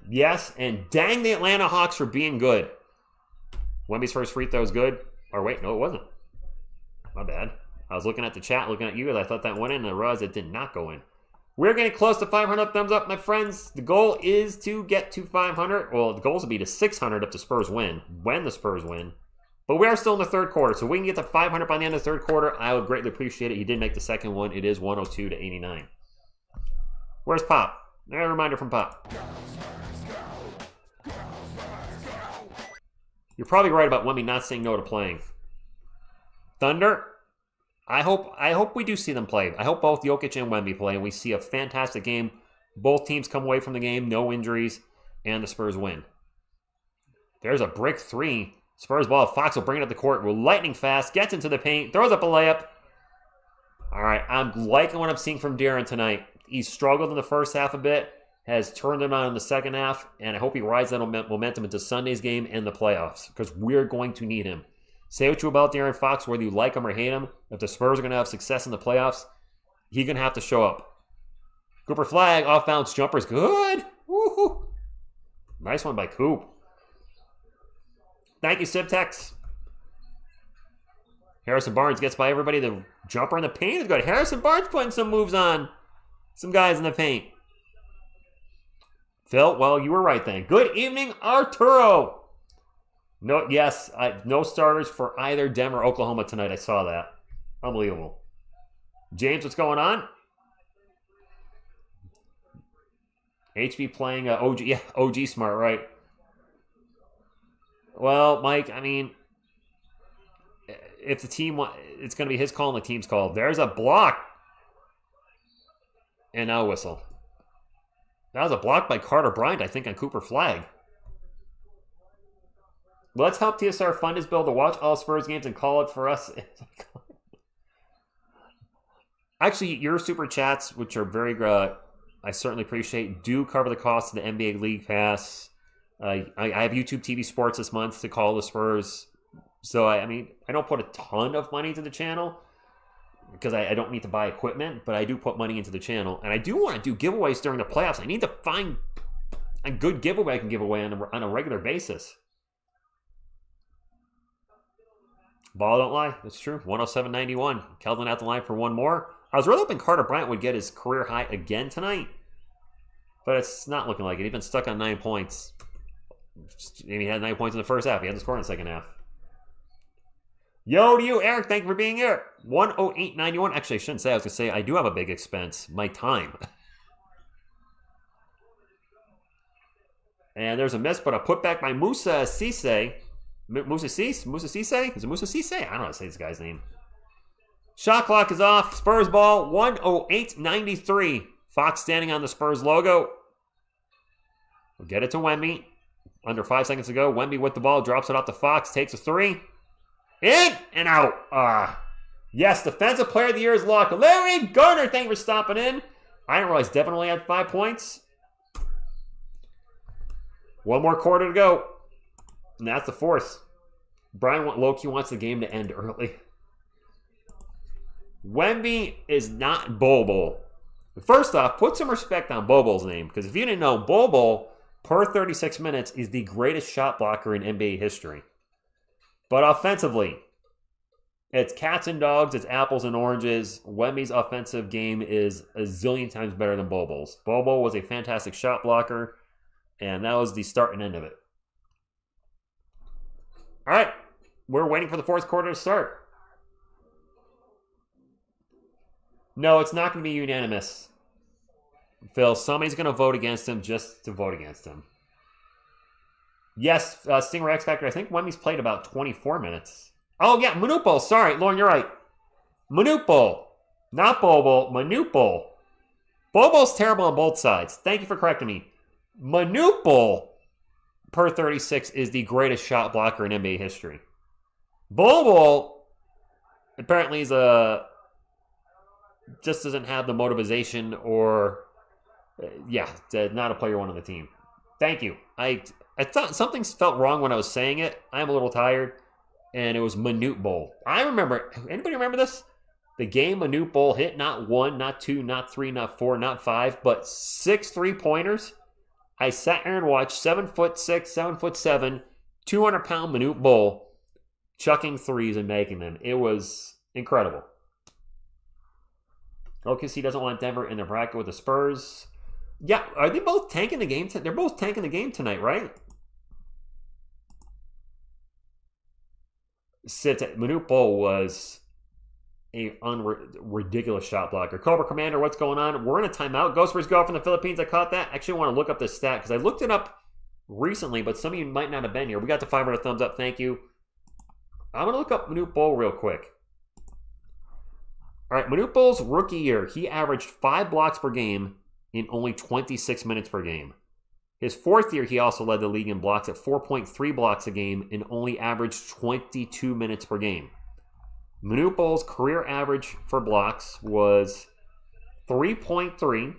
Yes, and dang the Atlanta Hawks for being good. Wemby's first free throw is good. Or wait, no, it wasn't. My bad. I was looking at the chat, looking at you, as I thought that went in, and I realized it did not go in. We're getting close to 500 thumbs up, my friends. The goal is to get to 500. Well, the goal is to be to 600 if the Spurs win, when the Spurs win. But we are still in the third quarter, so if we can get to 500 by the end of the third quarter, I would greatly appreciate it. He did make the second one. It is 102-89. Where's Pop? A reminder from Pop. You're probably right about Wemby not saying no to playing. Thunder? I hope we do see them play. I hope both Jokic and Wemby play, and we see a fantastic game. Both teams come away from the game, no injuries, and the Spurs win. There's a brick three. Spurs ball. Fox will bring it up the court. We're lightning fast. Gets into the paint. Throws up a layup. All right, I'm liking what I'm seeing from De'Aaron tonight. He struggled in the first half a bit, has turned it on in the second half, and I hope he rides that momentum into Sunday's game and the playoffs, because we're going to need him. Say what you about De'Aaron Fox, whether you like him or hate him. If the Spurs are going to have success in the playoffs, he's going to have to show up. Cooper Flagg, off-bounce jumper is good. Woo-hoo. Nice one by Coop. Thank you, Sibtex. Harrison Barnes gets by everybody. The jumper in the paint is good. Harrison Barnes putting some moves on some guys in the paint. Phil, well, you were right then. Good evening, Arturo. No, yes, no starters for either Denver or Oklahoma tonight. I saw that. Unbelievable. James, what's going on? HB playing OG. Yeah, OG smart, right? Well, Mike, I mean, if the team, it's going to be his call and the team's call. There's a block. And now a whistle. That was a block by Carter Bryant, I think, on Cooper Flagg. Let's help TSR fund his bill to watch all Spurs games and call it for us. Actually, your super chats, which are very, I certainly appreciate, do cover the cost of the NBA League Pass. I have YouTube TV Sports this month to call the Spurs. So, I mean, I don't put a ton of money into the channel because I don't need to buy equipment, but I do put money into the channel. And I do want to do giveaways during the playoffs. I need to find a good giveaway I can give away on a regular basis. Ball don't lie. That's true. 107.91. Kelvin at the line for one more. I was really hoping Carter Bryant would get his career high again tonight, but it's not looking like it. He's been stuck on 9 points. He had 9 points in the first half. He had to score in the second half. Yo to you, Eric. Thank you for being here. 108.91. Actually, I shouldn't say. I was going to say I do have a big expense. My time. And there's a miss, but a putback by Musa Cisse. Musa Cisse? Is it Musa Cisse? I don't know how to say this guy's name. Shot clock is off. Spurs ball. 108.93. Fox standing on the Spurs logo. We'll get it to Wemby. Under 5 seconds to go. Wemby with the ball. Drops it off to Fox. Takes a three. In and out. Yes, Defensive Player of the Year is locked. Larry Garner, thank you for stopping in. I didn't realize Devin only had 5 points. One more quarter to go. And that's the fourth. Brian Loki wants the game to end early. Wemby is not Bobo. First off, put some respect on Bobo's name, because if you didn't know, Bobo, per 36 minutes, is the greatest shot blocker in NBA history. But offensively, it's cats and dogs, it's apples and oranges. Wemby's offensive game is a zillion times better than Bobo's. Bobo was a fantastic shot blocker, and that was the start and end of it. All right, we're waiting for the fourth quarter to start. No, it's not going to be unanimous. Phil, somebody's going to vote against him just to vote against him. Yes, Stinger X Factor, I think Wemby's played about 24 minutes. Oh, yeah, Manute. Sorry, Lauren, you're right. Manute. Not Bobo, Manute. Bobo's terrible on both sides. Thank you for correcting me. Manute, per 36, is the greatest shot blocker in NBA history. Bobo, apparently, is just doesn't have the motivation or, not a player one on the team. Thank you. I thought something felt wrong when I was saying it. I'm a little tired, and it was Manute Bol. I remember. Anybody remember this? The game Manute Bol hit not 1, not 2, not 3, not 4, not 5, but 6 3-pointers. I sat there and watched 7'6", 7'7", 200-pound Manute Bol chucking threes and making them. It was incredible. OKC doesn't want Denver in the bracket with the Spurs. Yeah, are they both tanking the game? They're both tanking the game tonight, right? Manute Bol was a ridiculous shot blocker. Cobra Commander, what's going on? We're in a timeout. Ghostbirds go from the Philippines. I caught that. Actually, I want to look up this stat because I looked it up recently, but some of you might not have been here. We got the 500 thumbs up. Thank you. I'm going to look up Manute Bol real quick. All right, Manupal's rookie year, he averaged 5 blocks per game in only 26 minutes per game. His fourth year, he also led the league in blocks at 4.3 blocks a game and only averaged 22 minutes per game. Manupal's career average for blocks was 3.3,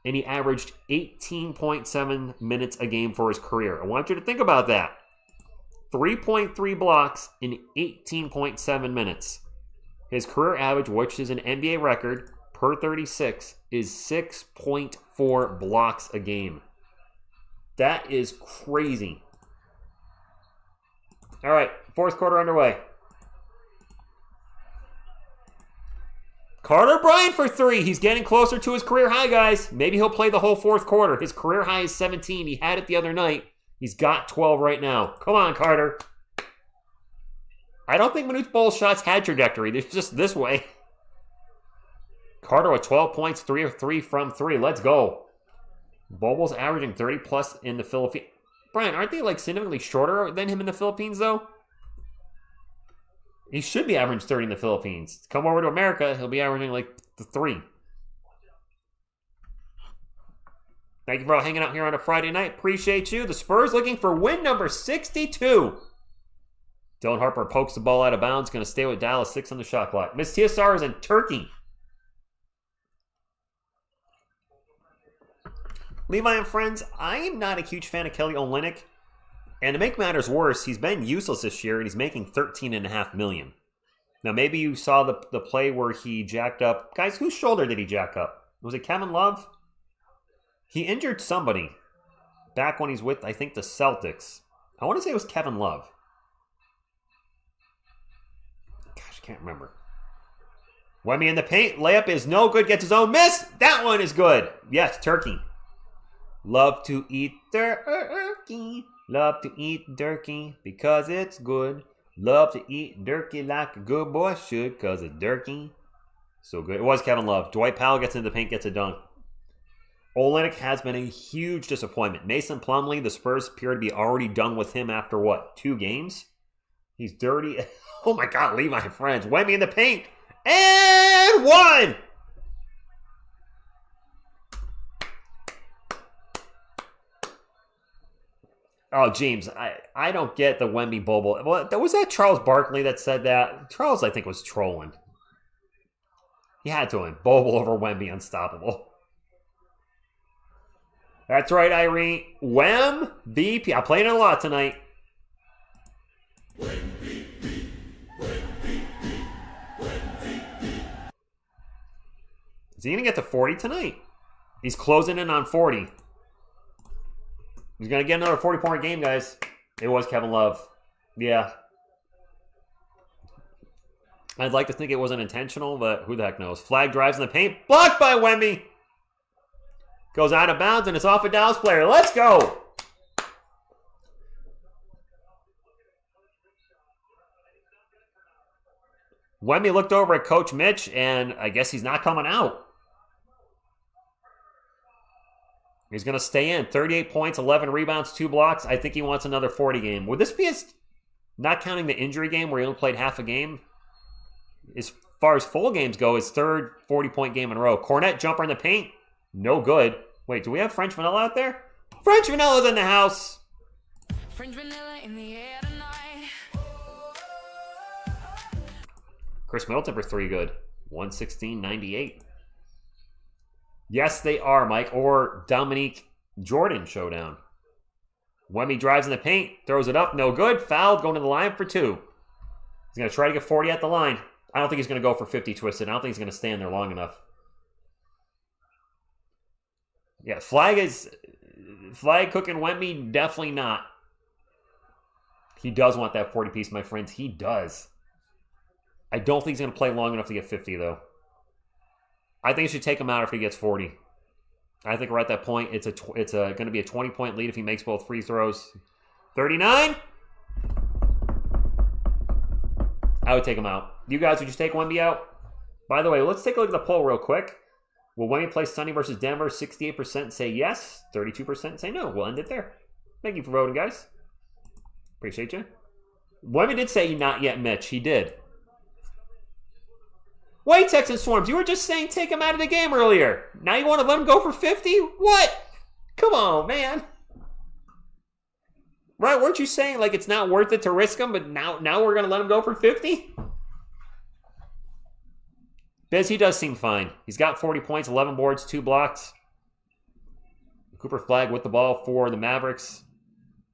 and he averaged 18.7 minutes a game for his career. I want you to think about that. 3.3 blocks in 18.7 minutes. His career average, which is an NBA record, per 36, is 6.4 blocks a game. That is crazy. All right, fourth quarter underway. Carter Bryant for 3. He's getting closer to his career high, guys. Maybe he'll play the whole fourth quarter. His career high is 17. He had it the other night. He's got 12 right now. Come on, Carter. I don't think Manute Bol's shots had trajectory. It's just this way. Carter with 12 points, 3 of 3 from 3. Let's go. Bobo's averaging 30 plus in the Philippines. Brian, aren't they like significantly shorter than him in the Philippines, though? He should be averaging 30 in the Philippines. Come over to America, he'll be averaging like the 3. Thank you for all hanging out here on a Friday night. Appreciate you. The Spurs looking for win number 62. Dylan Harper pokes the ball out of bounds. Going to stay with Dallas. 6 on the shot clock. Miss TSR is in Turkey. Levi and friends, I am not a huge fan of Kelly Olynyk. And to make matters worse, he's been useless this year, and he's making $13.5 million. Now, maybe you saw the play where he jacked up. Guys, whose shoulder did he jack up? Was it Kevin Love? He injured somebody back when he's with, I think, the Celtics. I want to say it was Kevin Love. Gosh, I can't remember. Wemby in the paint. Layup is no good. Gets his own miss. That one is good. Yes, Turkey. Love to eat turkey. Love to eat turkey because it's good. Love to eat turkey like a good boy should because it's turkey. So good. It was Kevin Love. Dwight Powell gets into the paint, gets a dunk. Olynyk has been a huge disappointment. Mason Plumlee, the Spurs appear to be already done with him after what, 2 games? He's dirty. Oh my God, leave my friends. Wemby in the paint. And 1! Oh, James, I don't get the Wemby Bobo. Was that Charles Barkley that said that? Charles, I think, was trolling. He had to win. Bobo over Wemby, unstoppable. That's right, Irene. MVP. I played it a lot tonight. Is he going to get to 40 tonight? He's closing in on 40. He's going to get another 40-point game, guys. It was Kevin Love. Yeah. I'd like to think it wasn't intentional, but who the heck knows. Flagg drives in the paint. Blocked by Wemby. Goes out of bounds, and it's off a Dallas player. Let's go! Wemby looked over at Coach Mitch, and I guess he's not coming out. He's going to stay in. 38 points, 11 rebounds, 2 blocks. I think he wants another 40 game. Would this be his, not counting the injury game where he only played half a game, as far as full games go, his third 40-point game in a row. Cornette jumper in the paint. No good. Wait, do we have French Vanilla out there? French Vanilla's in the house. French Vanilla in the air tonight. Chris Middleton for 3 good. 116.98. Yes, they are, Mike. Or Dominique Jordan showdown. Wemby drives in the paint. Throws it up. No good. Fouled. Going to the line for 2. He's going to try to get 40 at the line. I don't think he's going to go for 50 twisted. I don't think he's going to stand there long enough. Yeah, Flagg cooking Wemby, definitely not. He does want that 40 piece, my friends. He does. I don't think he's going to play long enough to get 50, though. I think he should take him out if he gets 40. I think we're at that point. It's going to be a 20-point lead if he makes both free throws. 39? I would take him out. You guys, would you take Wemby out? By the way, let's take a look at the poll real quick. Will Wemby play Sunday versus Denver? 68% say yes. 32% say no. We'll end it there. Thank you for voting, guys. Appreciate you. Wemby did say not yet, Mitch. He did. Wait, Texas Swarms, you were just saying take him out of the game earlier. Now you want to let him go for 50? What? Come on, man. Right, weren't you saying like it's not worth it to risk him, but now we're going to let him go for 50? Biz, he does seem fine. He's got 40 points, 11 boards, 2 blocks. Cooper Flagg with the ball for the Mavericks.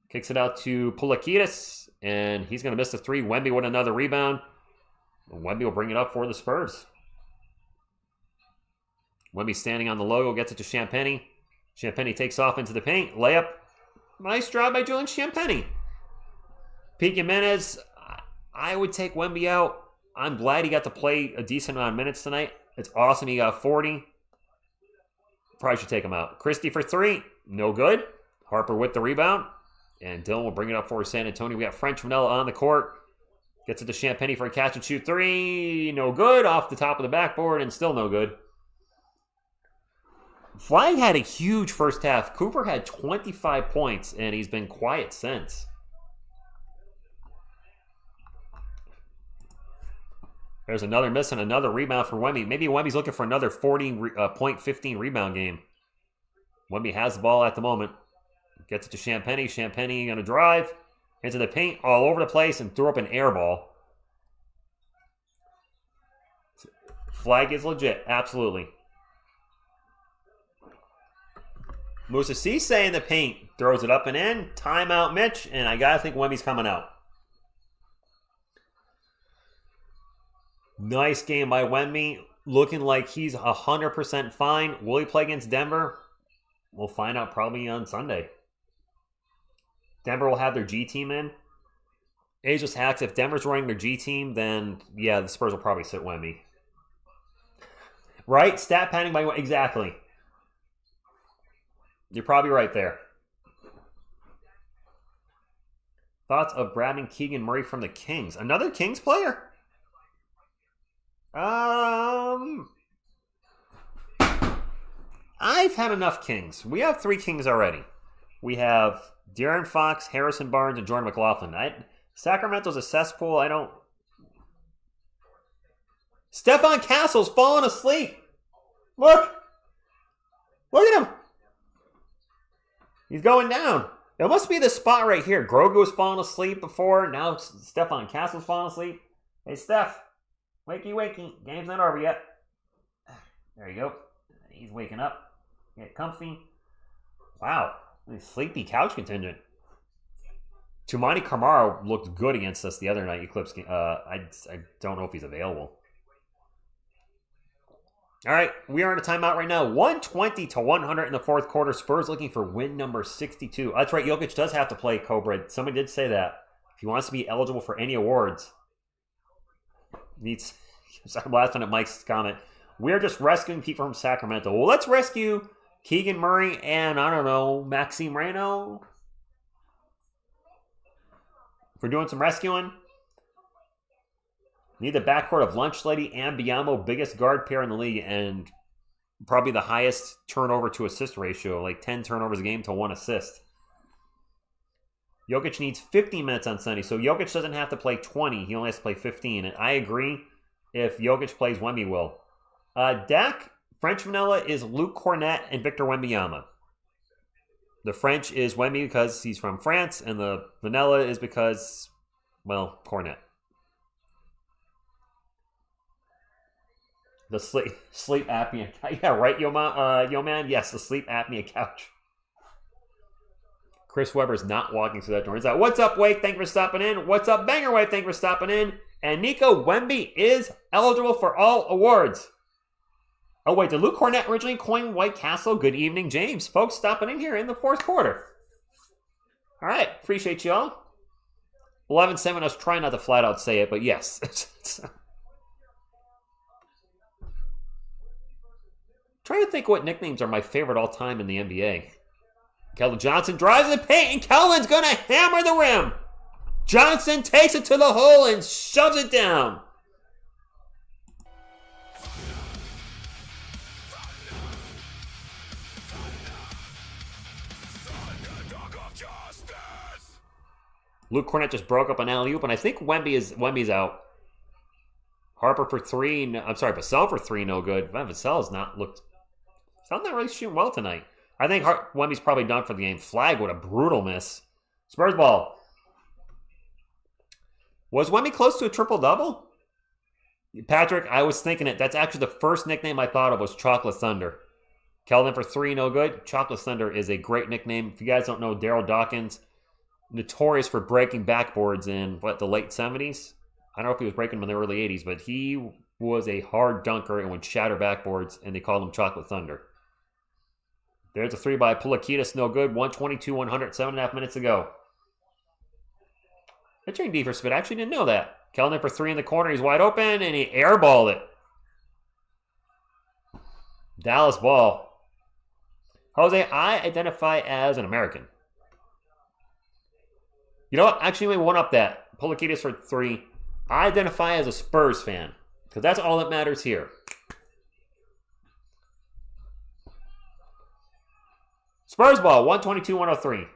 Kicks it out to Pulakidis, and he's going to miss the 3. Wemby with another rebound. Wemby will bring it up for the Spurs. Wemby standing on the logo, gets it to Champagny. Champagny takes off into the paint. Layup. Nice job by Julian Champagny. Pete Jimenez, I would take Wemby out. I'm glad he got to play a decent amount of minutes tonight. It's awesome he got 40. Probably should take him out. Christie for 3. No good. Harper with the rebound. And Dillon will bring it up for San Antonio. We got French Vanilla on the court. Gets it to Champagny for a catch and shoot 3. No good. Off the top of the backboard and still no good. Flagg had a huge first half. Cooper had 25 points and he's been quiet since. There's another miss and another rebound for Wemby. Maybe Wemby's looking for another 40-point, 15 rebound game. Wemby has the ball at the moment. Gets it to Champagny. Champagny going to drive into the paint all over the place and threw up an air ball. Flagg is legit. Absolutely. Moussa Cisse in the paint. Throws it up and in. Timeout, Mitch. And I got to think Wemby's coming out. Nice game by Wemby. Looking like he's 100% fine. Will he play against Denver? We'll find out probably on Sunday. Denver will have their G team in. Ageless Hacks, if Denver's running their G team, then yeah, the Spurs will probably sit Wemby. Right? Stat padding by Wemby. Exactly. You're probably right there. Thoughts of grabbing Keegan Murray from the Kings? Another Kings player? I've had enough Kings. We have 3 Kings already. We have De'Aaron Fox, Harrison Barnes, and Jordan McLaughlin. Sacramento's a cesspool. I don't... Stephon Castle's falling asleep. Look. Look at him. He's going down. It must be the spot right here. Grogu was falling asleep before. Now Stephon Castle's falling asleep. Hey, Steph. Wakey, wakey. Game's not over yet. There you go. He's waking up. Get comfy. Wow. Sleepy couch contingent. Tumani Kamara looked good against us the other night. Eclipse game. I don't know if he's available. All right. We are in a timeout right now. 120-100 in the fourth quarter. Spurs looking for win number 62. That's right. Jokic does have to play Cobra. Somebody did say that. If he wants to be eligible for any awards. I'm laughing at Mike's comment. We're just rescuing people from Sacramento. Well, let's rescue Keegan Murray and, I don't know, Maxime Reynaud. If we're doing some rescuing, need the backcourt of Lunch Lady and Biamo, biggest guard pair in the league, and probably the highest turnover to assist ratio, like 10 turnovers a game to 1 assist. Jokic needs 15 minutes on Sunday, so Jokic doesn't have to play 20. He only has to play 15. And I agree, if Jokic plays, Wemby will. Dak, French Vanilla is Luke Cornett and Victor Wembanyama. The French is Wemby because he's from France, and the Vanilla is because, well, Cornett. The sleep apnea. Yeah, right, yo man? Yes, the sleep apnea couch. Chris Webber's not walking through that door. He's like, what's up, Wake? Thank you for stopping in. What's up, Banger Wake? Thank you for stopping in. And Nico Wemby is eligible for all awards. Oh, wait, did Luke Cornett originally coin White Castle? Good evening, James. Folks stopping in here in the fourth quarter. All right, appreciate y'all. 11-7, I was trying not to flat out say it, but yes. Trying to think what nicknames are my favorite all time in the NBA. Keldon Johnson drives the paint, and Keldon's going to hammer the rim. Johnson takes it to the hole and shoves it down. Luke Cornett just broke up an alley-oop, and I think Wemby's out. Harper for 3. No, I'm sorry, Vassell for 3, no good. Man, Vassell's not really shooting well tonight. I think Wemby's probably done for the game. Flagg with a brutal miss. Spurs ball. Was Wemby close to a triple-double? Patrick, I was thinking it. That's actually the first nickname I thought of was Chocolate Thunder. Keldon for 3, no good. Chocolate Thunder is a great nickname. If you guys don't know, Daryl Dawkins, notorious for breaking backboards in, the late 70s? I don't know if he was breaking them in the early 80s, but he was a hard dunker and would shatter backboards, and they called him Chocolate Thunder. There's a 3 by Pulakidis, no good. 122-100, 7.5 minutes to go. Pitching D for Spit. I actually didn't know that. Keldon for 3 in the corner. He's wide open, and he airballed it. Dallas ball. Jose, I identify as an American. You know what? Actually, we one up that. Pulakidis for 3. I identify as a Spurs fan, because that's all that matters here. Spurs ball, 122-103.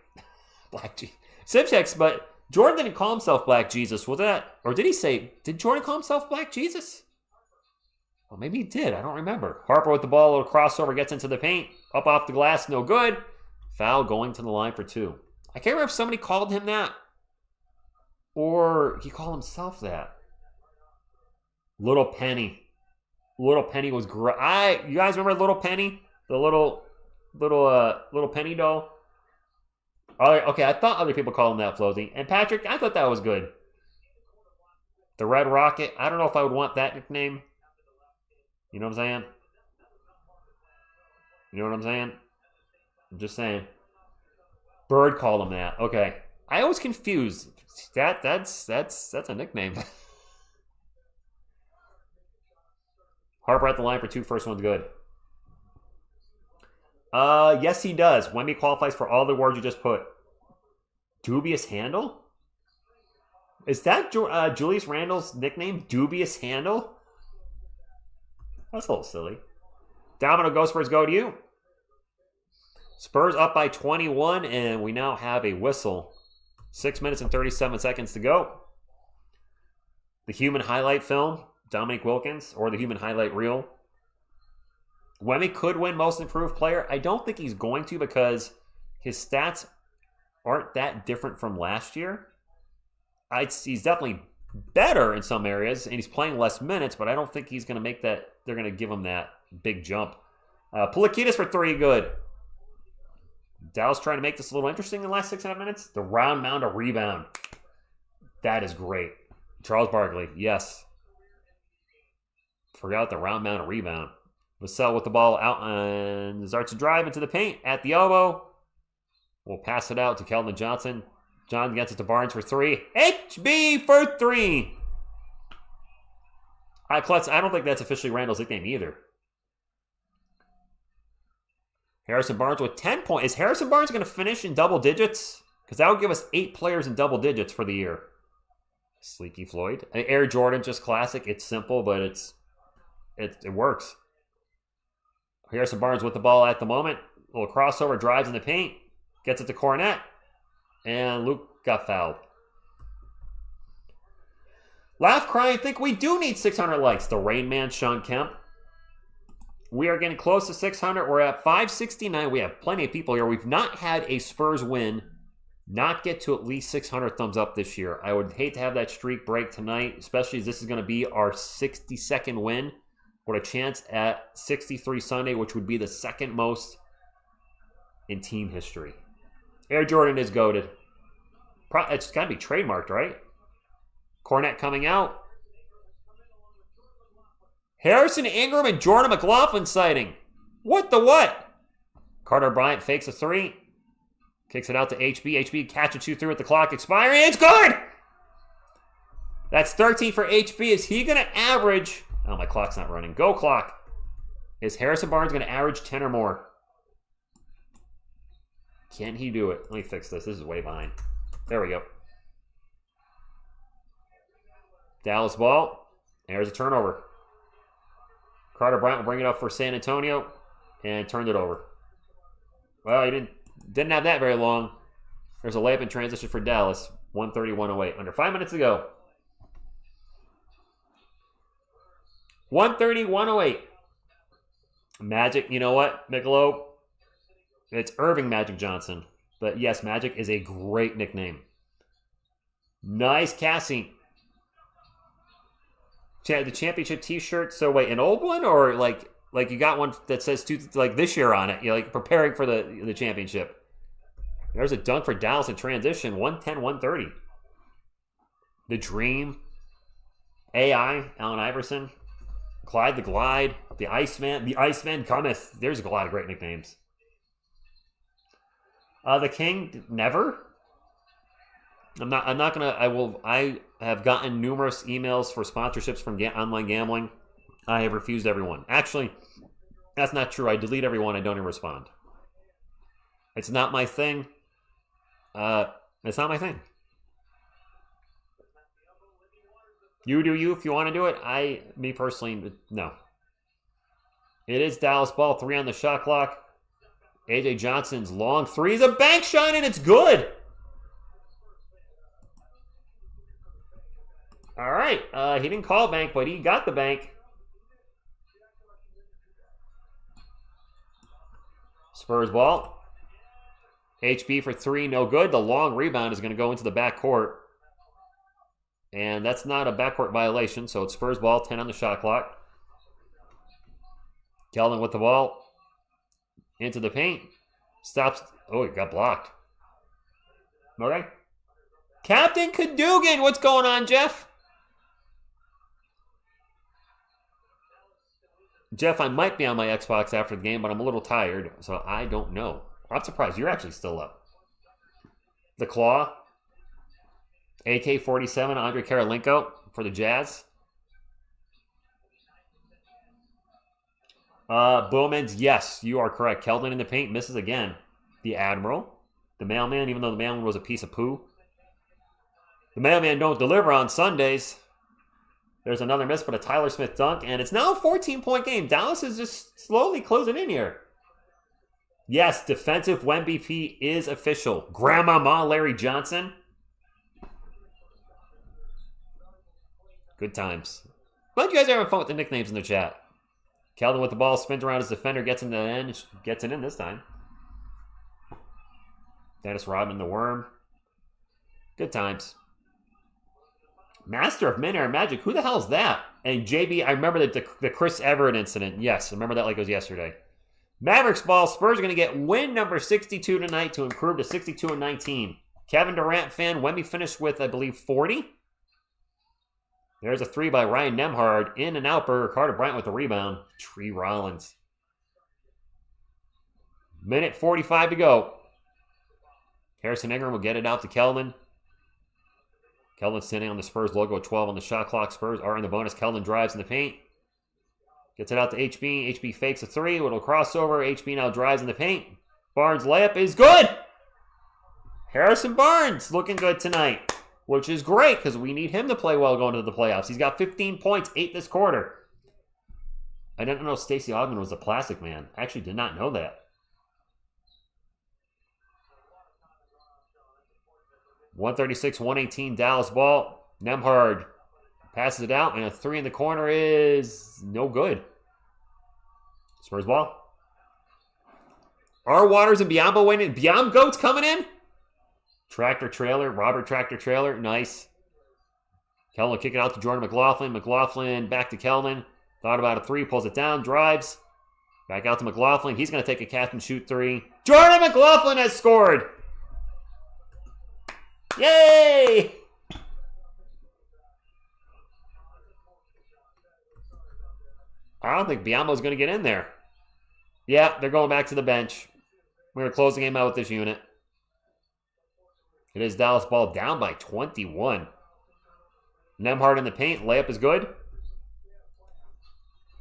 Black Jesus. Sim checks, but Jordan didn't call himself Black Jesus, was that? Or did he say, did Jordan call himself Black Jesus? Well, maybe he did. I don't remember. Harper with the ball, a little crossover, gets into the paint. Up off the glass, no good. Foul going to the line for 2. I can't remember if somebody called him that. Or he called himself that. Little Penny. Little Penny was great. You guys remember Little Penny? The little Penny doll? Okay, I thought other people called him that, Flozy. And Patrick, I thought that was good. The Red Rocket. I don't know if I would want that nickname. You know what I'm saying? You know what I'm saying? I'm just saying. Bird called him that. Okay. I always confuse. That's a nickname. Harper at the line for 2. First one's good. Yes, he does. Wemby qualifies for all the words you just put. Dubious handle? Is that Julius Randle's nickname? Dubious handle? That's a little silly. Domino Go Spurs, go to you. Spurs up by 21, and we now have a whistle. 6 minutes and 37 seconds to go. The human highlight film, Dominique Wilkins, or the human highlight reel. Wemby could win most improved player. I don't think he's going to because his stats aren't that different from last year. He's definitely better in some areas, and he's playing less minutes, but I don't think he's going to make that. They're going to give him that big jump. Pulakidis for 3, good. Dallas trying to make this a little interesting in the last 6.5 minutes. The round mound of rebound. That is great. Charles Barkley, yes. Forgot the round mound of rebound. Vassell with the ball out and starts to drive into the paint at the elbow. We'll pass it out to Keldon Johnson. John gets it to Barnes for 3. HB for 3. Klutz, I don't think that's officially Randall's nickname either. Harrison Barnes with 10 points. Is Harrison Barnes going to finish in double digits? Because that would give us 8 players in double digits for the year. Sleeky Floyd. Air Jordan, just classic. It's simple, but it works. Harrison Barnes with the ball at the moment. A little crossover, drives in the paint. Gets it to Cornette. And Luke got fouled. Laugh, cry, and think we do need 600 likes. The Rain Man, Sean Kemp. We are getting close to 600. We're at 569. We have plenty of people here. We've not had a Spurs win not get to at least 600 thumbs up this year. I would hate to have that streak break tonight, especially as this is going to be our 62nd win. With a chance at 63 Sunday, which would be the second most in team history. Air Jordan is goated. It's got to be trademarked, right? Cornette coming out. Harrison Ingram and Jordan McLaughlin sighting. What the what? Carter Bryant fakes a 3. Kicks it out to HB. HB catches 2 through at the clock expiring. It's good! That's 13 for HB. Is he going to average... Oh, my clock's not running. Go clock. Is Harrison Barnes going to average 10 or more? Can he do it? Let me fix this. This is way behind. There we go. Dallas ball. There's a turnover. Carter Bryant will bring it up for San Antonio and turned it over. Well, he didn't have that very long. There's a layup in transition for Dallas. 130-108. Under 5 minutes to go. 130, 108. Magic, you know what, Michelob? It's Irving Magic Johnson. But yes, Magic is a great nickname. Nice, Cassie. The championship T-shirt. So wait, an old one or like you got one that says like this year on it? You're like preparing for the championship. There's a dunk for Dallas in transition. 110, 130. The Dream. AI, Allen Iverson. Clyde the Glide. The Iceman. The Iceman cometh. There's a lot of great nicknames. The King, never. I'm not gonna. I have gotten numerous emails for sponsorships from online gambling. I have refused everyone. Actually, that's not true. I delete everyone. I don't even respond. It's not my thing. It's not my thing. You do you if you want to do it. Me personally, no. It is Dallas ball. 3 on the shot clock. AJ Johnson's long 3 is a bank shot and it's good. All right. He didn't call bank, but he got the bank. Spurs ball. HB for 3, no good. The long rebound is going to go into the backcourt. And that's not a backcourt violation, so it's Spurs ball, 10 on the shot clock. Keldon with the ball. Into the paint. Stops. Oh, it got blocked. Okay. Captain Cadogan, what's going on, Jeff? Jeff, I might be on my Xbox after the game, but I'm a little tired, so I don't know. I'm surprised you're actually still up. The Claw. AK-47, Andre Karolinko for the Jazz. Bowman's, yes, you are correct. Keldon in the paint, misses again. The Admiral. The Mailman, even though the Mailman was a piece of poo. The Mailman don't deliver on Sundays. There's another miss, but a Tyler Smith dunk, and it's now a 14-point game. Dallas is just slowly closing in here. Yes, defensive MVP is official. Grandmama Larry Johnson. Good times. Glad you guys are having fun with the nicknames in the chat. Keldon with the ball, spins around his defender, gets in the end, gets it in this time. Dennis Rodman, the Worm. Good times. Master of Mid-Air Magic, who the hell is that? And JB, I remember the Chris Everett incident. Yes, I remember that like it was yesterday. Mavericks ball, Spurs are going to get win number 62 tonight to improve to 62-19. Kevin Durant fan, Wemby finished with, I believe, 40. There's a 3 by Ryan Nembhard. In and out, Burger Carter Bryant with the rebound. Tree Rollins. Minute 45 to go. Harrison Ingram will get it out to Keldon. Keldon sitting on the Spurs logo at 12 on the shot clock. Spurs are in the bonus. Keldon drives in the paint. Gets it out to HB. HB fakes a 3. Little crossover. HB now drives in the paint. Barnes layup is good. Harrison Barnes looking good tonight. Which is great because we need him to play well going into the playoffs. He's got 15 points, 8 this quarter. I didn't know Stacey Augmon was a plastic man. I actually did not know that. 136, 118 Dallas ball. Nembhard passes it out, and a 3 in the corner is no good. Spurs ball. R. Waters and Biombo winning. Biom Goats coming in. Tractor trailer, Robert Tractor Trailer, nice. Keldon will kick it out to Jordan McLaughlin. McLaughlin back to Keldon. Thought about a 3, pulls it down, drives. Back out to McLaughlin. He's going to take a catch and shoot 3. Jordan McLaughlin has scored. Yay! I don't think Biombo's going to get in there. Yeah, they're going back to the bench. We're going to close the game out with this unit. It is Dallas ball down by 21. Nembhard in the paint. Layup is good.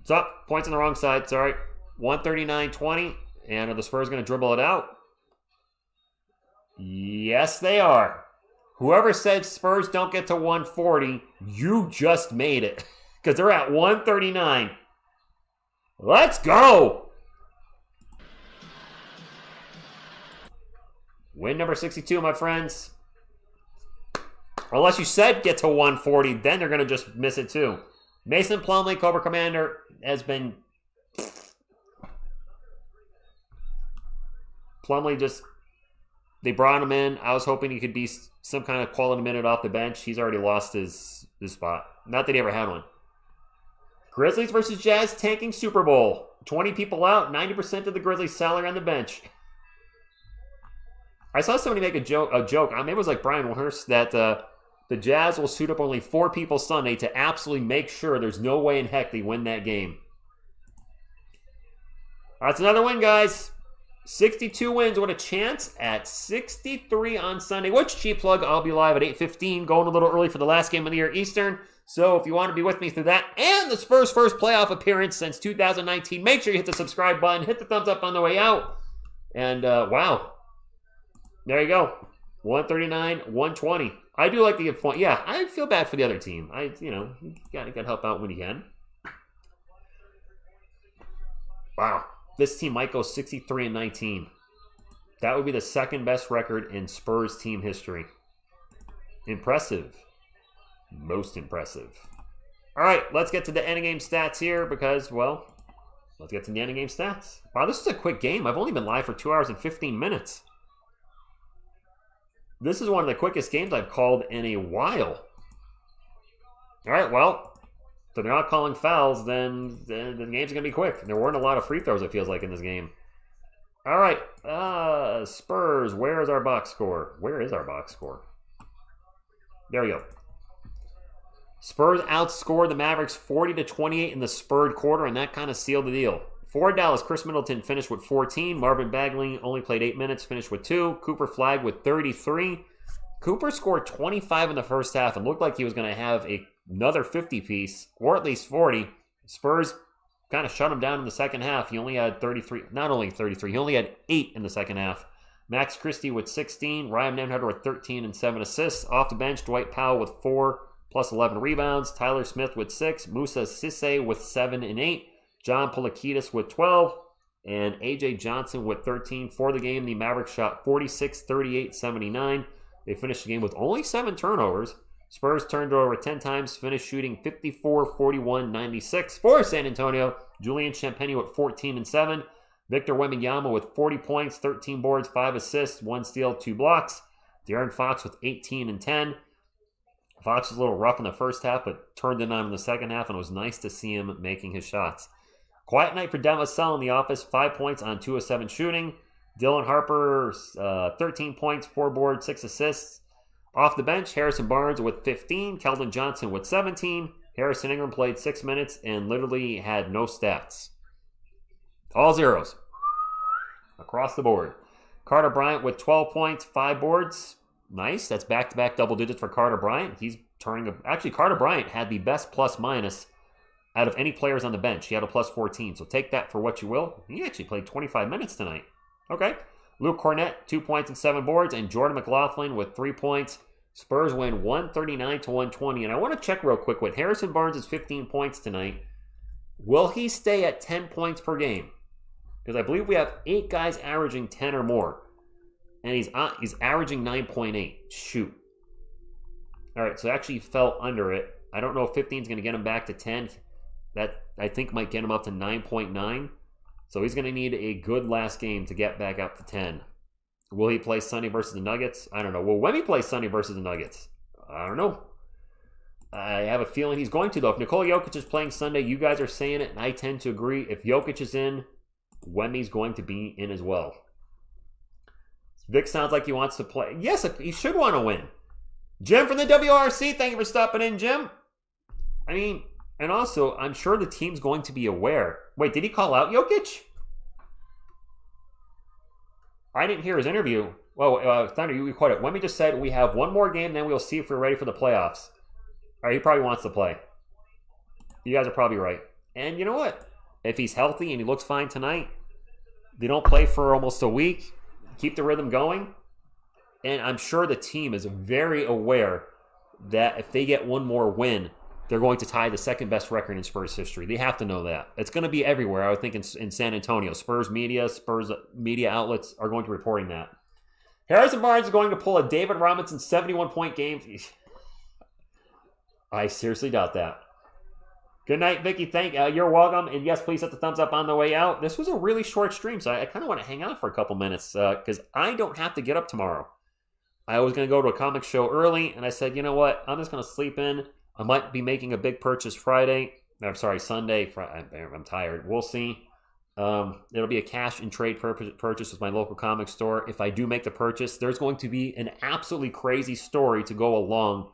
It's up. Points on the wrong side. Sorry. 139-20. And are the Spurs going to dribble it out? Yes, they are. Whoever said Spurs don't get to 140, you just made it. Because they're at 139. Let's go. Win number 62, my friends. Unless you said get to 140, then they're going to just miss it too. Mason Plumlee, Cobra Commander, has been... Plumlee just... They brought him in. I was hoping he could be some kind of quality minute off the bench. He's already lost his spot. Not that he ever had one. Grizzlies versus Jazz tanking Super Bowl. 20 people out, 90% of the Grizzlies salary on the bench. I saw somebody make a joke. Maybe it was like Brian Wurst, that the Jazz will suit up only 4 people Sunday to absolutely make sure there's no way in heck they win that game. That's another win, guys. 62 wins with a chance at 63 on Sunday. Which cheap plug? I'll be live at 8:15, going a little early for the last game of the year Eastern. So if you want to be with me through that and the Spurs' first playoff appearance since 2019, make sure you hit the subscribe button, hit the thumbs up on the way out. And wow. There you go. 139, 120. I do like to give point. Yeah, I feel bad for the other team. You gotta help out when you can. Wow. This team might go 63-19. That would be the second best record in Spurs team history. Impressive. Most impressive. All right, let's get to the ending game stats here because, well, let's get to the ending game stats. Wow, this is a quick game. I've only been live for 2 hours and 15 minutes. This is one of the quickest games I've called in a while. All right, well, if they're not calling fouls, then the game's going to be quick. There weren't a lot of free throws, it feels like, in this game. All right, Spurs, where is our box score? Where is our box score? There we go. Spurs outscored the Mavericks 40-28 in the Spurred quarter, and that kind of sealed the deal. For Dallas, Chris Middleton finished with 14. Marvin Bagley only played 8 minutes, finished with 2. Cooper Flagg with 33. Cooper scored 25 in the first half and looked like he was going to have another 50-piece, or at least 40. Spurs kind of shut him down in the second half. He only had 33. Not only 33, he only had 8 in the second half. Max Christie with 16. Ryan Nemhard with 13 and 7 assists. Off the bench, Dwight Powell with 4 plus 11 rebounds. Tyler Smith with 6. Musa Cisse with 7 and 8. John Polakidis with 12. And A.J. Johnson with 13. For the game, the Mavericks shot 46, 38, 79. They finished the game with only 7 turnovers. Spurs turned over 10 times, finished shooting 54, 41, 96. For San Antonio, Julian Champagnie with 14 and 7. Victor Wembanyama with 40 points, 13 boards, 5 assists, 1 steal, 2 blocks. De'Aaron Fox with 18 and 10. Fox was a little rough in the first half, but turned it on in the second half, and it was nice to see him making his shots. Quiet night for Devin Vassell in the office, 5 points on 2 of 7 shooting. Dylan Harper, 13 points, 4 boards, 6 assists. Off the bench, Harrison Barnes with 15, Keldon Johnson with 17. Harrison Ingram played 6 minutes and literally had no stats. All zeros. Across the board. Carter Bryant with 12 points, 5 boards. Nice. That's back-to-back double digits for Carter Bryant. He's turning... Actually, Carter Bryant had the best plus-minus out of any players on the bench. He had a plus 14, so take that for what you will. He actually played 25 minutes tonight. Okay. Luke Cornett, 2 points and 7 boards, and Jordan McLaughlin with 3 points. Spurs win 139-120. And I want to check real quick with Harrison Barnes' 15 points tonight. Will he stay at 10 points per game? Because I believe we have 8 guys averaging 10 or more. And he's averaging 9.8. Shoot. All right, so actually he fell under it. I don't know if 15 is going to get him back to 10. That, I think, might get him up to 9.9. So he's going to need a good last game to get back up to 10. Will he play Sunday versus the Nuggets? I don't know. Will Wemby play Sunday versus the Nuggets? I don't know. I have a feeling he's going to, though. If Nikola Jokic is playing Sunday, you guys are saying it, and I tend to agree. If Jokic is in, Wemby's going to be in as well. Vic sounds like he wants to play. Yes, he should want to win. Jim from the WRC, thank you for stopping in, Jim. I mean, and also, I'm sure the team's going to be aware. Wait, did he call out Jokic? I didn't hear his interview. Well, Thunder, you quote it. Wemby just said, we have one more game, then we'll see if we're ready for the playoffs. All right, he probably wants to play. You guys are probably right. And you know what? If he's healthy and he looks fine tonight, they don't play for almost a week. Keep the rhythm going. And I'm sure the team is very aware that if they get one more win, they're going to tie the second best record in Spurs history. They have to know that. It's going to be everywhere, I would think, in San Antonio. Spurs media outlets are going to be reporting that. Harrison Barnes is going to pull a David Robinson 71-point game. I seriously doubt that. Good night, Vicky. You're welcome. And yes, please hit the thumbs up on the way out. This was a really short stream, so I kind of want to hang out for a couple minutes because I don't have to get up tomorrow. I was going to go to a comic show early, and I said, you know what? I'm just going to sleep in. I might be making a big purchase Sunday. I'm tired. We'll see. It'll be a cash and trade purchase with my local comic store. If I do make the purchase, there's going to be an absolutely crazy story to go along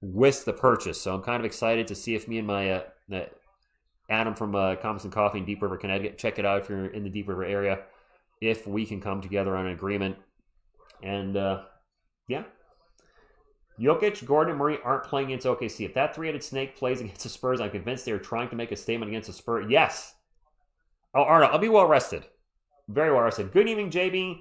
with the purchase. So I'm kind of excited to see if me and my Adam from Comics and Coffee in Deep River, Connecticut, check it out if you're in the Deep River area, if we can come together on an agreement. And yeah. Jokic, Gordon, and Murray aren't playing against OKC. If that three-headed snake plays against the Spurs, I'm convinced they are trying to make a statement against the Spurs. Yes. Oh, Arnold, I'll be well rested. Very well rested. Good evening, JB.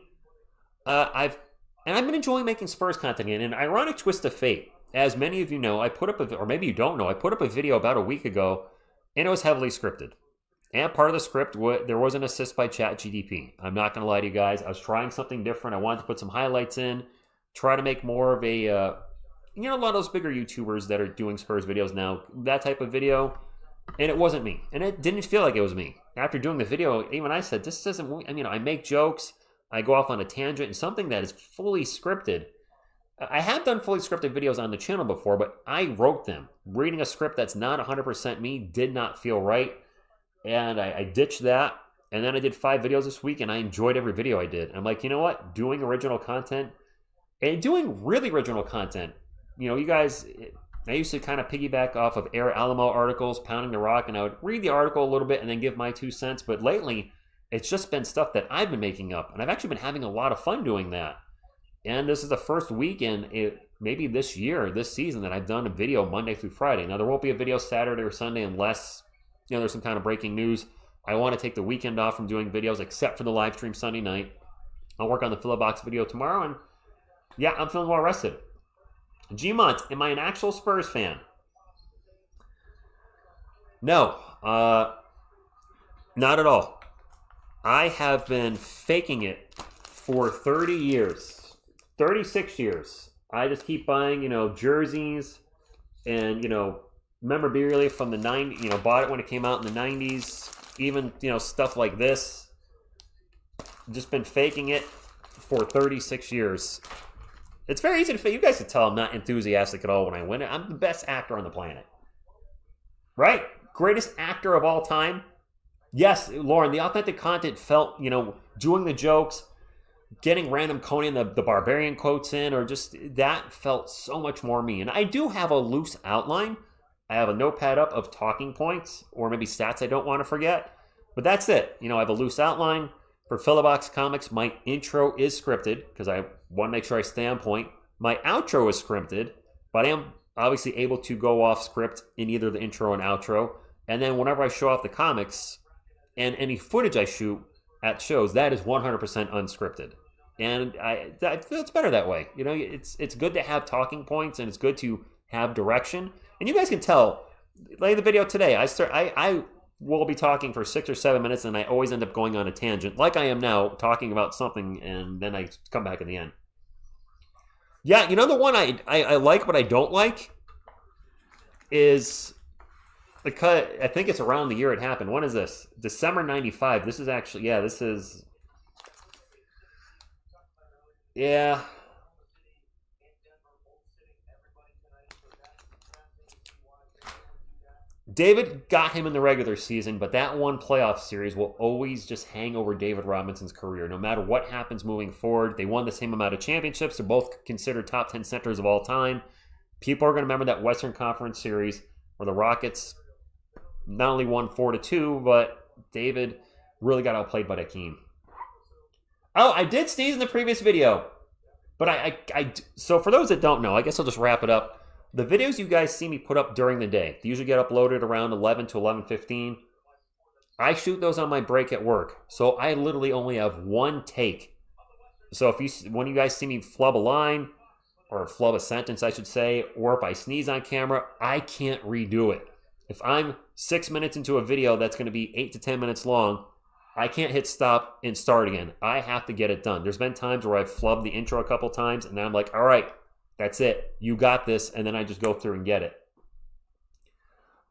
I've been enjoying making Spurs content again. An ironic twist of fate. As many of you know, or maybe you don't know, I put up a video about a week ago, and it was heavily scripted. And part of the script, there was an assist by ChatGPT. I'm not going to lie to you guys. I was trying something different. I wanted to put some highlights in, try to make more of a, a lot of those bigger YouTubers that are doing Spurs videos now, that type of video. And it wasn't me. And it didn't feel like it was me. After doing the video, even I said, this doesn't, I make jokes, I go off on a tangent, and something that is fully scripted. I have done fully scripted videos on the channel before, but I wrote them. Reading a script that's not 100% me did not feel right. And I ditched that. And then I did 5 videos this week, and I enjoyed every video I did. I'm like, you know what? Doing original content, and doing really original content. You guys, I used to kind of piggyback off of Air Alamo articles, Pounding the Rock, and I would read the article a little bit and then give my 2 cents. But lately, it's just been stuff that I've been making up. And I've actually been having a lot of fun doing that. And this is the first weekend, maybe this season, that I've done a video Monday through Friday. Now, there won't be a video Saturday or Sunday unless, there's some kind of breaking news. I want to take the weekend off from doing videos except for the live stream Sunday night. I'll work on the Fill a Box video tomorrow. And yeah, I'm feeling well rested. G-Mont, am I an actual Spurs fan? No, not at all. I have been faking it for 30 years. 36 years. I just keep buying, jerseys and, memorabilia from the 90s, bought it when it came out in the 90s, even, stuff like this. Just been faking it for 36 years. It's very easy to fake. You guys can tell I'm not enthusiastic at all when I win it. I'm the best actor on the planet. Right? Greatest actor of all time. Yes, Lauren, the authentic content felt, doing the jokes, getting random Conan the Barbarian quotes in, or just that felt so much more me. And I do have a loose outline. I have a notepad up of talking points or maybe stats I don't want to forget. But that's it. I have a loose outline. For Philobox Comics, my intro is scripted because I want to make sure I stay on point. My outro is scripted, but I am obviously able to go off script in either the intro and outro. And then whenever I show off the comics and any footage I shoot at shows, that is 100% unscripted. And I feel it's better that way. It's good to have talking points, and it's good to have direction. And you guys can tell, like the video today, I will be talking for 6 or 7 minutes, and I always end up going on a tangent, like I am now, talking about something, and then I come back in the end. Yeah, the one I like but I don't like is, because I think it's around the year it happened. When is this? December 95. This is actually, yeah. David got him in the regular season, but that one playoff series will always just hang over David Robinson's career. No matter what happens moving forward, they won the same amount of championships. They're both considered top 10 centers of all time. People are going to remember that Western Conference series where the Rockets not only won 4-2, but David really got outplayed by Hakeem. Oh, I did sneeze in the previous video. But so for those that don't know, I guess I'll just wrap it up. The videos you guys see me put up during the day, they usually get uploaded around 11 to 11:15. I shoot those on my break at work. So I literally only have one take. So when you guys see me flub a line, or flub a sentence, I should say, or if I sneeze on camera, I can't redo it. If I'm 6 minutes into a video that's going to be 8 to 10 minutes long, I can't hit stop and start again. I have to get it done. There's been times where I've flubbed the intro a couple times, and then I'm like, all right, that's it. You got this, and then I just go through and get it.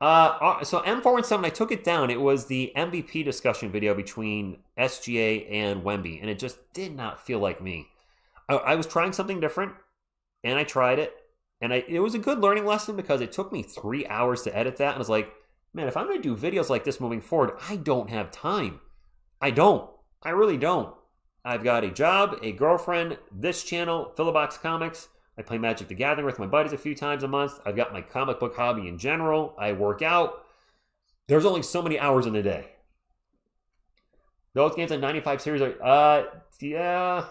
So M417, I took it down. It was the MVP discussion video between SGA and Wemby, and it just did not feel like me. I was trying something different, and I tried it, and it was a good learning lesson because it took me 3 hours to edit that, and I was like, man, if I'm going to do videos like this moving forward, I don't have time. I don't. I really don't. I've got a job, a girlfriend, this channel, Philobox Comics. I play Magic the Gathering with my buddies a few times a month. I've got my comic book hobby in general. I work out. There's only so many hours in the day. Those games on 95 series are, yeah.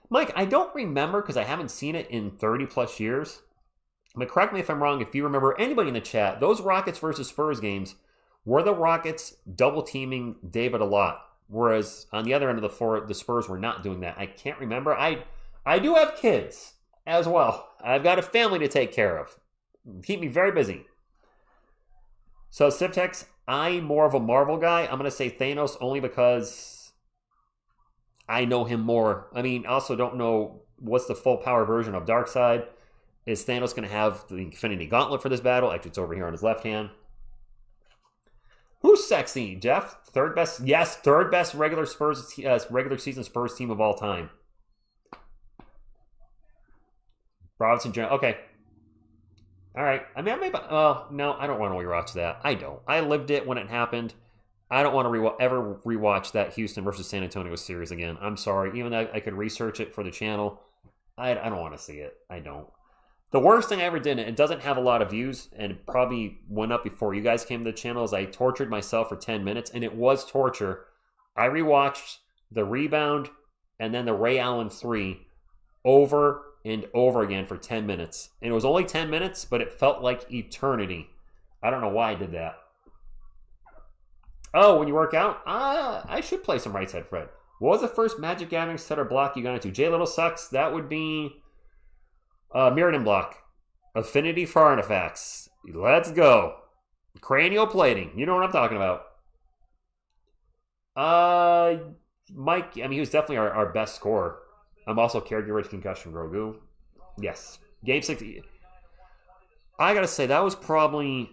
Mike, I don't remember because I haven't seen it in 30 plus years. But correct me if I'm wrong, if you remember, anybody in the chat, those Rockets versus Spurs games, were the Rockets double teaming David a lot? Whereas on the other end of the floor, the Spurs were not doing that. I can't remember. I do have kids as well. I've got a family to take care of. Keep me very busy. So, Civtex, I'm more of a Marvel guy. I'm going to say Thanos only because I know him more. I mean, also don't know what's the full power version of Darkseid. Is Thanos going to have the Infinity Gauntlet for this battle? Actually, it's over here on his left hand. Who's sexy, Jeff? Third best? Yes, third best regular season Spurs team of all time. Robinson, okay. All right. I mean, no, I don't want to rewatch that. I don't. I lived it when it happened. I don't want to ever rewatch that Houston versus San Antonio series again. I'm sorry. Even though I could research it for the channel, I don't want to see it. I don't. The worst thing I ever did, and it doesn't have a lot of views, and it probably went up before you guys came to the channel, is I tortured myself for 10 minutes, and it was torture. I rewatched the rebound and then the Ray Allen 3 over and over again for 10 minutes. And it was only 10 minutes, but it felt like eternity. I don't know why I did that. Oh, when you work out? I should play some Right Side Fred. What was the first Magic Gathering set or block you got into? J Little sucks. That would be Mirrodin block. Affinity for artifacts. Let's go. Cranial plating. You know what I'm talking about. Mike, I mean, he was definitely our best scorer. I'm also caregiver to Concussion Grogu. Yes. Game 6. I got to say, that was probably,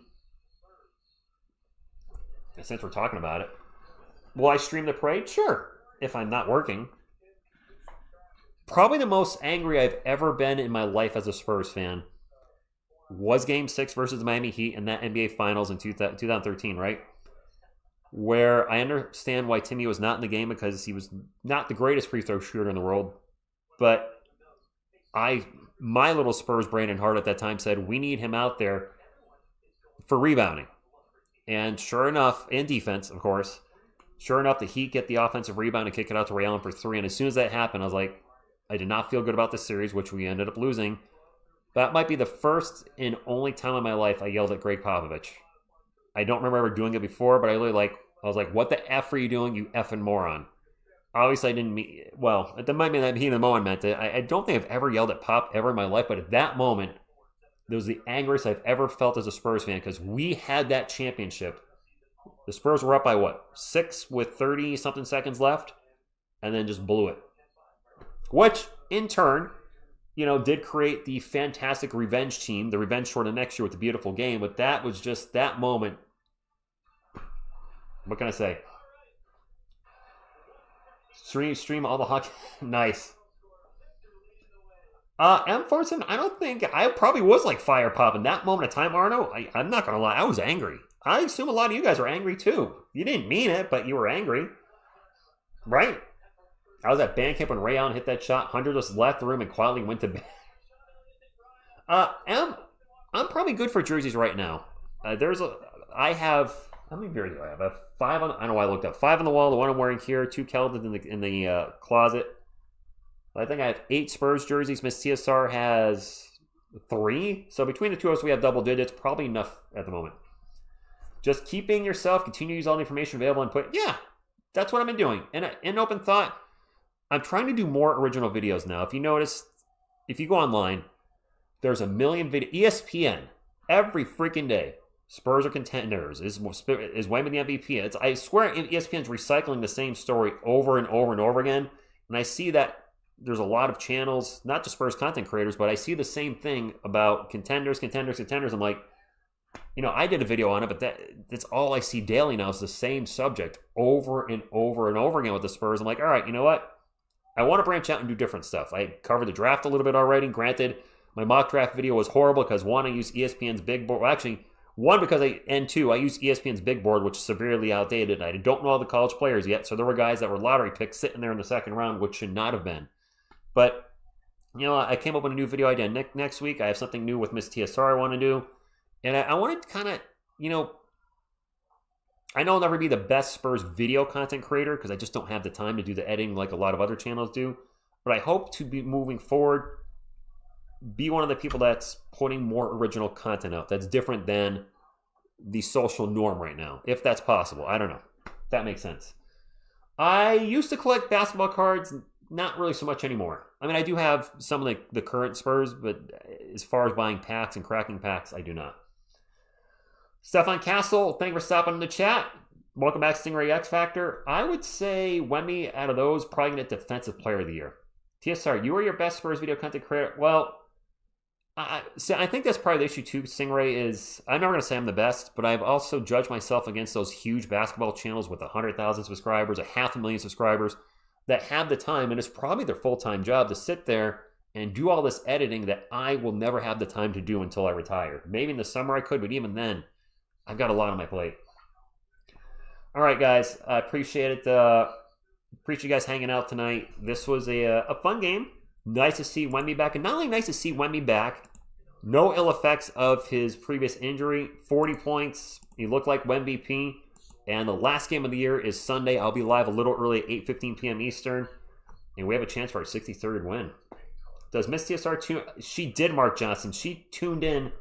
since we're talking about it, will I stream the parade? Sure. If I'm not working. Probably the most angry I've ever been in my life as a Spurs fan was Game 6 versus the Miami Heat in that NBA Finals in 2013, right? Where I understand why Timmy was not in the game because he was not the greatest free throw shooter in the world. But my little Spurs brain and heart at that time said, we need him out there for rebounding. And sure enough, and defense, of course, sure enough, the Heat get the offensive rebound and kick it out to Ray Allen for 3. And as soon as that happened, I was like, I did not feel good about this series, which we ended up losing. That might be the first and only time in my life I yelled at Greg Popovich. I don't remember ever doing it before, but I was like, what the F are you doing, you effing moron? Obviously, I didn't mean, well, that might mean that he and the moment meant it. I don't think I've ever yelled at Pop ever in my life, but at that moment, it was the angriest I've ever felt as a Spurs fan because we had that championship. The Spurs were up by what? 6 with 30-something seconds left, and then just blew it. Which, in turn, did create the fantastic revenge team, the revenge tour the next year with the beautiful game, but that was just that moment. What can I say? Stream all the hockey. Nice. M. Fortson, I probably was like fire pop in that moment of time, Arno. I'm not going to lie, I was angry. I assume a lot of you guys are angry too. You didn't mean it, but you were angry. Right? I was at band camp when Ray Allen hit that shot. Hunter just left the room and quietly went to bed. I'm probably good for jerseys right now. I have, how many jerseys do I have? I have 5 on, I don't know why I looked up. 5 on the wall, the one I'm wearing here, 2 Keldon in the closet. I think I have 8 Spurs jerseys. Miss TSR has 3. So between the two of us, we have double digits. Probably enough at the moment. Just keep being yourself. Continue to use all the information available and put, yeah, that's what I've been doing. And in open thought, I'm trying to do more original videos now. If you notice, if you go online, there's a million videos. ESPN, every freaking day. Spurs are contenders. Is Wemby the MVP? I swear ESPN's recycling the same story over and over and over again. And I see that there's a lot of channels, not just Spurs content creators, but I see the same thing about contenders. I'm like, I did a video on it, but that's all I see daily now is the same subject over and over and over again with the Spurs. I'm like, all right, you know what? I want to branch out and do different stuff. I covered the draft a little bit already. Granted, my mock draft video was horrible because one, I used ESPN's big board. Well, actually, one, and two, I used ESPN's big board, which is severely outdated. I don't know all the college players yet, so there were guys that were lottery picks sitting there in the second round, which should not have been. But, I came up with a new video idea next week. I have something new with Miss TSR I want to do. And I wanted to kind of, I know I'll never be the best Spurs video content creator because I just don't have the time to do the editing like a lot of other channels do. But I hope to be moving forward, be one of the people that's putting more original content out that's different than the social norm right now, if that's possible. I don't know. That makes sense. I used to collect basketball cards, not really so much anymore. I mean, I do have some of the current Spurs, but as far as buying packs and cracking packs, I do not. Stefan Castle, thank you for stopping in the chat. Welcome back, Stingray X Factor. I would say Wemby, out of those, probably going to get Defensive Player of the Year. TSR, you are your best Spurs video content creator. Well, I think that's probably the issue too. Stingray is, I'm never going to say I'm the best, but I've also judged myself against those huge basketball channels with 100,000 subscribers, 500,000 subscribers that have the time, and it's probably their full-time job to sit there and do all this editing that I will never have the time to do until I retire. Maybe in the summer I could, but even then, I've got a lot on my plate. All right, guys. I appreciate it. Appreciate you guys hanging out tonight. This was a fun game. Nice to see Wemby back. And not only nice to see Wemby back, no ill effects of his previous injury. 40 points. He looked like Wemby. And the last game of the year is Sunday. I'll be live a little early at 8:15 p.m. Eastern. And we have a chance for our 63rd win. Does Miss TSR tune? She did, Mark Johnson. She tuned in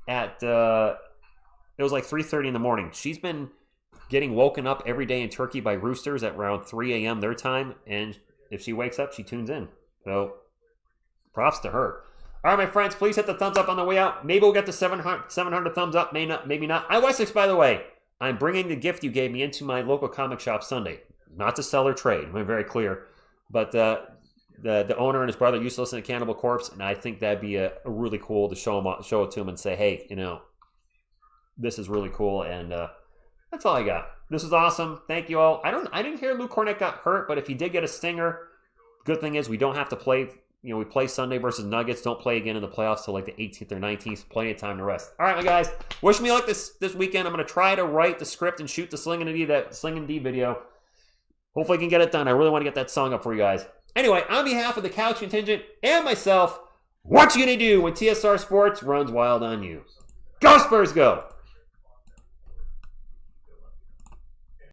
at... it was like 3:30 in the morning. She's been getting woken up every day in Turkey by roosters at around 3 a.m. their time. And if she wakes up, she tunes in. So, props to her. All right, my friends, please hit the thumbs up on the way out. Maybe we'll get to 700 thumbs up. Maybe not. Wessex, by the way, I'm bringing the gift you gave me into my local comic shop Sunday. Not to sell or trade. I'm very clear. But the owner and his brother used to listen to Cannibal Corpse, and I think that'd be a really cool to show it to him and say, hey, this is really cool, and that's all I got. This is awesome. Thank you all. I didn't hear Luke Cornett got hurt, but if he did get a stinger, good thing is we don't have to play. We play Sunday versus Nuggets. Don't play again in the playoffs till like the 18th or 19th. Plenty of time to rest. All right, my guys. Wish me luck this weekend. I'm going to try to write the script and shoot the Sling and D video. Hopefully I can get it done. I really want to get that song up for you guys. Anyway, on behalf of the Couch Contingent and myself, what you going to do when TSR Sports runs wild on you? Go Spurs, go!